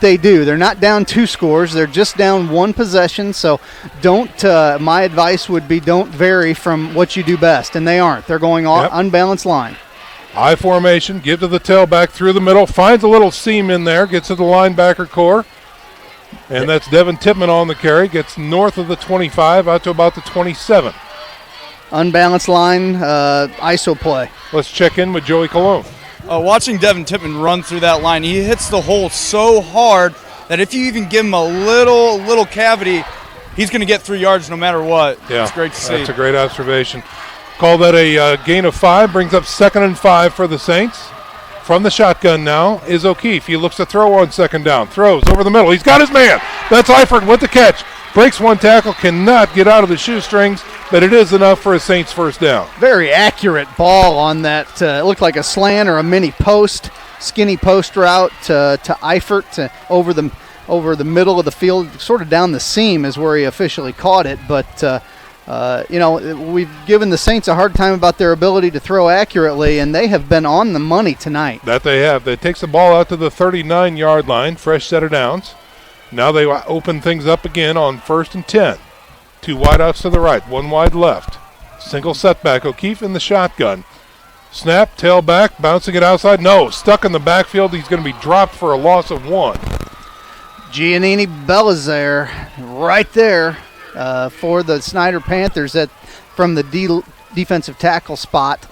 they do. They're not down 2 scores. They're just down 1 possession. So my advice would be don't vary from what you do best. And they aren't. They're going unbalanced line. I formation, give to the tailback through the middle, finds a little seam in there, gets to the linebacker core. And that's Devin Tippmann on the carry, gets north of the 25 out to about the 27. Unbalanced line, ISO play. Let's check in with Joey Colon. Watching Devin Tippmann run through that line, he hits the hole so hard that if you even give him a little cavity, he's going to get 3 yards no matter what. Yeah, it's great to see. That's a great observation. Call that a gain of 5, brings up 2nd and 5 for the Saints. From the shotgun now is O'Keefe. He looks to throw on 2nd down. Throws over the middle. He's got his man. That's Eifert with the catch. Breaks 1 tackle, cannot get out of the shoestrings, but it is enough for a Saints first down. Very accurate ball on that. It looked like a slant or a mini post, skinny post route to Eifert over the middle of the field, sort of down the seam is where he officially caught it. But we've given the Saints a hard time about their ability to throw accurately, and they have been on the money tonight. That they have. They takes the ball out to the 39-yard line, fresh set of downs. Now they open things up again on 1st and 10. 2 wideouts to the right, 1 wide left. Single setback, O'Keefe in the shotgun. Snap, tailback, bouncing it outside. No, stuck in the backfield. He's going to be dropped for a loss of 1. Giannini Belizaire right there for the Snider Panthers from the defensive tackle spot.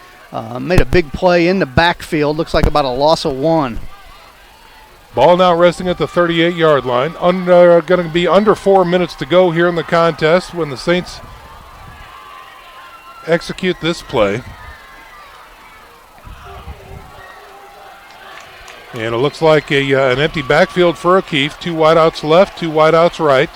Made a big play in the backfield. Looks like about a loss of 1. Ball now resting at the 38-yard line. Going to be under 4 minutes to go here in the contest when the Saints execute this play. And it looks like an empty backfield for O'Keefe. 2 wideouts left, 2 wideouts right.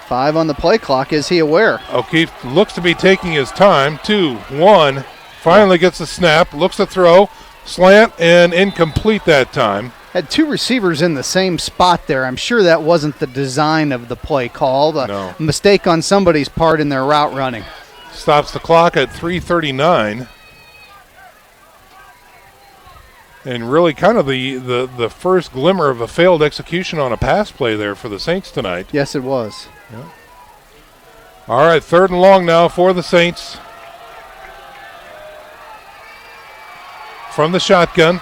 5 on the play clock. Is he aware? O'Keefe looks to be taking his time. 2, 1. Finally gets the snap. Looks to throw. Slant and incomplete that time. Had 2 receivers in the same spot there. I'm sure that wasn't the design of the play call. No. Mistake on somebody's part in their route running. Stops the clock at 3:39. And really kind of the first glimmer of a failed execution on a pass play there for the Saints tonight. Yes, it was. Yeah. All right, 3rd and long now for the Saints. From the shotgun,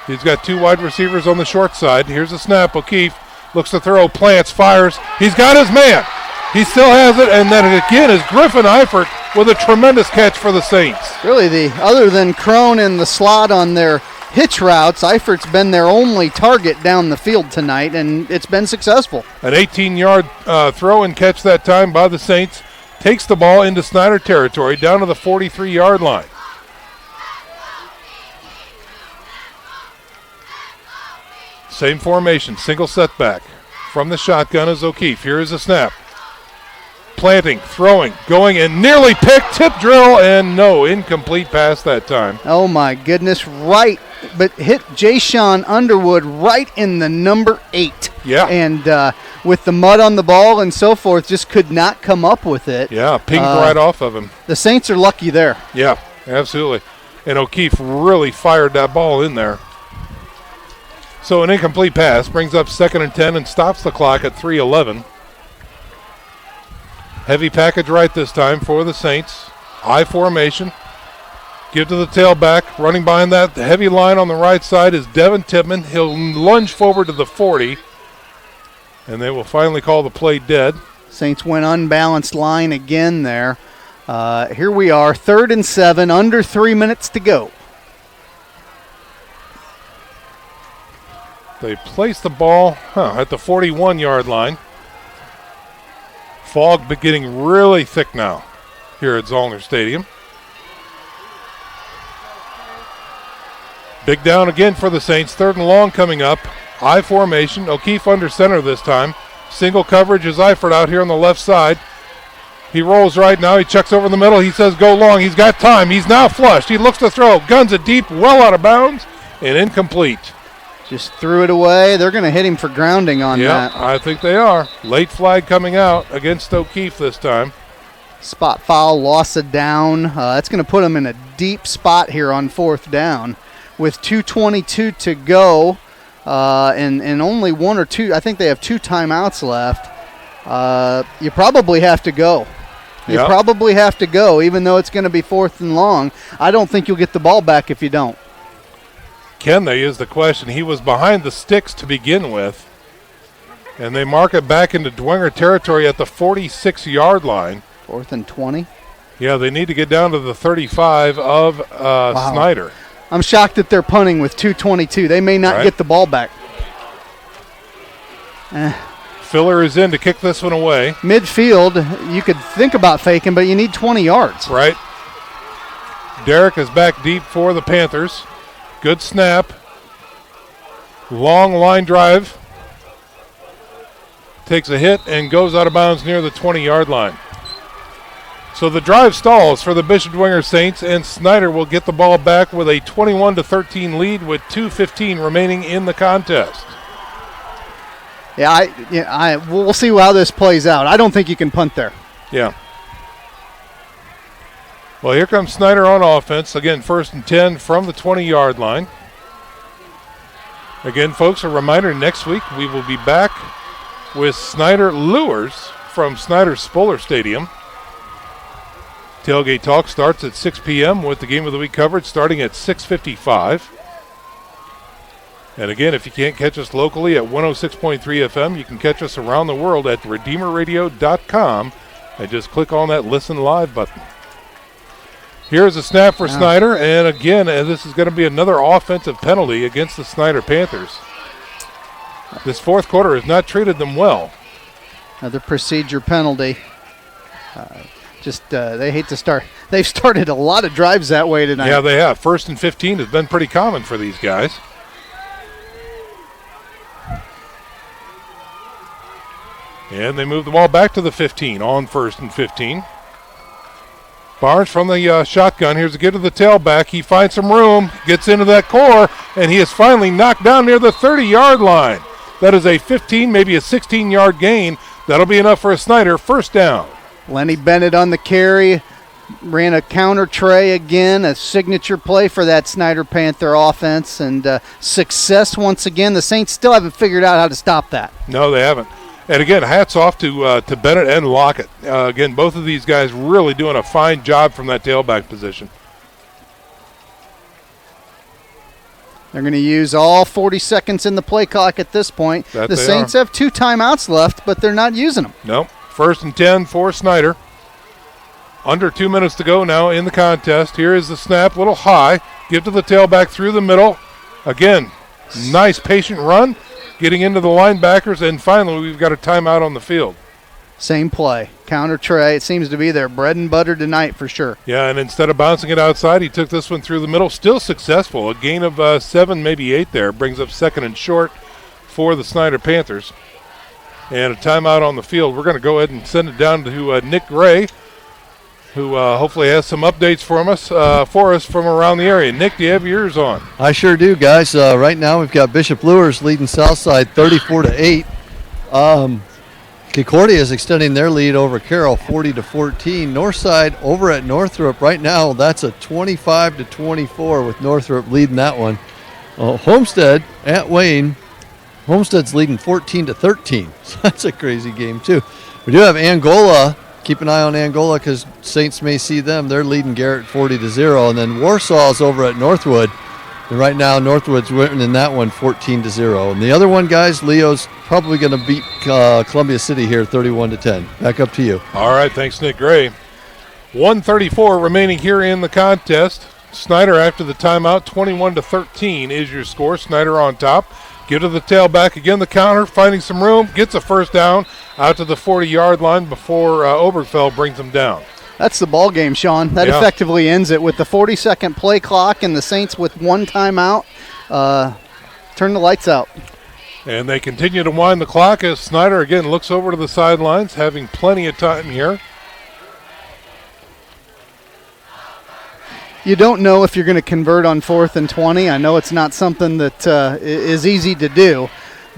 he's got 2 wide receivers on the short side. Here's a snap. O'Keefe looks to throw, plants, fires. He's got his man. He still has it, and then again is Griffin Eifert with a tremendous catch for the Saints. Really, other than Crone in the slot on their hitch routes, Eifert's been their only target down the field tonight, and it's been successful. An 18-yard throw and catch that time by the Saints. Takes the ball into Snider territory, down to the 43-yard line. Same formation, single setback. From the shotgun is O'Keefe. Here is a snap. Planting, throwing, going, and nearly picked. Tip drill, and no, incomplete pass that time. Oh, my goodness, right. But hit Jayshon Underwood right in the number 8. Yeah. And with the mud on the ball and so forth, just could not come up with it. Yeah, pinged right off of him. The Saints are lucky there. Yeah, absolutely. And O'Keefe really fired that ball in there. So an incomplete pass brings up 2nd and 10 and stops the clock at 3:11. Heavy package right this time for the Saints. I formation. Give to the tailback. Running behind that heavy line on the right side is Devin Tippmann. He'll lunge forward to the 40. And they will finally call the play dead. Saints went unbalanced line again there. Here we are, 3rd and 7, under 3 minutes to go. They place the ball at the 41-yard line. Fog getting really thick now here at Zollner Stadium. Big down again for the Saints. 3rd and long coming up. I formation. O'Keefe under center this time. Single coverage is Eifert out here on the left side. He rolls right now. He checks over the middle. He says go long. He's got time. He's now flushed. He looks to throw. Guns it deep, well out of bounds, and incomplete. Just threw it away. They're going to hit him for grounding on that. I think they are. Late flag coming out against O'Keefe this time. Spot foul, loss of down. That's going to put them in a deep spot here on 4th down. With 2:22 to go and only 1 or 2, I think they have 2 timeouts left. You probably have to go. You probably have to go, even though it's going to be 4th and long. I don't think you'll get the ball back if you don't. Can they is the question. He was behind the sticks to begin with, and they mark it back into Dwenger territory at the 46-yard line. 4th and 20? Yeah, they need to get down to the 35 of Snider. I'm shocked that they're punting with 2:22. They may not get the ball back. Filler is in to kick this one away. Midfield, you could think about faking, but you need 20 yards. Right. Derrick is back deep for the Panthers. Good snap. Long line drive. Takes a hit and goes out of bounds near the 20-yard line. So the drive stalls for the Bishop Dwenger Saints, and Snider will get the ball back with a 21-13 lead with 2:15 remaining in the contest. We'll see how this plays out. I don't think you can punt there. Yeah. Well, here comes Snider on offense. Again, 1st and 10 from the 20-yard line. Again, folks, a reminder, next week we will be back with Snider Lures from Snider Spoller Stadium. Tailgate Talk starts at 6 p.m. with the Game of the Week coverage starting at 6:55. And again, if you can't catch us locally at 106.3 FM, you can catch us around the world at RedeemerRadio.com and just click on that Listen Live button. Here's a snap for Snider, and again, this is going to be another offensive penalty against the Snider Panthers. This 4th quarter has not treated them well. Another procedure penalty. They hate to start. They've started a lot of drives that way tonight. Yeah, they have. 1st and 15 has been pretty common for these guys. And they move the ball back to the 15 on 1st and 15. Barnes from the shotgun. Here's a get to the tailback. He finds some room, gets into that core, and he is finally knocked down near the 30-yard line. That is a 15, maybe a 16-yard gain. That'll be enough for a Snider 1st down. Lenny Bennett on the carry, ran a counter tray again, a signature play for that Snider Panther offense, and success once again. The Saints still haven't figured out how to stop that. No, they haven't. And again, hats off to Bennett and Lockett. Again, both of these guys really doing a fine job from that tailback position. They're going to use all 40 seconds in the play clock at this point. The Saints have 2 timeouts left, but they're not using them. Nope. 1st and 10 for Snider. Under 2 minutes to go now in the contest. Here is the snap, a little high. Give to the tailback through the middle. Again, nice patient run, getting into the linebackers, and finally we've got a timeout on the field. Same play, counter tray. It seems to be their bread and butter tonight for sure. Yeah, and instead of bouncing it outside, he took this one through the middle. Still successful. A gain of 7, maybe 8 there. Brings up 2nd and short for the Snider Panthers. And a timeout on the field. We're going to go ahead and send it down to Nick Gray, who hopefully has some updates for us from around the area. Nick, do you have yours on? I sure do, guys. Right now we've got Bishop Lures leading Southside 34-8. Concordia is extending their lead over Carroll 40-14. Northside over at Northrop right now, that's a 25-24 with Northrop leading that one. Homestead at Wayne. Homestead's leading 14-13. So that's a crazy game too. We do have Angola. Keep an eye on Angola because Saints may see them. They're leading Garrett 40-0. And then Warsaw's over at Northwood. And right now Northwood's winning that one 14-0. And the other one, guys, Leo's probably going to beat Columbia City here 31-10. Back up to you. All right, thanks, Nick Gray. 1:34 remaining here in the contest. Snider after the timeout, 21-13 is your score. Snider on top. Give to the tailback. Again, the counter, finding some room. Gets a first down out to the 40-yard line before Obergefell brings him down. That's the ball game, Sean. That effectively ends it with the 40-second play clock and the Saints with one timeout. Turn the lights out. And they continue to wind the clock as Snider again looks over to the sidelines, having plenty of time here. You don't know if you're going to convert on 4th and 20. I know it's not something that is easy to do,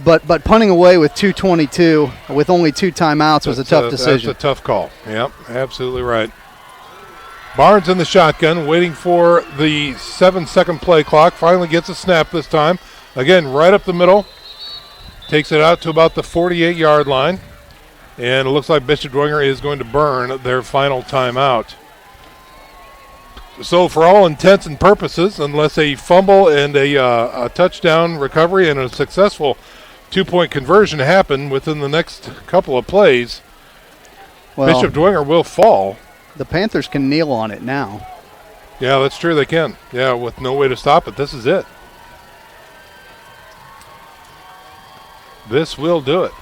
but punting away with 2:22 with only 2 timeouts was a tough decision. That's a tough call. Yep, absolutely right. Barnes in the shotgun, waiting for the 7-second play clock. Finally gets a snap this time. Again, right up the middle. Takes it out to about the 48-yard line. And it looks like Bishop Dwenger is going to burn their final timeout. So for all intents and purposes, unless a fumble and a touchdown recovery and a successful 2-point conversion happen within the next couple of plays, Bishop Dwenger will fall. The Panthers can kneel on it now. Yeah, that's true. They can. Yeah, with no way to stop it. This is it. This will do it.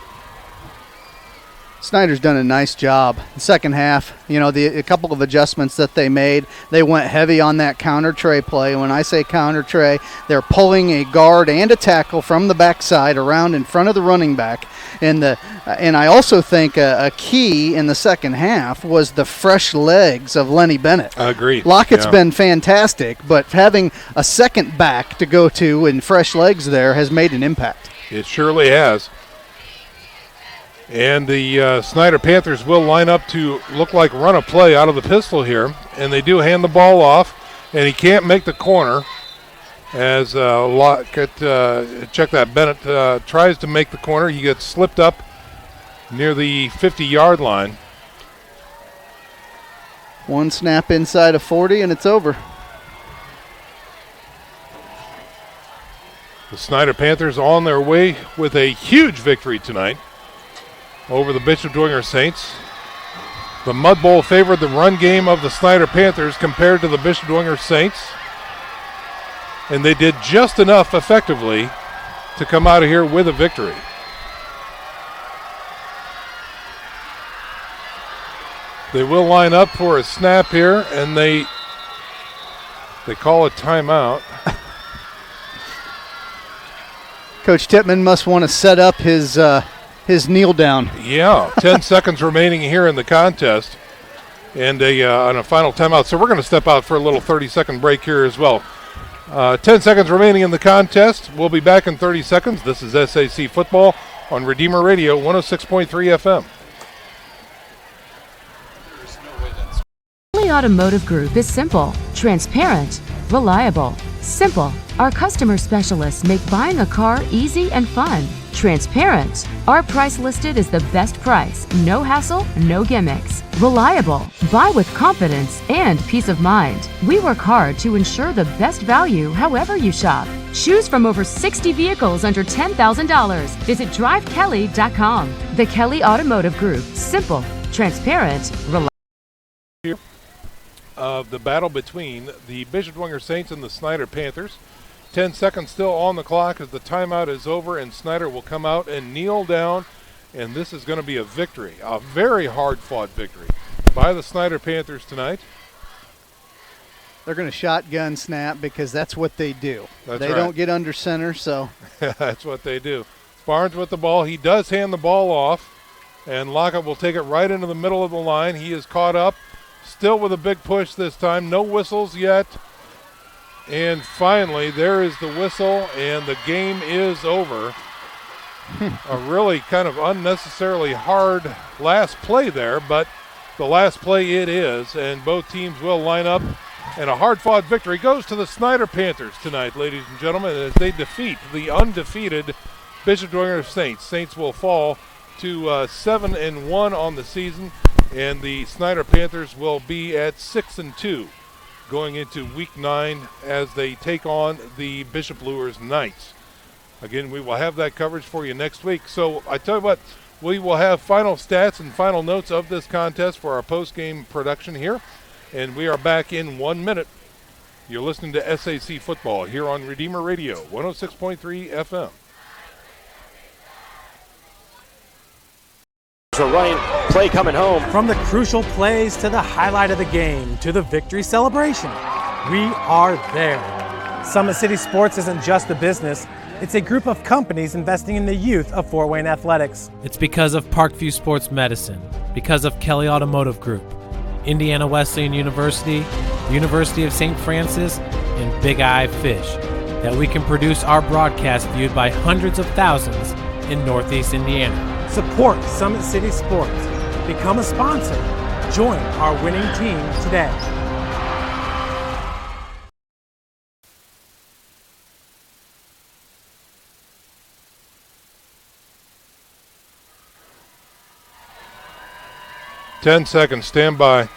Snider's done a nice job. The second half, a couple of adjustments that they made, they went heavy on that counter tray play. When I say counter tray, they're pulling a guard and a tackle from the backside around in front of the running back. And I also think a key in the second half was the fresh legs of Lenny Bennett. I agree. Lockett's been fantastic, but having a second back to go to and fresh legs there has made an impact. It surely has. And the Snider Panthers will line up to look like run a play out of the pistol here. And they do hand the ball off, and he can't make the corner as Lockett, check that, Bennett tries to make the corner. He gets slipped up near the 50-yard line. One snap inside of 40, and it's over. The Snider Panthers on their way with a huge victory tonight over the Bishop Dwenger Saints. The Mud Bowl favored the run game of the Snider Panthers compared to the Bishop Dwenger Saints. And they did just enough effectively to come out of here with a victory. They will line up for a snap here, and they call a timeout. Coach Tippmann must want to set up his kneel down. Yeah, 10 seconds remaining here in the contest, and on a final timeout. So we're going to step out for a little 30-second break here as well. 10 seconds remaining in the contest. We'll be back in 30 seconds. This is SAC Football on Redeemer Radio 106.3 FM. Kelly Automotive Group is simple, transparent, reliable. Simple. Our customer specialists make buying a car easy and fun. Transparent. Our price listed is the best price. No hassle, no gimmicks. Reliable. Buy with confidence and peace of mind. We work hard to ensure the best value however you shop. Choose from over 60 vehicles under $10,000. Visit drivekelly.com. The Kelly Automotive Group. Simple, transparent, reliable. Of the battle between the Bishop Dwenger Saints and the Snider Panthers. 10 seconds still on the clock as the timeout is over, and Snider will come out and kneel down, and this is going to be a victory, a very hard-fought victory by the Snider Panthers tonight. They're going to shotgun snap because that's what they do. That's they right. don't get under center, so. That's what they do. Barnes with the ball. He does hand the ball off, and Lockett will take it right into the middle of the line. He is caught up. Still with a big push this time. No whistles yet. And finally, there is the whistle, and the game is over. A really kind of unnecessarily hard last play there, but the last play it is, and both teams will line up. And a hard-fought victory goes to the Snider Panthers tonight, ladies and gentlemen, as they defeat the undefeated Bishop Dwenger Saints. Saints will fall to 7-1 on the season, and the Snider Panthers will be at 6-2 going into Week 9 as they take on the Bishop Lures Knights. Again, we will have that coverage for you next week. So I tell you what, we will have final stats and final notes of this contest for our post-game production here, and we are back in 1 minute. You're listening to SAC Football here on Redeemer Radio 106.3 FM. A running play coming home. From the crucial plays to the highlight of the game to the victory celebration, we are there. Summit City Sports isn't just a business, it's a group of companies investing in the youth of Fort Wayne athletics. It's because of Parkview Sports Medicine, because of Kelly Automotive Group, Indiana Wesleyan University, University of St. Francis, and Big Eye Fish, that we can produce our broadcast viewed by hundreds of thousands in Northeast Indiana. Support Summit City Sports. Become a sponsor. Join our winning team today. Ten seconds. Stand by.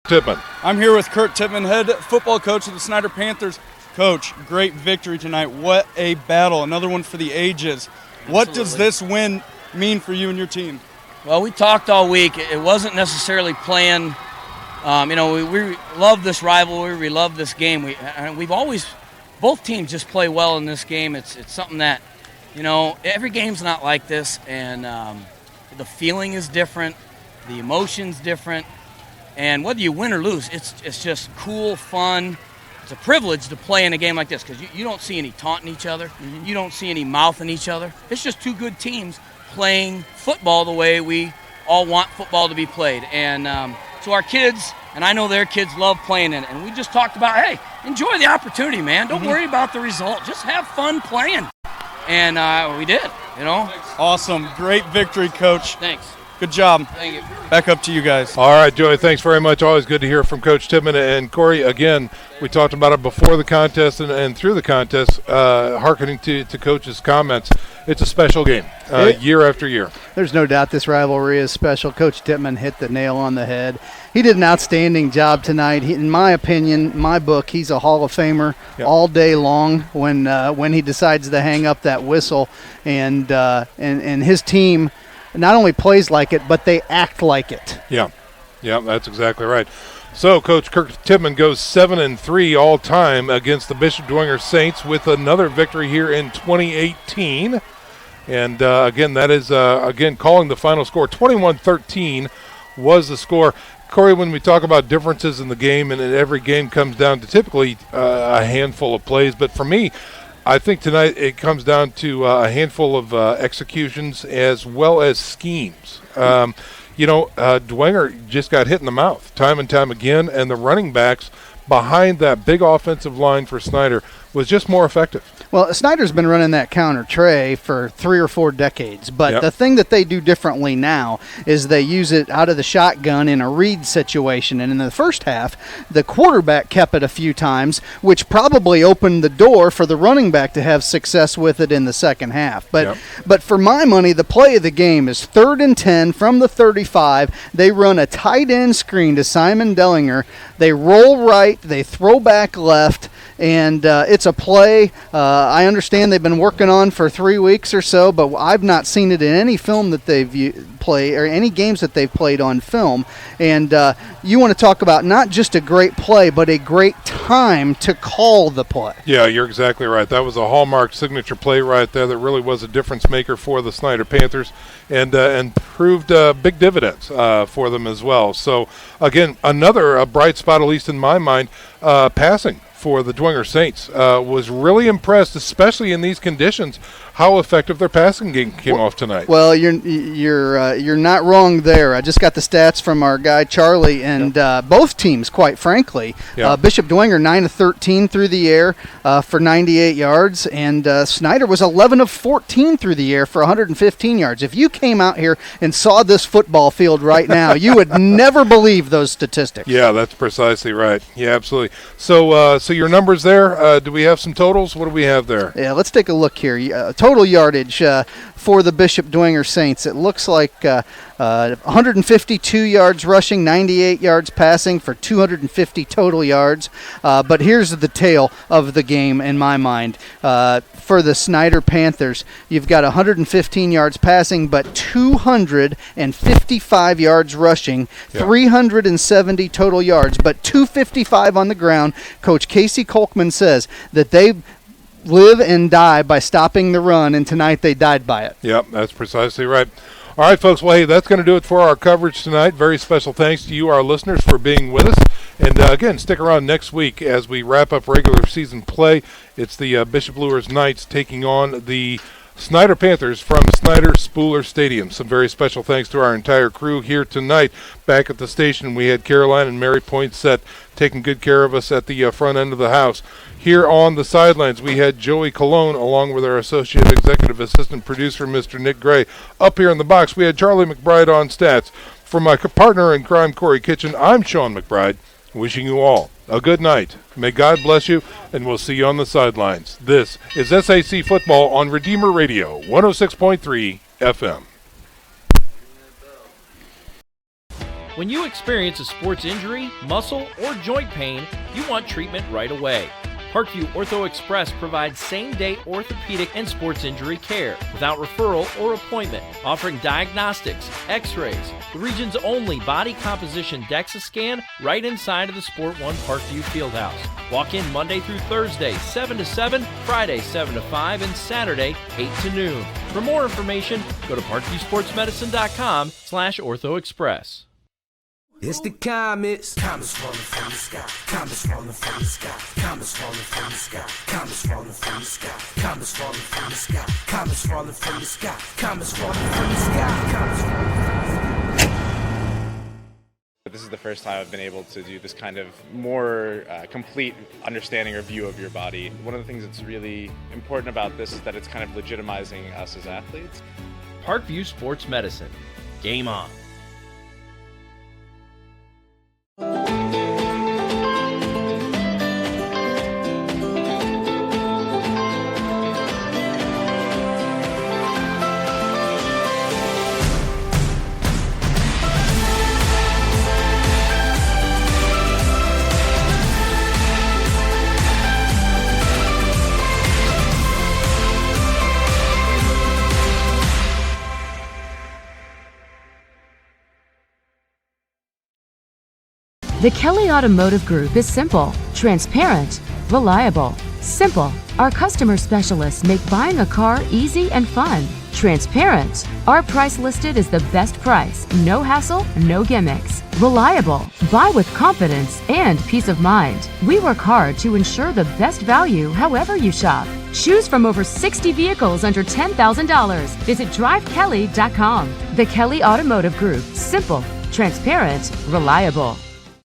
Tippman. I'm here with Kurt Tippman, head football coach of the Snider Panthers. Coach, great victory tonight. What a battle. Another one for the ages. What does this win mean for you and your team? Well, we talked all week. It wasn't necessarily planned. We love this rivalry. We love this game. We've always, both teams just play well in this game. It's something that, every game's not like this, and the feeling is different. The emotion's different. And whether you win or lose, it's just cool, fun. It's a privilege to play in a game like this because you don't see any taunting each other. Mm-hmm. You don't see any mouthing each other. It's just two good teams playing football the way we all want football to be played. And so our kids, and I know their kids, love playing in it. And we just talked about, hey, enjoy the opportunity, man. Don't worry about the result. Just have fun playing. And we did, Awesome. Great victory, Coach. Thanks. Good job. Thank you. Back up to you guys. All right, Joey, thanks very much. Always good to hear from Coach Tippman. And Corey, again, we talked about it before the contest and through the contest, hearkening to Coach's comments. It's a special game, year after year. There's no doubt this rivalry is special. Coach Tippman hit the nail on the head. He did an outstanding job tonight. In my opinion, my book, he's a Hall of Famer all day long when he decides to hang up that whistle. And his team not only plays like it, but they act like it. Yeah, that's exactly right. So, Coach Kirk Tippman goes 7-3 all time against the Bishop Dwenger Saints with another victory here in 2018. And again, that is calling the final score. 21-13 was the score. Corey, when we talk about differences in the game, and every game comes down to typically a handful of plays, but for me, I think tonight it comes down to a handful of executions as well as schemes. Dwenger just got hit in the mouth time and time again, and the running backs behind that big offensive line for Snider was just more effective. Well, Snider's been running that counter tray for 3 or 4 decades, but the thing that they do differently now is they use it out of the shotgun in a read situation, and in the first half, the quarterback kept it a few times, which probably opened the door for the running back to have success with it in the second half. But for my money, the play of the game is 3rd and 10 from the 35. They run a tight end screen to Simon Dwenger. They roll right, they throw back left, and it's a play I understand they've been working on for 3 weeks or so, but I've not seen it in any film that they've played or any games that they've played on film. And you want to talk about not just a great play, but a great time to call the play. Yeah, you're exactly right. That was a hallmark signature play right there that really was a difference maker for the Snider Panthers and proved big dividends for them as well. So, again, another bright spot, at least in my mind, passing for the Dwenger Saints. Was really impressed, especially in these conditions, how effective their passing game came off tonight. Well, you're not wrong there. I just got the stats from our guy Charlie, and both teams, quite frankly, Bishop Dwenger 9 of 13 through the air for 98 yards, and Snider was 11 of 14 through the air for 115 yards. If you came out here and saw this football field right now, you would never believe those statistics. Yeah, that's precisely right. Yeah, absolutely. So your numbers there, do we have some totals? What do we have there? Yeah, let's take a look here. Total yardage for the Bishop Dwenger Saints. It looks like 152 yards rushing, 98 yards passing for 250 total yards. But here's the tale of the game in my mind. For the Snider Panthers, you've got 115 yards passing, but 255 yards rushing, 370 total yards, but 255 on the ground. Coach Casey Kolkman says that they live and die by stopping the run, and tonight they died by it. Yep, that's precisely right. All right, folks, well, hey, that's going to do it for our coverage tonight. Very special thanks to you, our listeners, for being with us. And, again, stick around next week as we wrap up regular season play. It's the Bishop Luers Knights taking on the Snider Panthers from Snider Spooler Stadium. Some very special thanks to our entire crew here tonight. Back at the station, we had Caroline and Mary Poinsett taking good care of us at the front end of the house. Here on the sidelines, we had Joey Colon along with our associate executive assistant producer, Mr. Nick Gray. Up here in the box, we had Charlie McBride on stats. For my partner in crime, Corey Kitchen, I'm Sean McBride, wishing you all a good night. May God bless you, and we'll see you on the sidelines. This is SAC Football on Redeemer Radio, 106.3 FM. When you experience a sports injury, muscle, or joint pain, you want treatment right away. Parkview Ortho Express provides same-day orthopedic and sports injury care without referral or appointment, offering diagnostics, x-rays, the region's only body composition DEXA scan right inside of the Sport One Parkview Fieldhouse. Walk in Monday through Thursday, 7 to 7, Friday, 7 to 5, and Saturday, 8 to noon. For more information, go to parkviewsportsmedicine.com/orthoexpress. It's the comets. Comets falling from the sky. Comets falling from the sky. Comets falling from the sky. Comets falling from the sky. Comets falling from the sky. Comets falling from the sky. Comets falling from the sky. Comets falling from the sky. This is the first time I've been able to do this kind of more complete understanding or view of your body. One of the things that's really important about this is that it's kind of legitimizing us as athletes. Parkview Sports Medicine. Game on. The Kelly Automotive Group is simple, transparent, reliable. Simple. Our customer specialists make buying a car easy and fun. Transparent. Our price listed is the best price. No hassle, no gimmicks. Reliable. Buy with confidence and peace of mind. We work hard to ensure the best value however you shop. Choose from over 60 vehicles under $10,000. Visit drivekelly.com. The Kelly Automotive Group. Simple, transparent, reliable.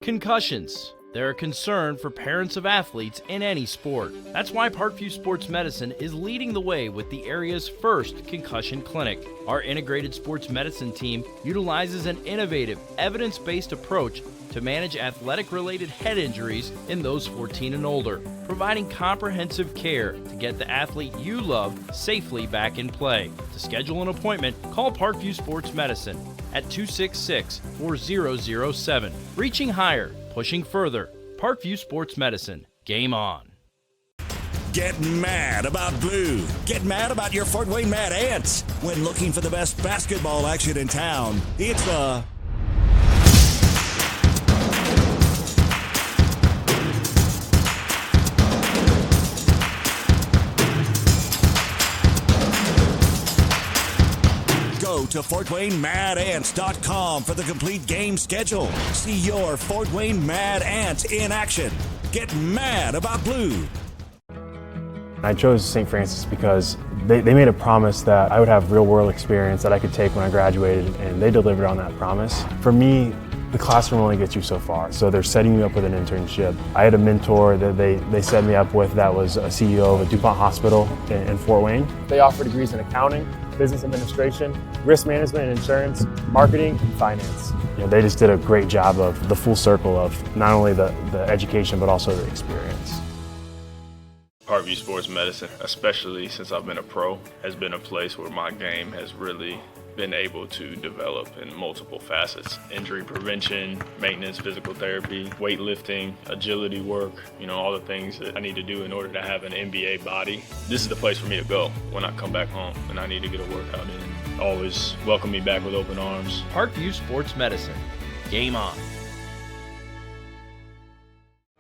Concussions. They're a concern for parents of athletes in any sport. That's why Parkview Sports Medicine is leading the way with the area's first Concussion Clinic. Our integrated sports medicine team utilizes an innovative, evidence-based approach to manage athletic-related head injuries in those 14 and older, providing comprehensive care to get the athlete you love safely back in play. To schedule an appointment, call Parkview Sports Medicine at 266-4007. Reaching higher, pushing further. Parkview Sports Medicine. Game on. Get mad about blue. Get mad about your Fort Wayne Mad Ants. When looking for the best basketball action in town, it's the Go to FortWayneMadAnts.com for the complete game schedule. See your Fort Wayne Mad Ants in action. Get mad about blue. I chose St. Francis because they made a promise that I would have real-world experience that I could take when I graduated, and they delivered on that promise. For me, the classroom only gets you so far, so they're setting me up with an internship. I had a mentor that they set me up with that was a CEO of a DuPont hospital in Fort Wayne. They offer degrees in accounting, business administration, risk management and insurance, marketing, and finance. You know, they just did a great job of the full circle of not only the education but also the experience. Parkview Sports Medicine, especially since I've been a pro, has been a place where my game has really been able to develop in multiple facets. Injury prevention, maintenance, physical therapy, weightlifting, agility work, all the things that I need to do in order to have an NBA body. This is the place for me to go when I come back home and I need to get a workout in. Always welcome me back with open arms. Parkview Sports Medicine. Game on.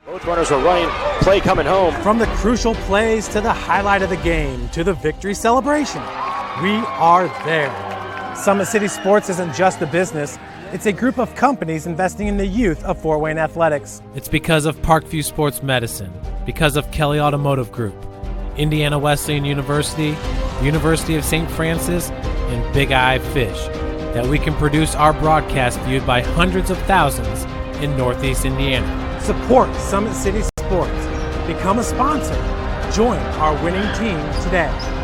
Both runners are running. Play coming home. From the crucial plays to the highlight of the game to the victory celebration, we are there. Summit City Sports isn't just a business. It's a group of companies investing in the youth of Fort Wayne athletics. It's because of Parkview Sports Medicine, because of Kelly Automotive Group, Indiana Wesleyan University, University of St. Francis, and Big Eye Fish, that we can produce our broadcast viewed by hundreds of thousands in Northeast Indiana. Support Summit City Sports. Become a sponsor. Join our winning team today.